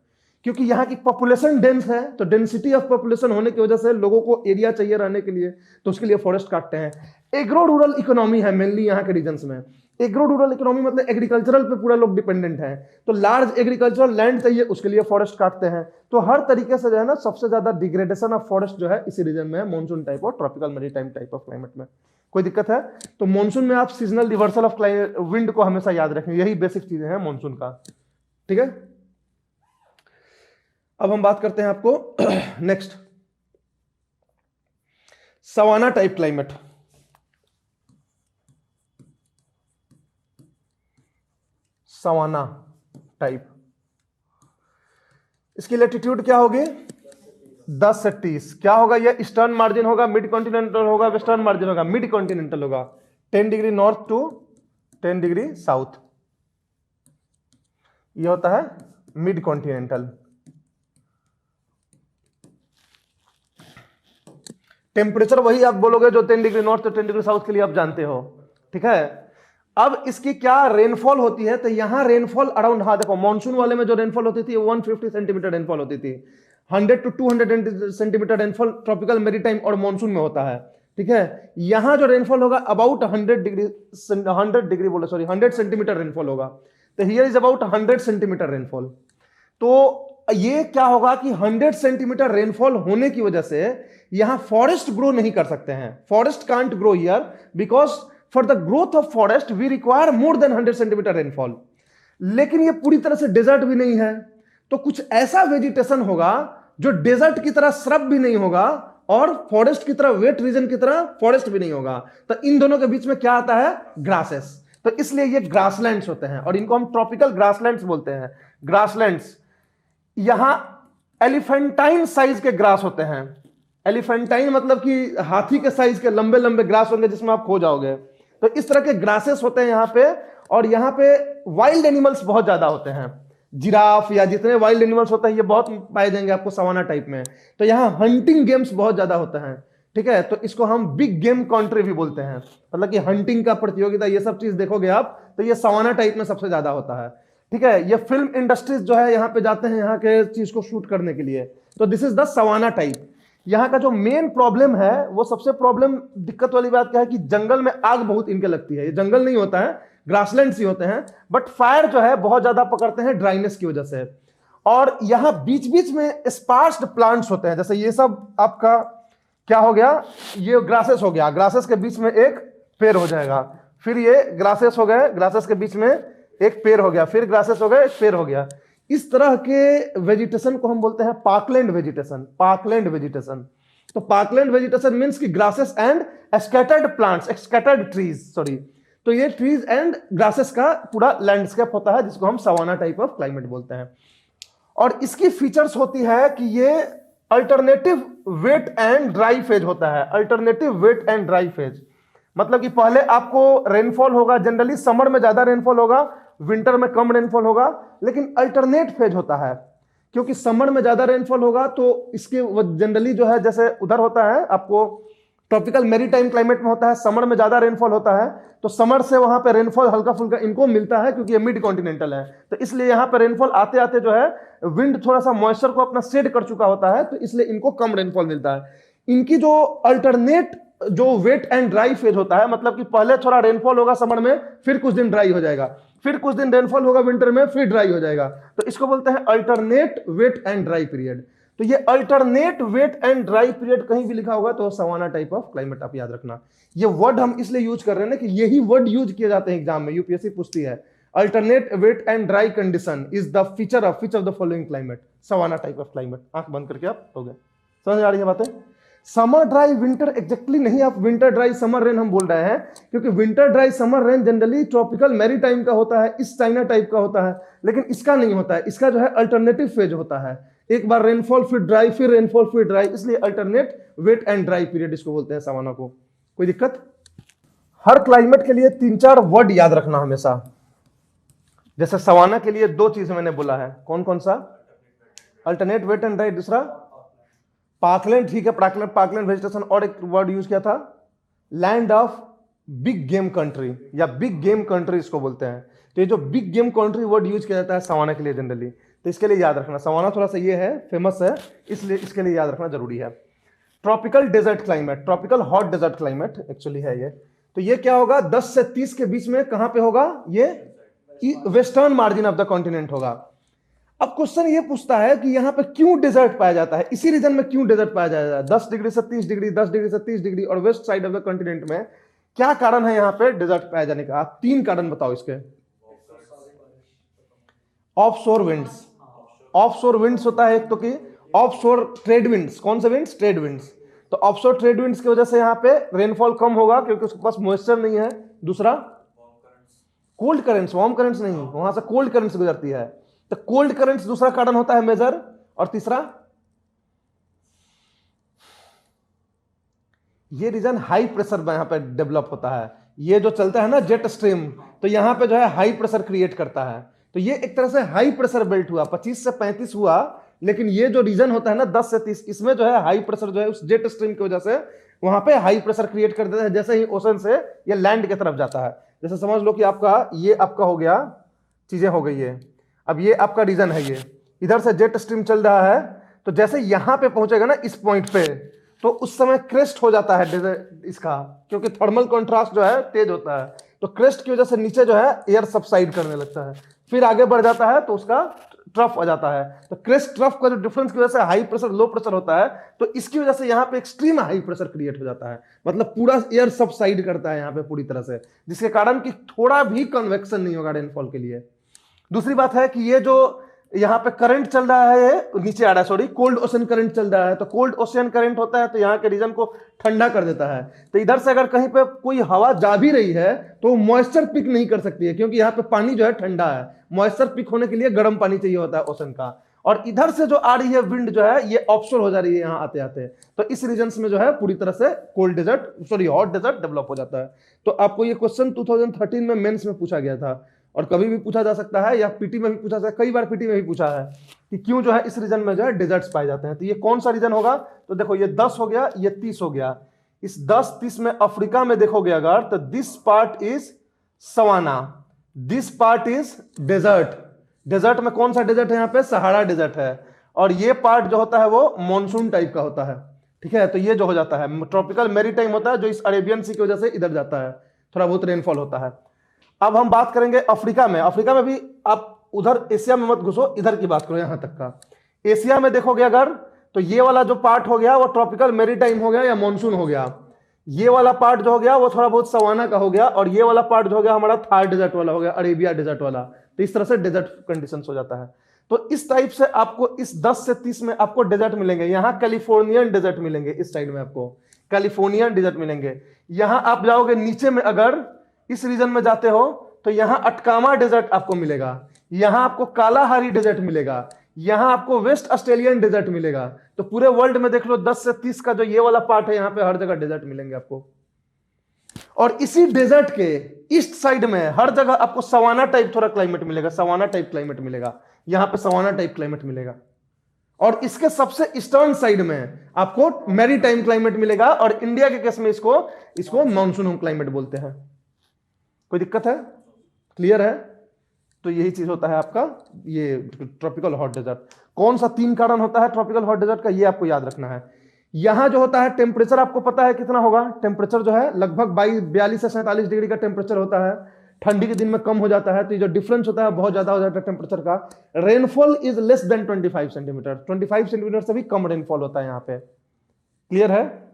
Speaker 1: क्योंकि यहाँ की पॉपुलेशन डेंस है। तो डेंसिटी ऑफ पॉपुलेशन होने की वजह से लोगों को एरिया चाहिए रहने के लिए, तो उसके लिए फॉरेस्ट काटते हैं। एग्रो रूरल इकोनॉमी है मेनली यहाँ के रीजन्स में। एग्रो रूरल इकोनॉमी मतलब एग्रीकल्चरल पे पूरा लोग डिपेंडेंट है, तो लार्ज एग्रीकल्चरल लैंड चाहिए, उसके लिए फॉरेस्ट काटते हैं। तो हर तरीके से जो है ना सबसे ज्यादा डिग्रेडेशन ऑफ फॉरेस्ट जो है इसी रीजन में है, मानसून टाइप और tropical maritime type of climate में। कोई दिक्कत है? तो मानसून में आप सीजनल रिवर्सल ऑफ विंड को हमेशा याद रखें, यही बेसिक चीजें हैं मानसून का। ठीक है, अब हम बात करते हैं आपको next savanna type climate. Savanna type, इसकी लैटिट्यूड क्या होगी? 10 से 30। क्या होगा? ये ईस्टर्न मार्जिन होगा, मिड कॉन्टिनेंटल होगा, वेस्टर्न मार्जिन होगा, मिड कॉन्टिनेंटल होगा। 10 degree north to 10 degree south, ये होता है मिड कॉन्टिनेंटल। टेम्परेचर वही आप बोलोगे जो 10 डिग्री नॉर्थ तो 10 डिग्री साउथ के लिए आप जानते हो। ठीक है, अब इसकी क्या रेनफॉल होती है? तो यहां रेनफॉल अराउंड, हाँ देखो मानसून वाले में जो रेनफॉल होती थी 150 सेंटीमीटर रेनफॉल होती थी। 100 to 200 centimetre rainfall tropical maritime और मानसून में होता है। ठीक है, यहां जो रेनफॉल होगा अबाउट 100 सेंटीमीटर रेनफॉल होगा। तो here is about 100 centimeter rainfall. तो ये क्या होगा कि 100 सेंटीमीटर रेनफॉल होने की वजह से यहां फॉरेस्ट ग्रो नहीं कर सकते हैं। Forest can't grow here because for the growth of forest we require more than 100 centimeter rainfall. लेकिन ये पूरी तरह से डेजर्ट भी नहीं है, तो कुछ ऐसा वेजिटेशन होगा जो डेजर्ट की तरह श्रब भी नहीं होगा और फॉरेस्ट की तरह, वेट रीजन की तरह फॉरेस्ट भी नहीं होगा। तो इन दोनों के बीच में क्या आता है? ग्रासेस। तो इसलिए ये ग्रासलैंड्स होते हैं और इनको हम ट्रॉपिकल ग्रासलैंड्स बोलते हैं। ग्रासलैंड्स, यहां एलिफेंटाइन साइज के ग्रास होते हैं। एलिफेंटाइन मतलब कि हाथी के साइज के लंबे लंबे ग्रास होंगे जिसमें आप खो जाओगे। तो इस तरह के ग्रासेस होते हैं यहां पे। और यहां पे वाइल्ड एनिमल्स बहुत ज्यादा होते हैं। जिराफ या जितने वाइल्ड एनिमल्स होते हैं ये बहुत पाए जाएंगे आपको सवाना टाइप में। तो यहां हंटिंग गेम्स बहुत ज्यादा होते हैं। ठीक है, तो इसको हम बिग गेम कंट्री भी बोलते हैं। मतलब कि हंटिंग का प्रतियोगिता, ये सब चीज देखोगे आप तो ये सवाना टाइप में सबसे ज्यादा होता है। ठीक है, ये फिल्म इंडस्ट्रीज जो है यहाँ पे जाते हैं यहाँ के चीज को शूट करने के लिए। तो this is the savanna type. यहाँ का जो मेन प्रॉब्लम है, वो सबसे प्रॉब्लम दिक्कत वाली बात क्या है कि जंगल में आग बहुत इनके लगती है। ये जंगल नहीं होता है, ग्रासलैंड्स ही होते हैं, बट फायर जो है बहुत ज्यादा पकड़ते हैं ड्राइनेस की वजह से। और यहाँ बीच बीच में स्पार्स्ड प्लांट्स होते हैं, जैसे ये सब आपका क्या हो गया, ये ग्रासेस हो गया, ग्रासेस के बीच में एक पेड़ हो जाएगा, फिर ये ग्रासेस हो गए, ग्रासेस के बीच में एक पेड़ हो गया, फिर ग्रासेस हो गए, एक पेड़ हो गया। इस तरह के वेजिटेशन को हम बोलते हैं पार्कलैंड वेजिटेशन। पार्कलैंड वेजिटेशन, तो पार्कलैंड वेजिटेशन मींस कि grasses and scattered plants, scattered trees, sorry. तो ये ट्रीज एंड ग्रासेस का पूरा लैंडस्केप होता है जिसको हम सवाना टाइप ऑफ क्लाइमेट बोलते हैं। और इसकी फीचर्स होती है कि ये alternative wet and dry phase होता है। Alternative wet and dry phase मतलब कि पहले आपको रेनफॉल होगा, जनरली समर में ज्यादा रेनफॉल होगा, विंटर में कम रेनफॉल होगा, लेकिन अल्टरनेट फेज होता है। क्योंकि समर में ज्यादा रेनफॉल होगा तो इसके जनरली जो है, जैसे उधर होता है आपको ट्रॉपिकल मैरीटाइम क्लाइमेट में होता है, समर में ज्यादा रेनफॉल होता है, तो समर से वहां पे रेनफॉल हल्का फुल्का इनको मिलता है क्योंकि ये मिड कॉन्टिनेंटल है। तो इसलिए यहाँ पे रेनफॉल आते आते जो है विंड थोड़ा सा मॉइस्चर को अपना शेड कर चुका होता है, तो इसलिए इनको कम रेनफॉल मिलता है। इनकी जो अल्टरनेट जो वेट एंड ड्राई फेज होता है, मतलब कि पहले थोड़ा रेनफॉल होगा समर में, फिर कुछ दिन ड्राई हो जाएगा, फिर कुछ दिन रेनफॉल होगा विंटर में, फिर ड्राई हो जाएगा, तो इसको बोलते हैं alternate wet and dry period. तो ये alternate wet and dry period कहीं भी लिखा होगा तो सवाना टाइप ऑफ क्लाइमेट आप याद रखना। ये वर्ड हम इसलिए यूज कर रहे हैं ना कि यही वर्ड यूज किए जाते हैं एग्जाम में, यूपीएससी पूछती है alternate wet and dry condition is the feature of which of the following climate, savanna type of climate. आंख बंद करके आप हो गए, समझ आ रही है बातें? समर ड्राई विंटर एग्जैक्टली नहीं, आप विंटर ड्राई समर रेन हम बोल रहे हैं क्योंकि winter dry summer rain generally tropical maritime का होता है, इस चाइना टाइप का होता है, लेकिन इसका नहीं होता है। इसका जो है अल्टरनेटिव फेज होता है। एक बार रेनफॉल फिर ड्राई, फिर रेनफॉल फिर ड्राई, इसलिए alternate wet and dry period इसको बोलते हैं सवाना को। कोई दिक्कत? हर क्लाइमेट के लिए 3-4 वर्ड याद रखना हमेशा। जैसे सवाना के लिए 2 चीज मैंने बोला है, कौन कौन सा? अल्टरनेट वेट एंड ड्राई, दूसरा पार्कलैंड, ठीक है, पार्कलैंड वेजिटेशन, और एक वर्ड यूज किया था land of big game country, या बिग गेम कंट्री इसको बोलते हैं। तो ये जो big game country word use किया जाता है सवाना के लिए जनरली, तो इसके लिए याद रखना, सवाना थोड़ा सा ये है फेमस है, इसलिए इसके लिए याद रखना जरूरी है। Tropical desert climate, tropical hot desert climate actually है ये। तो ये क्या होगा, 10 से 30 के बीच में कहां पे होगा, ये western margin of the continent होगा। अब क्वेश्चन ये पूछता है कि यहां पे क्यों डेजर्ट पाया जाता है, इसी रीजन में क्यों डेजर्ट पाया जाता है, 10 डिग्री से 30 डिग्री, 10 डिग्री से 30 डिग्री और west side of the continent में क्या कारण है यहां पे डेजर्ट पाया जाने का? आप 3 कारण बताओ इसके। ऑफशोर विंड्स, ऑफशोर विंड्स होता है एक, तो कि ऑफशोर ट्रेड विंड्स, कौन से विंड्स? Trade winds. तो ऑफशोर ट्रेड विंड्स की वजह से यहां पे रेनफॉल कम होगा क्योंकि उसके पास मॉइस्चर नहीं है। दूसरा कोल्ड करंट्स, वार्म करंट्स नहीं, वहां से कोल्ड करंट्स गुजरती है, तो कोल्ड करंट्स दूसरा कारण होता है मेजर। और तीसरा, ये रीजन हाई प्रेशर में यहां पे डेवलप होता है, ये जो चलता है ना जेट स्ट्रीम, तो यहां पे जो है हाई प्रेशर क्रिएट करता है। तो ये एक तरह से हाई प्रेशर बेल्ट हुआ, 25 से 35 हुआ, लेकिन ये जो रीजन होता है ना 10 से 30, इसमें जो है हाई प्रेशर जो है उस जेट स्ट्रीम की वजह से वहां पे हाई प्रेशर क्रिएट कर देता है। जैसे ही ओशन से ये लैंड की तरफ जाता है, जैसे समझ लो कि आपका ये आपका हो गया, चीजें हो गई है, अब ये आपका रीजन है, ये इधर से जेट स्ट्रीम चल रहा है, तो जैसे यहां पे पहुंचेगा ना इस पॉइंट पे, तो उस समय क्रेस्ट हो जाता है इसका, क्योंकि थर्मल कंट्रास्ट जो है तेज होता है, तो क्रेस्ट की वजह से नीचे जो है एयर सबसाइड करने लगता है, फिर आगे बढ़ जाता है तो उसका ट्रफ आ जाता है। तो क्रेस्ट ट्रफ का जो डिफरेंस की वजह से हाई प्रेशर लो प्रेशर होता है, तो इसकी वजह से यहाँ पे एक्सट्रीम हाई प्रेशर क्रिएट हो जाता है, मतलब पूरा एयर सबसाइड करता है यहाँ पे पूरी तरह से, जिसके कारण कि थोड़ा भी कन्वेक्शन नहीं होगा रेनफॉल के लिए। दूसरी बात है कि ये जो यहाँ पे करंट चल रहा है, ये नीचे आ रहा है, सॉरी, कोल्ड ओशन करंट चल रहा है, तो कोल्ड ओशन करंट होता है तो यहाँ के रीजन को ठंडा कर देता है। तो इधर से अगर कहीं पे कोई हवा जा भी रही है तो मॉइस्चर पिक नहीं कर सकती है, क्योंकि यहाँ पे पानी जो है ठंडा है, मॉइस्चर पिक होने के लिए गर्म पानी चाहिए होता है ओशन का, और इधर से जो आ रही है विंड जो है ये ऑफशोर हो जा रही है यहाँ आते आते, तो इस रीजन में जो है पूरी तरह से cold desert, sorry hot desert develop हो जाता है। तो आपको ये क्वेश्चन 2013 में मेंस में पूछा गया था, और कभी भी पूछा जा सकता है, या पीटी में भी पूछा जा सकता है, कई बार पीटी में भी पूछा है कि क्यों जो है इस रीजन में जो है डेजर्ट्स पाए जाते हैं। तो ये कौन सा रीजन होगा, तो देखो ये 10 हो गया, ये 30 हो गया, इस 10-30 में अफ्रीका में देखोगे अगर, तो this part is savanna, this part is desert. Desert में कौन सा डेजर्ट है यहाँ पे? सहारा डेजर्ट है, और ये पार्ट जो होता है वो मॉनसून टाइप का होता है, ठीक है। तो ये जो हो जाता है ट्रॉपिकल मैरीटाइम होता है, जो इस अरेबियन सी की वजह से इधर जाता है, थोड़ा बहुत रेनफॉल होता है। अब हम बात करेंगे अफ्रीका में। अफ्रीका में भी आप उधर एशिया में मत घुसो, इधर की बात करो, यहां तक का। एशिया में देखोगे अगर, तो ये वाला जो पार्ट हो गया वो ट्रॉपिकल मैरीटाइम हो गया या मॉनसून हो गया, ये वाला पार्ट जो हो गया वो थोड़ा बहुत सवाना का हो गया, और ये वाला पार्ट जो हो गया हमारा थार डेजर्ट वाला हो गया, अरेबिया डेजर्ट वाला। तो इस तरह से डेजर्ट कंडीशन हो जाता है। तो इस टाइप से आपको इस 10 से 30 में आपको डेजर्ट मिलेंगे। यहां कैलिफोर्नियन डेजर्ट मिलेंगे, इस साइड में आपको कैलिफोर्नियन डेजर्ट मिलेंगे। यहां आप जाओगे नीचे में, अगर इस रीजन में जाते हो तो यहां अटकामा डेजर्ट आपको मिलेगा, यहां आपको कालाहारी डेजर्ट मिलेगा, यहां आपको वेस्ट ऑस्ट्रेलियन डेजर्ट मिलेगा। तो पूरे वर्ल्ड में देख लो 10 से 30 का जो ये वाला पार्ट है, यहां पे हर जगह डेजर्ट मिलेंगे आपको। और इसी डेजर्ट के ईस्ट साइड में हर जगह आपको सवाना टाइप थोड़ा क्लाइमेट मिलेगा, सवाना टाइप क्लाइमेट मिलेगा, यहां पे सवाना टाइप क्लाइमेट मिलेगा। और इसके सबसे ईस्टर्न साइड में आपको मैरीटाइम क्लाइमेट मिलेगा, और इंडिया के केस में इसको मानसून क्लाइमेट बोलते हैं। कोई दिक्कत है? क्लियर है? तो यही चीज होता है आपका ये ट्रॉपिकल हॉट डेजर्ट। कौन सा 3 कारण होता है ट्रॉपिकल हॉट डेजर्ट का, ये आपको याद रखना है। यहां जो होता है टेम्परेचर आपको पता है कितना होगा, टेम्परेचर जो है लगभग 42 से 47 डिग्री का टेम्परेचर होता है। ठंडी के दिन में कम हो जाता है, तो ये जो डिफरेंस होता है बहुत ज्यादा हो जाता है टेम्परेचर का। Rainfall is less than 25 centimetre, 25 centimetre से भी कम रेनफॉल होता है यहाँ पे। क्लियर है?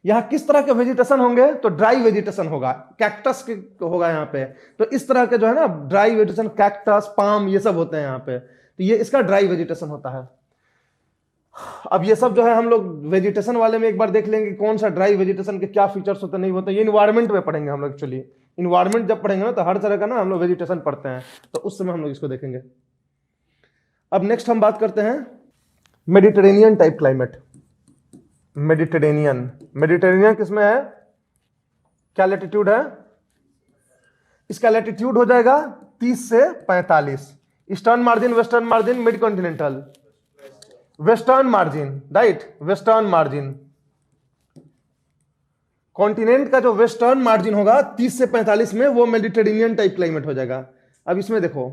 Speaker 1: यहां किस तरह के वेजिटेशन होंगे, तो ड्राई वेजिटेशन होगा, कैक्टस होगा यहाँ पे। तो इस तरह के जो है ना ड्राई वेजिटेशन, कैक्टस, पाम, ये सब होते हैं यहाँ पे। तो ये इसका ड्राई वेजिटेशन होता है। अब ये सब जो है हम लोग वेजिटेशन वाले में एक बार देख लेंगे कौन सा ड्राई वेजिटेशन के क्या फीचर्स होते नहीं होते। ये इन्वायरमेंट में पढ़ेंगे हम लोग। एक्चुअली इन्वायरमेंट जब पढ़ेंगे ना तो हर तरह का ना हम लोग वेजिटेशन पढ़ते हैं, तो उस समय हम लोग इसको देखेंगे। अब नेक्स्ट हम बात करते हैं मेडिटेरेनियन टाइप क्लाइमेट। मेडिटेरेनियन किसमें है, क्या लैटिट्यूड है, इसका लैटिट्यूड हो जाएगा 30 से 45। Eastern margin, western margin, mid continental, western margin, right, western margin. Continent का जो वेस्टर्न मार्जिन होगा 30 से 45 में, वो मेडिटेरेनियन टाइप क्लाइमेट हो जाएगा। अब इसमें देखो,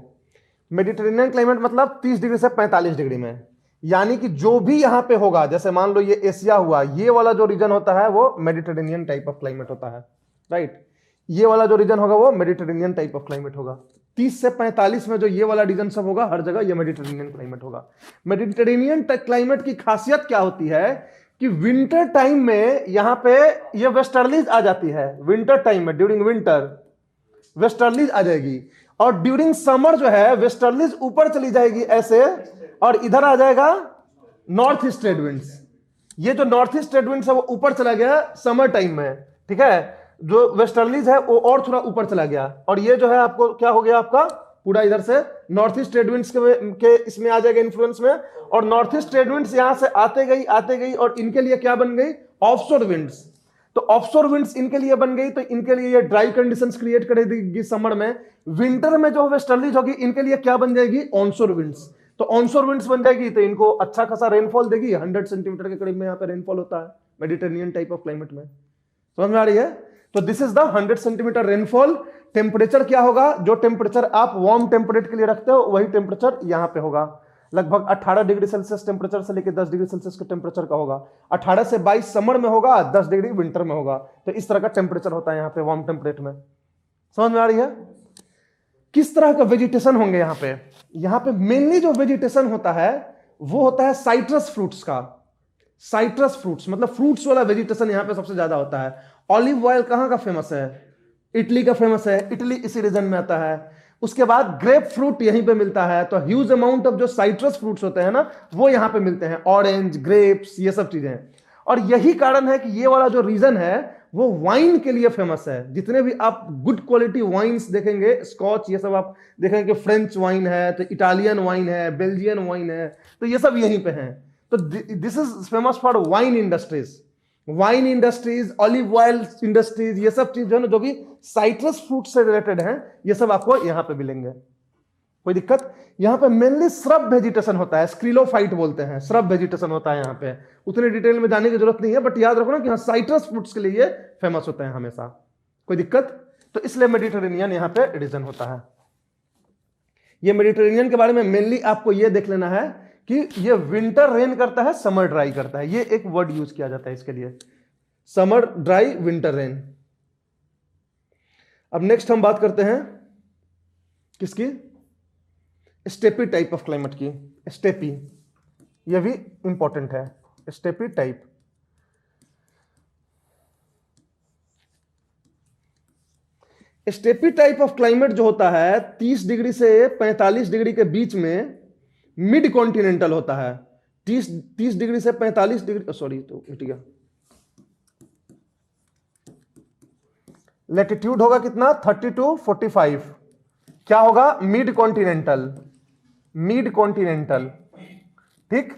Speaker 1: मेडिटेरेनियन क्लाइमेट मतलब 30 डिग्री से 45 डिग्री में, यानी कि जो भी यहां पे होगा, जैसे मान लो ये एशिया हुआ, ये वाला जो रीजन होता है वो मेडिटेरेनियन टाइप ऑफ क्लाइमेट होता है, राइट। ये वाला जो रीजन होगा वो मेडिटेरेनियन टाइप ऑफ क्लाइमेट होगा। 30 से 45 में जो ये वाला रीजन सब होगा, हर जगह ये मेडिटेरेनियन क्लाइमेट होगा। मेडिटेरेनियन क्लाइमेट की खासियत क्या होती है कि विंटर टाइम में यहां पे ये वेस्टर्लीज आ जाती है, विंटर टाइम में, ड्यूरिंग विंटर वेस्टर्लीज आ जाएगी, और ड्यूरिंग समर जो है वेस्टर्लीज ऊपर चली जाएगी ऐसे, और इधर आ जाएगा नॉर्थ ईस्ट ट्रेड विंड्स। ये जो नॉर्थ ईस्ट ट्रेड विंड्स है वो ऊपर चला गया समर टाइम में, ठीक है। जो वेस्टर्लीज है वो और थोड़ा ऊपर चला गया, और ये जो है आपको क्या हो गया, आपका पूरा इधर से नॉर्थ ईस्ट ट्रेड विंड्स के इसमें आ जाएगा इन्फ्लुएंस में, और नॉर्थ ईस्ट ट्रेड विंड्स यहां से आते गई, और इनके लिए क्या बन गई, ऑफशोर विंड्स। तो ऑफशोर विंड्स इनके लिए बन गई, तो इनके लिए ये ड्राई कंडीशंस क्रिएट करेगी समर में। विंटर में जो वेस्टर्लीज होगी, इनके लिए क्या बन जाएगी, ऑनशोर विंड्स। तो ऑनशोर विंड्स बन जाएगी, तो इनको अच्छा खासा रेनफॉल देगी, 100 सेंटीमीटर के करीब में यहाँ पे रेनफॉल होता है मेडिटेरेनियन टाइप ऑफ क्लाइमेट में। समझ में आ रही है? तो this is the 100 centimeter rainfall. Temperature क्या होगा, जो टेम्परेचर आप वार्म टेम्परेचर के लिए रखते हो वही टेम्परेचर यहां पे होगा। लगभग 18 डिग्री सेल्सियस टेम्परेचर से लेकर 10 डिग्री सेल्सियस के टेम्परेचर का होगा। 18 से 22 समर में होगा, 10 डिग्री विंटर में होगा। तो इस तरह का टेम्परेचर होता है यहाँ पे वार्म टेम्परेचर में। समझ में आ रही है? किस तरह का वेजिटेशन होंगे यहाँ पे? यहाँ पे मेनली जो वेजिटेशन होता है वो होता है साइट्रस फ्रूट्स का। साइट्रस फ्रूट्स मतलब फ्रूट्स वाला वेजिटेशन यहाँ पे सबसे ज्यादा होता है। ऑलिव ऑयल कहाँ का फेमस है? इटली का फेमस है, इटली इसी रीजन में आता है। उसके बाद ग्रेप फ्रूट यहीं पे मिलता है, तो ह्यूज अमाउंट ऑफ जो साइट्रस फ्रूट्स होते हैं ना वो यहाँ पे मिलते हैं, ऑरेंज, ग्रेप्स, ये सब चीजें। और यही कारण है कि ये वाला जो रीजन है वो वाइन के लिए फेमस है। जितने भी आप गुड क्वालिटी वाइन्स देखेंगे, स्कॉच ये सब आप देखेंगे कि फ्रेंच वाइन है, तो इटालियन वाइन है, बेल्जियन वाइन है, तो ये सब यहीं पे हैं। तो this is famous for wine industries, wine industries, olive oil industries, ये सब चीज जो है ना जो भी साइट्रस फ्रूट से रिलेटेड हैं, ये सब आपको यहाँ पे मिलेंगे। कोई दिक्कत? यहाँ पे मेनली श्रब वेजिटेशन होता है, स्क्रिलोफाइट बोलते हैं, श्रब वेजिटेशन होता है यहाँ पे। उतने डिटेल में जाने की जरूरत नहीं है, बट याद रखो ना कि हाँ साइट्रस फ्रूट्स के लिए फेमस होते हैं हमेशा। कोई दिक्कत? तो इसलिए मेडिटेरेनियन यहाँ पे रीजन होता है। ये मेडिटेरेनियन के बारे में मेनली आपको ये देख लेना है कि ये विंटर रेन करता है, समर ड्राई करता है। ये एक वर्ड यूज किया जाता है इसके लिए, समर ड्राई, विंटर रेन। अब नेक्स्ट हम बात करते हैं किसकी? स्टेपी टाइप ऑफ क्लाइमेट की। स्टेपी, यह भी इंपॉर्टेंट है, steppe type. Steppe type of climate जो होता है 30 डिग्री से 45 डिग्री के बीच में मिड कॉन्टिनेंटल होता है। 30 डिग्री से 45 डिग्री, सॉरी तो मिट गया, लैटिट्यूड होगा कितना, 30 to 45। क्या होगा? मिड कॉन्टिनेंटल, मिड कॉन्टिनेंटल, ठीक।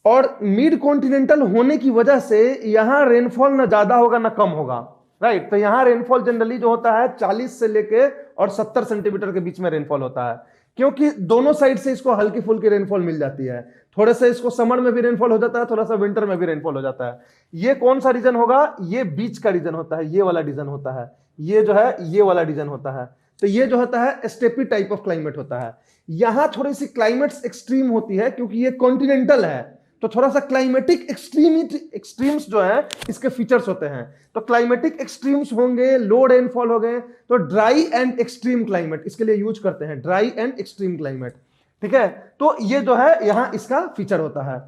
Speaker 1: और मिड कॉन्टिनेंटल होने की वजह से यहां रेनफॉल ना ज्यादा होगा ना कम होगा, राइट। तो यहां रेनफॉल जनरली जो होता है 40 से लेके और 70 सेंटीमीटर के बीच में रेनफॉल होता है, क्योंकि दोनों साइड से इसको हल्की फुल्की रेनफॉल मिल जाती है। थोड़े से इसको समर में भी रेनफॉल हो जाता है, थोड़ा सा विंटर में भी रेनफॉल हो जाता है। ये कौन सा रीजन होगा? ये बीच का रीजन होता है, ये वाला रीजन होता है, ये जो है ये वाला रीजन होता है। तो ये जो होता है स्टेपी टाइप ऑफ क्लाइमेट होता है। यहां थोड़ी सी क्लाइमेट्स एक्सट्रीम होती है क्योंकि ये कॉन्टिनेंटल है, तो थोड़ा सा क्लाइमेटिक एक्सट्रीम्स जो है इसके फीचर्स होते हैं। तो क्लाइमेटिक एक्सट्रीम्स होंगे, लो रेनफॉल हो गए, तो ड्राई एंड एक्सट्रीम क्लाइमेट इसके लिए यूज करते हैं, ड्राई एंड एक्सट्रीम क्लाइमेट, ठीक है। तो ये जो है यहां इसका फीचर होता है।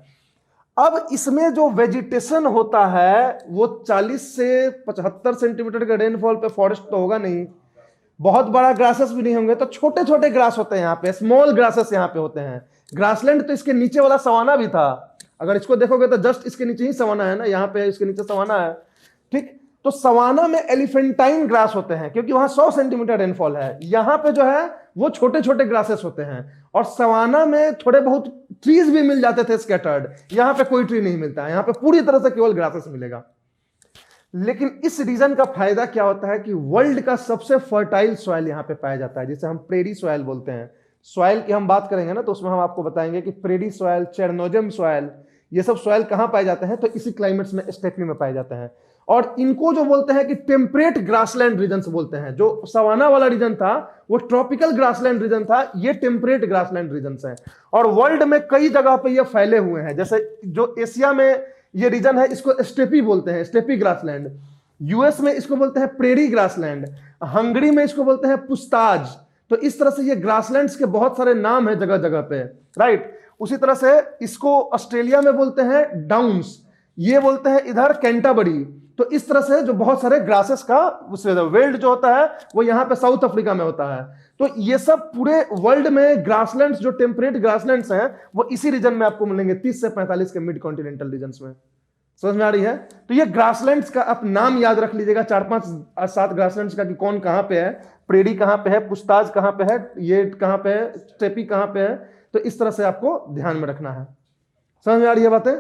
Speaker 1: अब इसमें जो वेजिटेशन होता है वो 40 से 75 सेंटीमीटर के रेनफॉल पे फॉरेस्ट तो होगा नहीं, बहुत बड़ा ग्रासेस भी नहीं होंगे, तो छोटे छोटे ग्रास होते हैं यहाँ पे, स्मॉल ग्रासेस यहाँ पे होते हैं। ग्रासलैंड तो इसके नीचे वाला सवाना भी था, अगर इसको देखोगे तो जस्ट इसके नीचे ही सवाना है ना, यहाँ पे इसके नीचे सवाना है, ठीक। तो सवाना में एलिफेंटाइन ग्रास होते हैं क्योंकि वहां 100 सेंटीमीटर रेनफॉल है। यहाँ पे जो है वो छोटे छोटे ग्रासेस होते हैं, और सवाना में थोड़े बहुत ट्रीज भी मिल जाते थे स्कैटर्ड, यहां पे कोई ट्री नहीं मिलता है, यहां पे पूरी तरह से केवल ग्रासेस मिलेगा। लेकिन इस रीजन का फायदा क्या होता है कि वर्ल्ड का सबसे फर्टाइल सॉइल यहां पे पाया जाता है, जिसे हम प्रेरी सॉइल बोलते हैं। सॉइल की हम बात करेंगे ना, तो उसमें हम आपको बताएंगे कि प्रेरी सॉइल, चेरनोजम सॉइल, ये सब सॉइल कहां पाए जाते हैं, तो इसी क्लाइमेट्स में, स्टेपी में पाए जाते हैं। और इनको जो बोलते हैं कि टेम्परेट ग्रासलैंड रीजन बोलते हैं। जो सवाना वाला रीजन था वो ट्रॉपिकल ग्रासलैंड रीजन था, ये टेम्परेट ग्रासलैंड रीजन है। और वर्ल्ड में कई जगह पे ये फैले हुए हैं, जैसे जो एशिया में ये रीजन है इसको स्टेपी बोलते हैं, स्टेपी ग्रासलैंड। यूएस में इसको बोलते हैं प्रेरी ग्रासलैंड, हंगरी में इसको बोलते हैं पुस्ताज। तो इस तरह से ये ग्रासलैंड्स के बहुत सारे नाम है जगह जगह पे, राइट। उसी तरह से इसको ऑस्ट्रेलिया में बोलते हैं डाउन्स, ये बोलते हैं इधर कैंटाबरी। तो इस तरह से जो बहुत सारे ग्रासेस का वेल्ड जो होता है वो यहाँ पे साउथ अफ्रीका में होता है। तो ये सब पूरे वर्ल्ड में ग्रासलैंड्स, जो टेम्परेट ग्रासलैंड्स हैं, वो इसी रीजन में आपको मिलेंगे, 30 से 45 के मिड कॉन्टिनेंटल रीजन में। समझ में आ रही है? तो ये ग्रासलैंड्स का आप नाम याद रख लीजिएगा, 4-5-7 ग्रासलैंड्स का, कि कौन कहां पे है, प्रेरी कहां पे है, पुस्ताज कहां पे है, ये कहां पे है, स्टेपी कहां पे है। तो इस तरह से आपको ध्यान में रखना है। समझ में आ रही है बातें?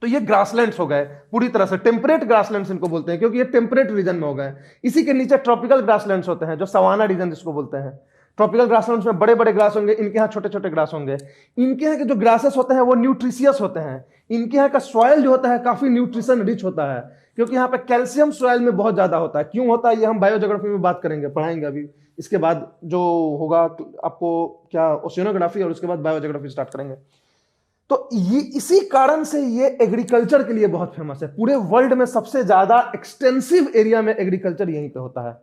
Speaker 1: तो ये ग्रासलैंड्स हो गए पूरी तरह से, टेम्परेट ग्रासलैंड्स इनको बोलते हैं, क्योंकि ये टेम्परेट रीजन में हो गए। इसी के नीचे ट्रॉपिकल ग्रासलैंड्स होते हैं, जो सवाना रीजन जिसको बोलते हैं। ट्रॉपिकल ग्रासलैंड्स में बड़े बड़े ग्रास होंगे, इनके यहाँ छोटे छोटे ग्रास होंगे। इनके यहाँ के जो ग्रासेस होते हैं वो न्यूट्रिशियस होते हैं। इनके यहाँ का सॉइल जो होता है काफी न्यूट्रिशन रिच होता है, क्योंकि यहाँ पे कैल्शियम सॉइल में बहुत ज्यादा होता है। क्यों होता है ये हम बायोजियोग्राफी में बात करेंगे, पढ़ाएंगे अभी। इसके बाद जो होगा आपको क्या, ओशियनोग्राफी, और उसके बाद बायोजियोग्राफी स्टार्ट करेंगे। तो ये इसी कारण से ये एग्रीकल्चर के लिए बहुत फेमस है। पूरे वर्ल्ड में सबसे ज्यादा एक्सटेंसिव एरिया में एग्रीकल्चर यहीं पे होता है।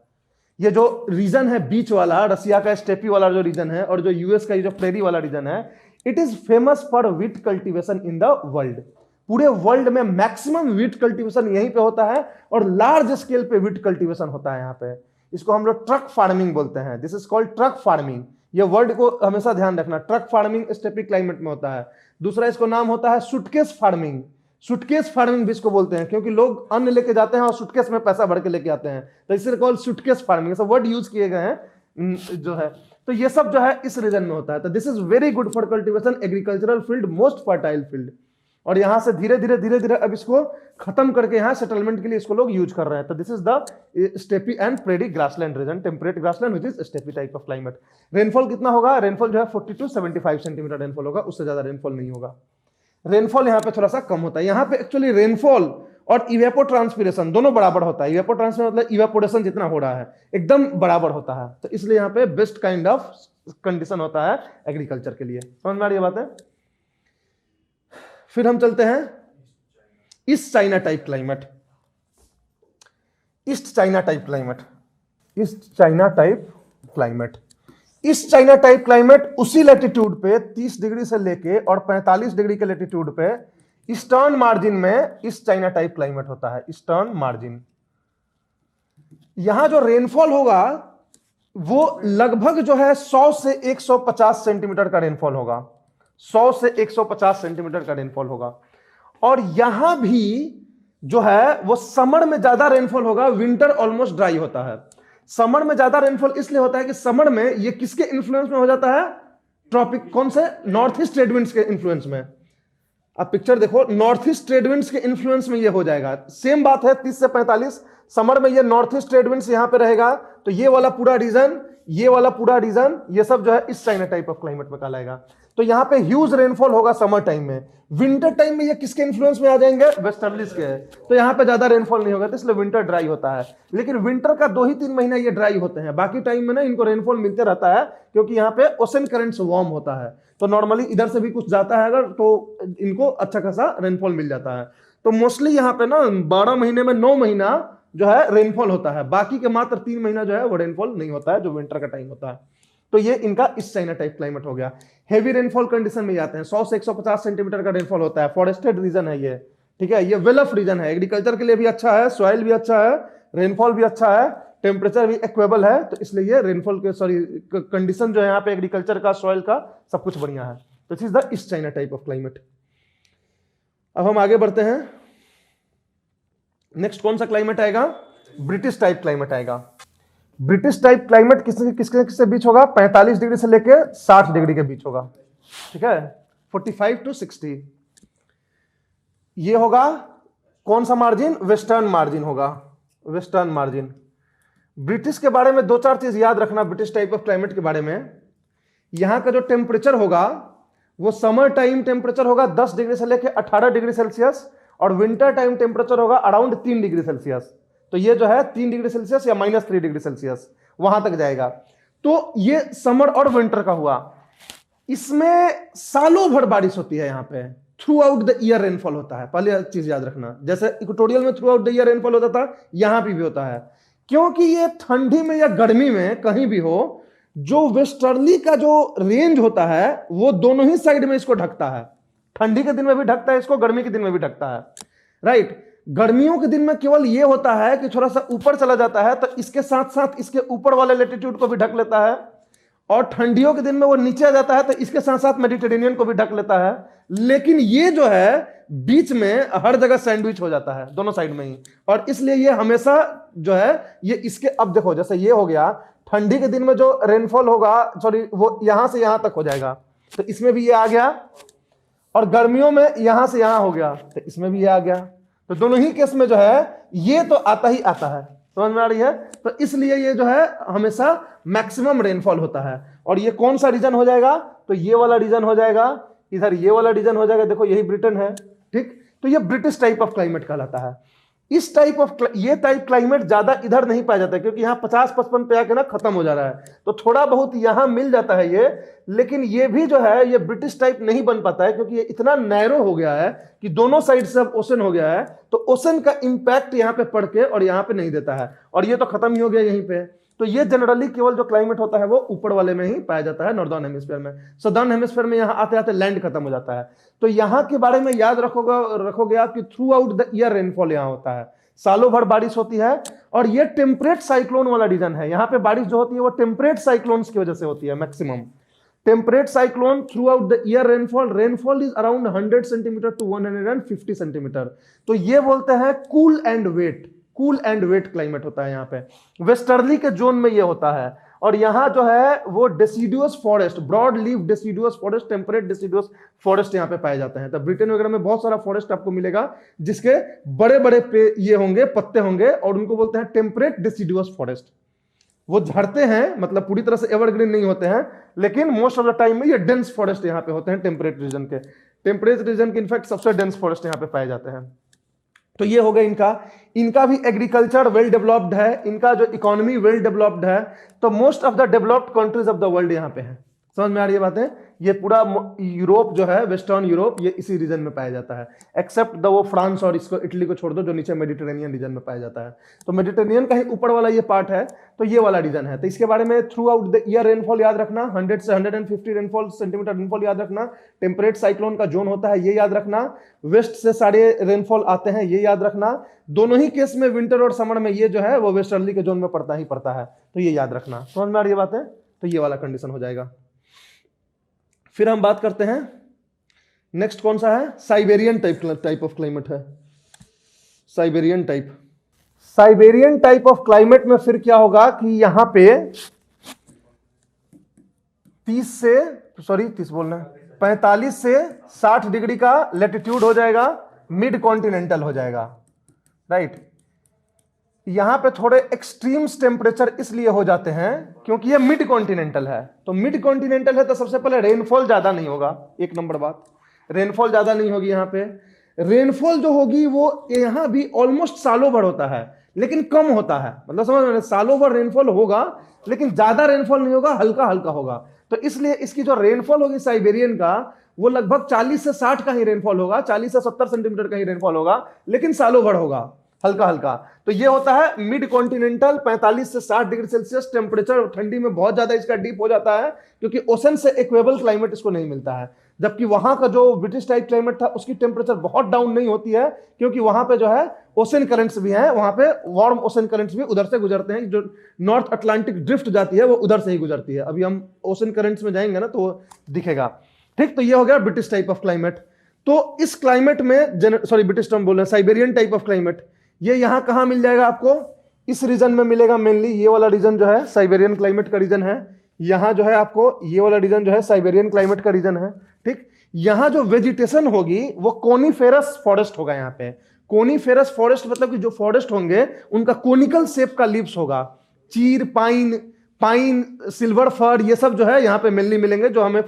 Speaker 1: ये जो रीजन है बीच वाला, रसिया का स्टेपी वाला जो रीजन है, और जो यूएस का ये जो प्रेरी वाला रीजन है, it is famous for wheat cultivation in the world. पूरे वर्ल्ड में मैक्सिमम व्हीट कल्टीवेशन यहीं पे होता है, और लार्ज स्केल पे व्हीट कल्टीवेशन होता है यहाँ पे। इसको हम लोग ट्रक फार्मिंग बोलते हैं, this is called truck farming. ये वर्ड को हमेशा ध्यान रखना, ट्रक फार्मिंग स्टेपी क्लाइमेट में होता है। दूसरा इसको नाम होता है सूटकेस फार्मिंग। सूटकेस फार्मिंग भी इसको बोलते हैं, क्योंकि लोग अन्न लेके जाते हैं और सूटकेस में पैसा भर के लेके आते हैं, तो इसलिए कॉल्ड सूटकेस फार्मिंग। ऐसा वर्ड यूज किए गए हैं जो है। तो ये सब जो है इस रीजन में होता है। तो this is very good for cultivation, agricultural field, most fertile field. और यहां से धीरे धीरे अब इसको खत्म करके यहाँ सेटलमेंट के लिए इसको लोग यूज कर रहे हैं। तो this is the steppe and prairie grassland region, temperate grassland which is steppe type of climate. Rainfall कितना होगा? रेनफॉल जो है 40 to 75 सेंटीमीटर रेनफॉल होगा, उससे ज्यादा रेनफॉल नहीं होगा। रेनफॉल यहाँ पे थोड़ा सा कम होता है। यहाँ पे एक्चुअली रेनफॉल और इवेपोट्रांसपिरेशन दोनों बराबर होता है। इवेपोट्रांसपिरेशन मतलब इवेपोरेशन जितना हो रहा है एकदम बराबर होता है। तो इसलिए यहाँ पे बेस्ट काइंड ऑफ कंडीशन होता है एग्रीकल्चर के लिए। समझ में आ रही है बात है? फिर हम चलते हैं east China type climate. East China type climate, east China type climate. East China type climate उसी लैटिट्यूड पे 30 डिग्री से लेके और 45 डिग्री के लैटिट्यूड पे ईस्टर्न मार्जिन में ईस्ट चाइना टाइप क्लाइमेट होता है। ईस्टर्न मार्जिन, यहां जो रेनफॉल होगा वो लगभग जो है 100 से 150 सेंटीमीटर का रेनफॉल होगा। 100 से 150 सेंटीमीटर का रेनफॉल होगा। और यहां भी जो है वो समर में ज्यादा रेनफॉल होगा, विंटर ऑलमोस्ट ड्राई होता है। समर में ज्यादा रेनफॉल इसलिए होता है कि समर में ये किसके इन्फ्लुएंस में हो जाता है? ट्रॉपिक, कौन से? नॉर्थ ईस्ट ट्रेड विंड्स के इन्फ्लुएंस में। आप पिक्चर देखो, नॉर्थ ईस्ट ट्रेड विंड्स के इन्फ्लुएंस में ये हो जाएगा। सेम बात है 30 से 45 समर में ये नॉर्थ ईस्ट ट्रेड विंड्स यहां पे रहेगा। तो ये वाला पूरा रीजन, ये वाला पूरा रीजन, ये सब जो है इस चाइना टाइप ऑफ क्लाइमेट में कहलाएगा। तो यहां पे ह्यूज रेनफॉल होगा समर टाइम में। विंटर टाइम में ये किसके इन्फ्लुएंस में आ जाएंगे? वेस्टर्नलीज के। तो यहां पे ज्यादा रेनफॉल नहीं होगा, तो इसलिए विंटर ड्राई होता है। लेकिन विंटर का 2 ही 3 महीना ये ड्राई होते हैं, बाकी टाइम में ना इनको रेनफॉल मिलते रहता है, क्योंकि यहाँ पे ओशन करंट्स वार्म होता है। तो नॉर्मली इधर से भी कुछ जाता है अगर, तो इनको अच्छा खासा रेनफॉल मिल जाता है। तो मोस्टली यहाँ पे ना 12 महीने में 9 महीना जो है रेनफॉल होता है, बाकी के मात्र 3 महीना जो है वो रेनफॉल नहीं होता है, जो विंटर का टाइम होता है। तो ये इनका इस चाइना टाइप क्लाइमेट हो गया। हेवी रेनफॉल कंडीशन में जाते हैं, 100 से 150 सेंटीमीटर का रेनफॉल होता है। फॉरेस्टेड रीजन है ये, ठीक है। ये वेल ऑफ रीजन है, एग्रीकल्चर के लिए भी अच्छा है, सॉइल भी अच्छा है, रेनफॉल भी अच्छा है, टेम्परेचर भी इक्वेबल है। तो इसलिए ये रेनफॉल के कंडीशन जो है यहाँ पे एग्रीकल्चर का, सॉइल का, सब कुछ बढ़िया है। तो this is the east China type of climate. अब हम आगे बढ़ते हैं। नेक्स्ट कौन सा क्लाइमेट आएगा? ब्रिटिश टाइप क्लाइमेट आएगा। ब्रिटिश टाइप क्लाइमेट किसके किसके किसके बीच होगा? 45 डिग्री से लेके 60 डिग्री के बीच होगा, ठीक है, 45 to 60। ये होगा कौन सा मार्जिन? वेस्टर्न मार्जिन होगा, वेस्टर्न मार्जिन। ब्रिटिश के बारे में दो चार चीज याद रखना, ब्रिटिश टाइप ऑफ क्लाइमेट के बारे में। यहां का जो टेम्परेचर होगा वो समर टाइम टेम्परेचर होगा 10 डिग्री से लेकर 18 डिग्री सेल्सियस, और विंटर टाइम टेम्परेचर होगा अराउंड 3 डिग्री सेल्सियस। तो ये जो है 3 डिग्री सेल्सियस या -3 डिग्री सेल्सियस वहां तक जाएगा। तो ये समर और विंटर का हुआ। इसमें सालों भर बारिश होती है, यहां पे through out the year rainfall होता है। पहले चीज याद रखना, जैसे इक्वेटोरियल में through out the year rainfall होता था, यहां भी होता है। क्योंकि ये ठंडी में या गर्मी में कहीं भी हो, जो वेस्टर्ली का जो रेंज होता है वो दोनों ही साइड में इसको ढकता है। ठंडी के दिन में भी ढकता है इसको, गर्मी के दिन में भी ढकता है, राइट। गर्मियों के दिन में केवल ये होता है कि थोड़ा सा ऊपर चला जाता है तो इसके साथ साथ इसके ऊपर वाले लेटीट्यूड को भी ढक लेता है, और ठंडियों के दिन में वो नीचे आ जाता है तो इसके साथ साथ मेडिटेरेनियन को भी ढक लेता है। लेकिन ये जो है बीच में हर जगह सैंडविच हो जाता है दोनों साइड में ही, और इसलिए ये हमेशा जो है ये इसके, अब देखो जैसे ये हो गया, ठंडी के दिन में जो रेनफॉल होगा, सॉरी, वो यहां से यहां तक हो जाएगा, तो इसमें भी ये आ गया। और गर्मियों में यहां से यहां हो गया तो इसमें भी ये आ गया। तो दोनों ही केस में जो है ये तो आता ही आता है, समझ में आ रही है। तो इसलिए ये जो है हमेशा मैक्सिमम रेनफॉल होता है। और ये कौन सा रीजन हो जाएगा? तो ये वाला रीजन हो जाएगा, इधर ये वाला रीजन हो जाएगा, देखो यही ब्रिटेन है, ठीक। तो ये ब्रिटिश टाइप ऑफ क्लाइमेट कहलाता है। इस टाइप ऑफ ये टाइप क्लाइमेट ज्यादा इधर नहीं पाया जाता है, क्योंकि यहाँ 50-55 पे आके ना खत्म हो जा रहा है, तो थोड़ा बहुत यहाँ मिल जाता है ये। लेकिन ये भी जो है ये ब्रिटिश टाइप नहीं बन पाता है, क्योंकि ये इतना नैरो हो गया है कि दोनों साइड से अब ओशन हो गया है, तो ओशन का इंपैक्ट यहाँ पे पड़ के और यहाँ पे नहीं देता है, और ये तो खत्म ही हो गया यहीं पे। तो ये जनरली केवल जो क्लाइमेट होता है वो ऊपर वाले में ही पाया जाता है, नॉर्दर्न हेमिस्फीयर में। सदर्न हेमिस्फीयर में यहाँ आते आते लैंड खत्म हो जाता है। तो यहाँ के बारे में याद रखोगे आप कि throughout the year rainfall यहाँ होता है, सालों भर बारिश होती है। और ये टेम्परेट साइक्लोन वाला रीजन है, यहाँ पे बारिश जो होती है वो टेम्परेट साइक्लोन्स की वजह से होती है maximum. Temperate cyclone throughout the year rainfall is around 100 centimeter to 150 centimeter. तो ये बोलते हैं कूल एंड वेट क्लाइमेट होता है यहाँ पे। वेस्टर्ली के जोन में ये होता है, और यहाँ जो है वो deciduous forest, broad leaf deciduous forest, temperate deciduous forest यहाँ पे पाए जाते हैं। तो ब्रिटेन वगैरह में बहुत सारा फॉरेस्ट आपको मिलेगा जिसके बड़े बड़े पे ये होंगे, पत्ते होंगे, और उनको बोलते हैं टेम्परेट डेसिडुअस फॉरेस्ट। वो झड़ते हैं, मतलब पूरी तरह से एवरग्रीन नहीं होते हैं, लेकिन मोस्ट ऑफ द टाइम में ये डेंस फॉरेस्ट यहाँ पे होते हैं टेम्परेट रीजन के इनफैक्ट सबसे डेंस फॉरेस्ट यहाँ पे पाए जाते हैं। तो ये हो गया इनका भी एग्रीकल्चर वेल डेवलप्ड है, इनका जो इकोनॉमी वेल डेवलप्ड है। तो most of the developed countries of the world यहाँ पे है, समझ में आ रही है बातें। ये पूरा यूरोप जो है, वेस्टर्न यूरोप, ये इसी रीजन में पाया जाता है, एक्सेप्ट द वो फ्रांस और इसको इटली को छोड़ दो जो नीचे मेडिटेरेनियन रीजन में पाया जाता है। तो मेडिटेरेनियन का ही ऊपर वाला ये पार्ट है, तो ये वाला रीजन है। तो इसके बारे में through out the year rainfall याद रखना, 100 से 150 सेंटीमीटर रेनफॉल याद रखना। टेम्परेट साइक्लोन का जोन होता है, ये याद रखना। वेस्ट से सारे रेनफॉल आते हैं, ये याद रखना। दोनों ही केस में विंटर और समर में ये जो है वो वेस्टर्ली के जोन में पड़ता ही पड़ता है, तो ये याद रखना, समझ में आ रही है बातें। तो ये वाला कंडीशन हो जाएगा। फिर हम बात करते हैं नेक्स्ट कौन सा है? साइबेरियन टाइप ऑफ क्लाइमेट है। साइबेरियन टाइप ऑफ क्लाइमेट में फिर क्या होगा कि यहां पे 45 से 60 डिग्री का लेटीट्यूड हो जाएगा, मिड कॉन्टिनेंटल हो जाएगा, राइट। यहां पे थोड़े एक्सट्रीम्स टेम्परेचर इसलिए हो जाते हैं क्योंकि ये मिड कॉन्टिनेंटल है। तो मिड कॉन्टिनेंटल है तो सबसे पहले रेनफॉल ज्यादा नहीं होगा, एक नंबर बात, रेनफॉल ज्यादा नहीं होगी। यहां पे रेनफॉल जो होगी वो यहां भी ऑलमोस्ट सालों भर होता है, लेकिन कम होता है, मतलब समझ रहे हैं, सालों भर रेनफॉल होगा लेकिन ज्यादा रेनफॉल नहीं होगा, हल्का हल्का होगा। तो इसलिए इसकी जो रेनफॉल होगी साइबेरियन का, वो लगभग 40 से 60 का ही रेनफॉल होगा, 40 से 70 सेंटीमीटर का ही रेनफॉल होगा, लेकिन सालों भर होगा, हल्का हल्का। तो ये होता है मिड कॉन्टिनेंटल। 45 से 60 डिग्री सेल्सियस टेम्परेचर, ठंडी में बहुत ज्यादा इसका डीप हो जाता है क्योंकि ओशन से इक्वेबल क्लाइमेट इसको नहीं मिलता है। जबकि वहां का जो ब्रिटिश टाइप क्लाइमेट था उसकी टेम्परेचर बहुत डाउन नहीं होती है, क्योंकि वहां पे जो है ओशन करंट्स भी हैं, वहां पे वार्म ओशन करंट्स भी उधर से गुजरते हैं। जो नॉर्थ अटलांटिक ड्रिफ्ट जाती है वो उधर से ही गुजरती है। अभी हम ओशन करंट्स में जाएंगे ना तो वो दिखेगा, ठीक। तो ये हो गया ब्रिटिश टाइप ऑफ क्लाइमेट। तो इस क्लाइमेट में ब्रिटिश टर्म बोल रहे हैं, साइबेरियन टाइप ऑफ क्लाइमेट, ये यहां कहां मिल जाएगा आपको? इस रीजन में मिलेगा मेनली, ये वाला रीजन जो है साइबेरियन क्लाइमेट का रीजन है। यहाँ जो है आपको ये वाला रीजन जो है साइबेरियन क्लाइमेट का रीजन है, ठीक। यहाँ जो वेजिटेशन होगी वो कोनीफेरस फॉरेस्ट होगा। यहाँ पे कोनीफेरस फॉरेस्ट मतलब कि जो फॉरेस्ट होंगे उनका कोनिकल शेप का लीव्स होगा। चीर, पाइन, सिल्वर फर, ये सब जो है यहाँ पे मेनली मिलेंगे, जो हमें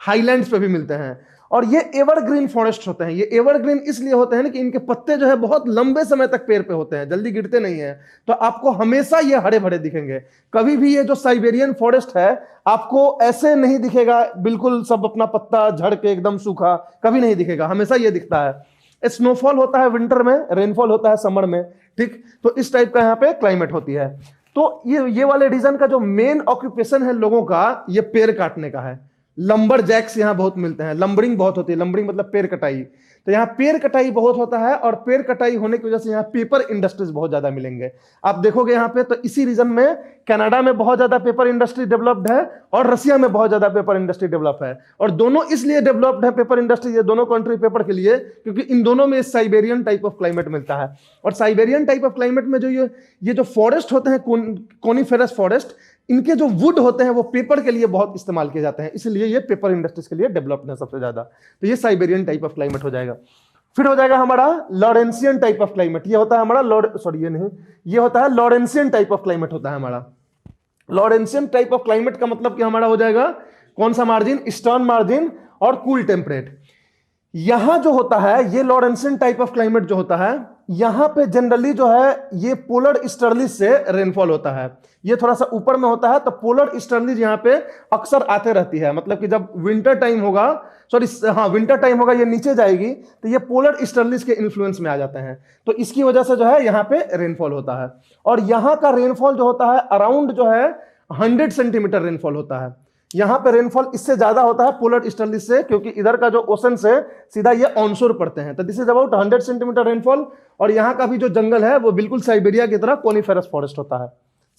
Speaker 1: हाईलैंड्स पे भी मिलते हैं। और ये एवरग्रीन फॉरेस्ट होते हैं। ये एवरग्रीन इसलिए होते हैं ना कि इनके पत्ते जो है बहुत लंबे समय तक पेड़ पे होते हैं, जल्दी गिरते नहीं है, तो आपको हमेशा ये हरे भरे दिखेंगे। कभी भी ये जो साइबेरियन फॉरेस्ट है आपको ऐसे नहीं दिखेगा बिल्कुल सब अपना पत्ता झड़ के एकदम सूखा, कभी नहीं दिखेगा, हमेशा ये दिखता है। स्नोफॉल होता है विंटर में, रेनफॉल होता है समर में, ठीक। तो इस टाइप का यहाँ पे क्लाइमेट होती है। तो ये वाले रीजन का जो मेन ऑक्यूपेशन है लोगों का, ये पेड़ काटने का है। लंबर जैक्स यहाँ बहुत मिलते हैं, लंबरिंग बहुत होती है। लंबरिंग मतलब पेड़ कटाई, तो यहाँ पेड़ कटाई बहुत होता है। और पेड़ कटाई होने की वजह से यहाँ पेपर इंडस्ट्रीज बहुत ज्यादा मिलेंगे। आप देखोगे यहाँ पे, तो इसी रीजन में कनाडा में बहुत ज्यादा पेपर इंडस्ट्री डेवलप्ड है और रशिया में बहुत ज्यादा पेपर इंडस्ट्री डेवलप है। और दोनों इसलिए डेवलप्ड है पेपर इंडस्ट्री, ये दोनों कंट्री पेपर के लिए, क्योंकि इन दोनों में साइबेरियन टाइप ऑफ क्लाइमेट मिलता है। और साइबेरियन टाइप ऑफ क्लाइमेट में जो ये जो फॉरेस्ट होते हैं कोनीफेरस फॉरेस्ट, इनके जो वुड होते हैं वो पेपर के लिए बहुत इस्तेमाल किए जाते हैं, इसलिए ये पेपर इंडस्ट्रीज के लिए डेवलप्ड है सबसे ज्यादा। तो ये साइबेरियन टाइप ऑफ क्लाइमेट हो जाएगा। फिर हो जाएगा हमारा लॉरेंसियन टाइप ऑफ क्लाइमेट। ये होता है हमारा ये होता है लॉरेंसियन टाइप ऑफ क्लाइमेट होता है हमारा। लॉरेंसियन टाइप ऑफ क्लाइमेट का मतलब कि हमारा हो जाएगा कौन सा मार्जिन, ईस्टर्न मार्जिन और कूल टेम्परेट। यहां जो होता है ये लॉरेंसियन टाइप ऑफ क्लाइमेट जो होता है, यहां पे जनरली जो है ये पोलर ईस्टर्लीज से रेनफॉल होता है। ये थोड़ा सा ऊपर में होता है, तो पोलर ईस्टर्लीज यहां पे अक्सर आते रहती है। मतलब कि जब विंटर टाइम होगा, विंटर टाइम होगा, ये नीचे जाएगी तो ये पोलर ईस्टर्लीज के इन्फ्लुएंस में आ जाते हैं। तो इसकी वजह से जो है यहाँ पे रेनफॉल होता है। और यहाँ का रेनफॉल जो होता है अराउंड जो है 100 सेंटीमीटर रेनफॉल होता है। यहां पे रेनफॉल इससे ज्यादा होता है पोलर ईस्टर्लीज से, क्योंकि इधर का जो ओशन से सीधा ये ऑनशोर पड़ते हैं। तो this is about 100 centimeter rainfall. और यहाँ का भी जो जंगल है वो बिल्कुल साइबेरिया की तरह कोनीफेरस फॉरेस्ट होता है।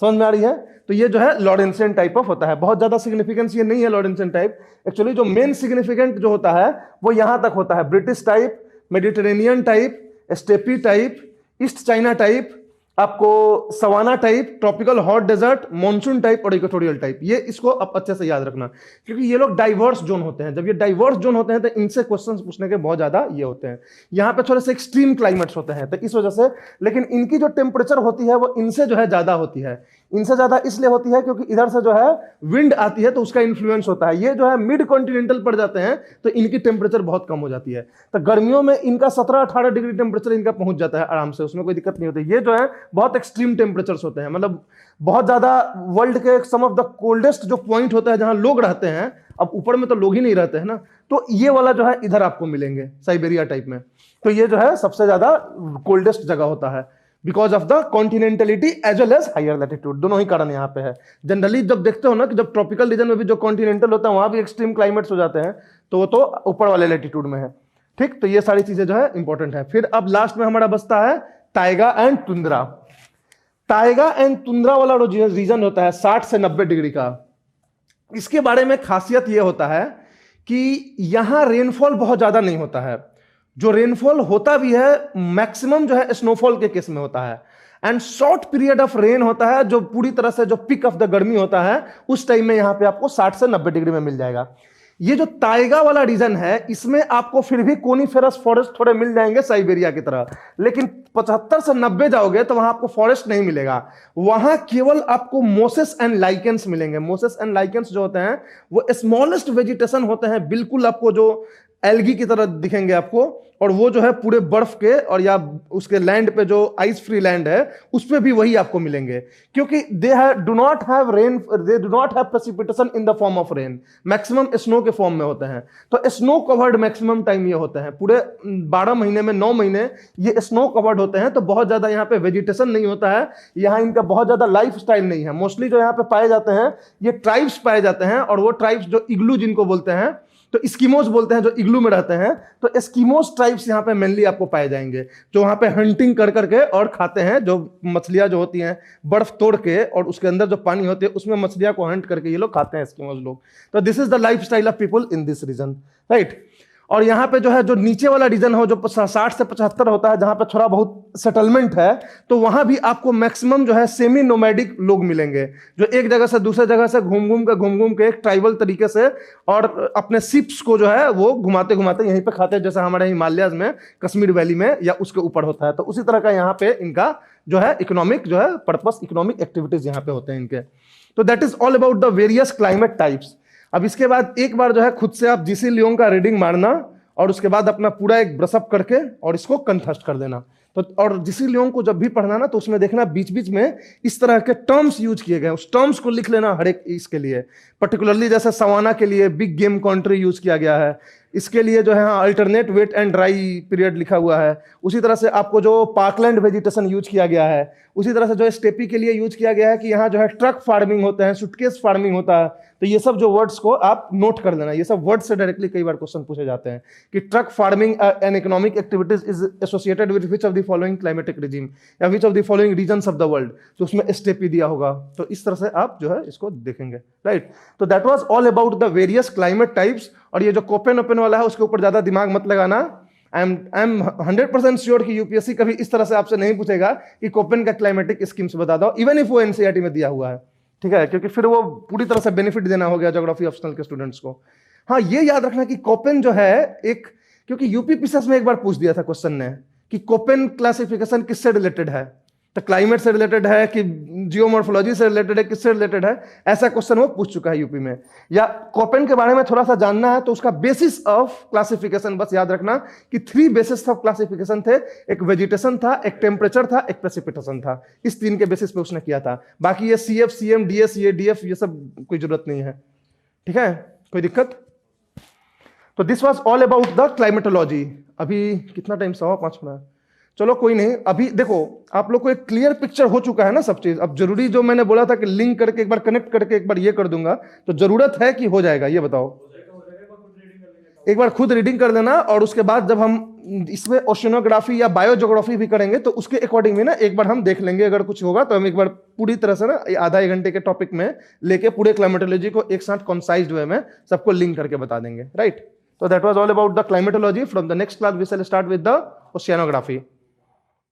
Speaker 1: समझ में आ रही है? तो ये जो है लॉरेंसियन टाइप ऑफ होता है। बहुत ज्यादा सिग्निफिकेंस ये नहीं है लॉरेंसियन टाइप। एक्चुअली जो मेन सिग्निफिकेंट जो होता है वो यहां तक होता है, British type, Mediterranean type, steppe type, east China type, आपको savanna type, tropical hot desert, monsoon type और इक्वेटोरियल टाइप। ये इसको आप अच्छे से याद रखना, क्योंकि ये लोग डाइवर्स जोन होते हैं। जब ये डाइवर्स जोन होते हैं तो इनसे क्वेश्चंस पूछने के बहुत ज्यादा ये होते हैं। यहाँ पे थोड़े से एक्सट्रीम क्लाइमेट्स होते हैं, तो इस वजह से, लेकिन इनकी जो टेम्परेचर होती है वो इनसे जो है ज्यादा होती है। इनसे ज्यादा इसलिए होती है क्योंकि इधर से जो है विंड आती है तो उसका इन्फ्लुएंस होता है। ये जो है मिड कॉन्टिनेंटल पड़ जाते हैं तो इनकी टेम्परेचर बहुत कम हो जाती है। तो गर्मियों में इनका 17-18 डिग्री टेम्परेचर इनका पहुंच जाता है आराम से, उसमें कोई दिक्कत नहीं होती। ये जो है बहुत एक्सट्रीम टेम्परेचर्स होते हैं, मतलब बहुत ज्यादा। वर्ल्ड के सम ऑफ द कोल्डेस्ट जो पॉइंट होता है जहां लोग रहते हैं, अब ऊपर में तो लोग ही नहीं रहते हैं ना, तो ये वाला जो है इधर आपको मिलेंगे साइबेरिया टाइप में। तो ये जो है सबसे ज्यादा कोल्डेस्ट जगह होता है because of the continentality as well as higher latitude. दोनों ही कारण यहाँ पे है। जनरली जब देखते हो ना कि जब ट्रॉपिकल रीजन में भी जो कॉन्टिनेंटल होता है वहां भी एक्सट्रीम क्लाइमेट्स हो जाते हैं, तो वो तो ऊपर वाले लैटिट्यूड में है। ठीक, तो ये सारी चीजें जो है इंपॉर्टेंट है। फिर अब लास्ट में हमारा बचता है Tyga and tundra. Tyga and tundra वाला रीजन होता है 60 से 90 डिग्री का। इसके बारे में खासियत यह होता है कि यहां रेनफॉल बहुत ज्यादा नहीं होता है। जो रेनफॉल होता भी है मैक्सिमम जो है स्नोफॉल के केस में होता है, and short period of rain होता है। जो पूरी तरह से जो पिक ऑफ द गर्मी होता है उस टाइम में यहां पे आपको 60 से 90 डिग्री में मिल जाएगा। ये जो टाइगा वाला रीजन है इसमें आपको फिर भी कोनीफेरस फॉरेस्ट थोड़े मिल जाएंगे साइबेरिया की तरह, लेकिन 75 से 90 जाओगे तो वहां आपको फॉरेस्ट नहीं मिलेगा। वहां केवल आपको मोसेस एंड लाइकेंस मिलेंगे। मोसेस एंड लाइकेंस जो होते हैं वो स्मॉलेस्ट वेजिटेशन होते हैं, बिल्कुल आपको जो एल्गी की तरह दिखेंगे आपको, और वो जो है पूरे बर्फ के और या उसके लैंड पे जो आइस फ्री लैंड है उस पे भी वही आपको मिलेंगे, क्योंकि they do not have precipitation in the form of rain. Maximum snow के फॉर्म में होते हैं। तो स्नो कवर्ड मैक्सिमम टाइम ये होते हैं, पूरे 12 महीने में 9 महीने ये स्नो कवर्ड होते हैं। तो बहुत ज्यादा यहाँ पे वेजिटेशन नहीं होता है, यहाँ इनका बहुत ज्यादा लाइफ स्टाइल नहीं है। मोस्टली जो यहाँ पे पाए जाते हैं ये ट्राइब्स पाए जाते हैं, और वो ट्राइब्स जो इग्लू जिनको बोलते हैं, तो एस्किमोस बोलते हैं, जो इग्लू में रहते हैं। तो एस्किमोस ट्राइब्स यहाँ पे मेनली आपको पाए जाएंगे, जो वहां पे हंटिंग कर करके और खाते हैं। जो मछलियां जो होती हैं बर्फ तोड़ के और उसके अंदर जो पानी होती है उसमें मछलियां को हंट करके ये लोग खाते हैं एस्किमोस लोग। तो this is the life style of people in this region, right. और यहाँ पे जो है जो नीचे वाला रीजन हो जो 60 से 75 होता है, जहाँ पे थोड़ा बहुत सेटलमेंट है, तो वहां भी आपको मैक्सिमम जो है सेमी नोमैडिक लोग मिलेंगे, जो एक जगह से दूसरे जगह से घूम घूम के एक ट्राइबल तरीके से और अपने शिप्स को जो है वो घुमाते घुमाते यहीं पे खाते हैं, जैसे हमारे हिमालयाज में, कश्मीर वैली में या उसके ऊपर होता है। तो उसी तरह का यहाँ पे इनका जो है इकोनॉमिक जो है पर्पस, इकोनॉमिक एक्टिविटीज यहाँ पे होते हैं इनके। तो that is all about the various climate types. अब इसके बाद एक बार जो है खुद से आप जीसी लियोंग का रीडिंग मारना और उसके बाद अपना पूरा एक ब्रशअप करके और इसको कंठस्थ कर देना। तो और जीसी लियोंग को जब भी पढ़ना ना, तो उसमें देखना बीच बीच में इस तरह के टर्म्स यूज किए गए, उस टर्म्स को लिख लेना हर एक इसके लिए। पर्टिकुलरली जैसे सवाना के लिए बिग गेम कंट्री यूज किया गया है, इसके लिए जो है alternate wet and dry period लिखा हुआ है। उसी तरह से आपको जो पार्कलैंड वेजिटेशन यूज किया गया है, उसी तरह से जो स्टेपी के लिए यूज किया गया है कि यहाँ जो है ट्रक फार्मिंग होता है, सुटकेस फार्मिंग होता है। तो ये सब जो वर्ड्स को आप नोट कर लेना, ये सब वर्ड्स से डायरेक्टली कई बार क्वेश्चन पूछे जाते हैं कि truck farming and economic activities is associated with which of the following climatic regime या which of the following regions of the world. तो उसमें स्टेपी दिया होगा, तो इस तरह से आप जो है इसको देखेंगे, राइट। तो that was all about the various climate types. और ये जो कोपेन ओपन वाला है उसके ऊपर ज्यादा दिमाग मत लगाना। आई एम 100% श्योर कि यूपीएससी कभी इस तरह से आपसे नहीं पूछेगा कि कोपेन का क्लाइमेटिक स्कीम्स बता दो, इवन इफ वो एनसीईआरटी में दिया हुआ है, ठीक है, क्योंकि फिर वो पूरी तरह से बेनिफिट देना हो गया ज्योग्राफी ऑप्शनल के स्टूडेंट्स को। हाँ, ये याद रखना कि कोपेन जो है एक, क्योंकि यूपी पीसीएस में एक बार पूछ दिया था क्वेश्चन ने कि कोपेन क्लासिफिकेशन किससे रिलेटेड है, तो क्लाइमेट से रिलेटेड है कि जियोमॉर्फोलॉजी से रिलेटेड है, किससे रिलेटेड है, ऐसा क्वेश्चन वो पूछ चुका है यूपी में। या कोपेन के बारे में थोड़ा सा जानना है तो उसका बेसिस ऑफ क्लासिफिकेशन बस याद रखना कि 3 बेसिस ऑफ क्लासिफिकेशन थे, एक वेजिटेशन था, एक टेम्परेचर था, एक प्रेसिपिटेशन था। इस 3 के बेसिस पे उसने किया था। बाकी ये सीएफ, सीएम, डीएस, ये डीएफ, ये सब कोई जरूरत नहीं है, ठीक है, कोई दिक्कत। तो this was all about the climatology. अभी कितना टाइम, 5:15 मिनट, चलो कोई नहीं। अभी देखो आप लोग को एक क्लियर पिक्चर हो चुका है ना सब चीज। अब जरूरी जो मैंने बोला था कि लिंक करके एक बार कनेक्ट करके एक बार ये कर दूंगा, तो जरूरत है कि हो जाएगा, ये बताओ। एक बार खुद रीडिंग कर लेना, और उसके बाद जब हम इसमें ओशिनोग्राफी या बायोजियोग्राफी भी करेंगे तो उसके अकॉर्डिंग भी ना एक बार हम देख लेंगे। अगर कुछ होगा तो हम एक बार पूरी तरह से ना आधा 1 घंटे के टॉपिक में लेके पूरे क्लाइमेटोलॉजी को एक साथ कॉन्साइज्ड वे में सबको लिंक करके बता देंगे, right. So that was all about the climatology. From the next class we shall start with the oceanography.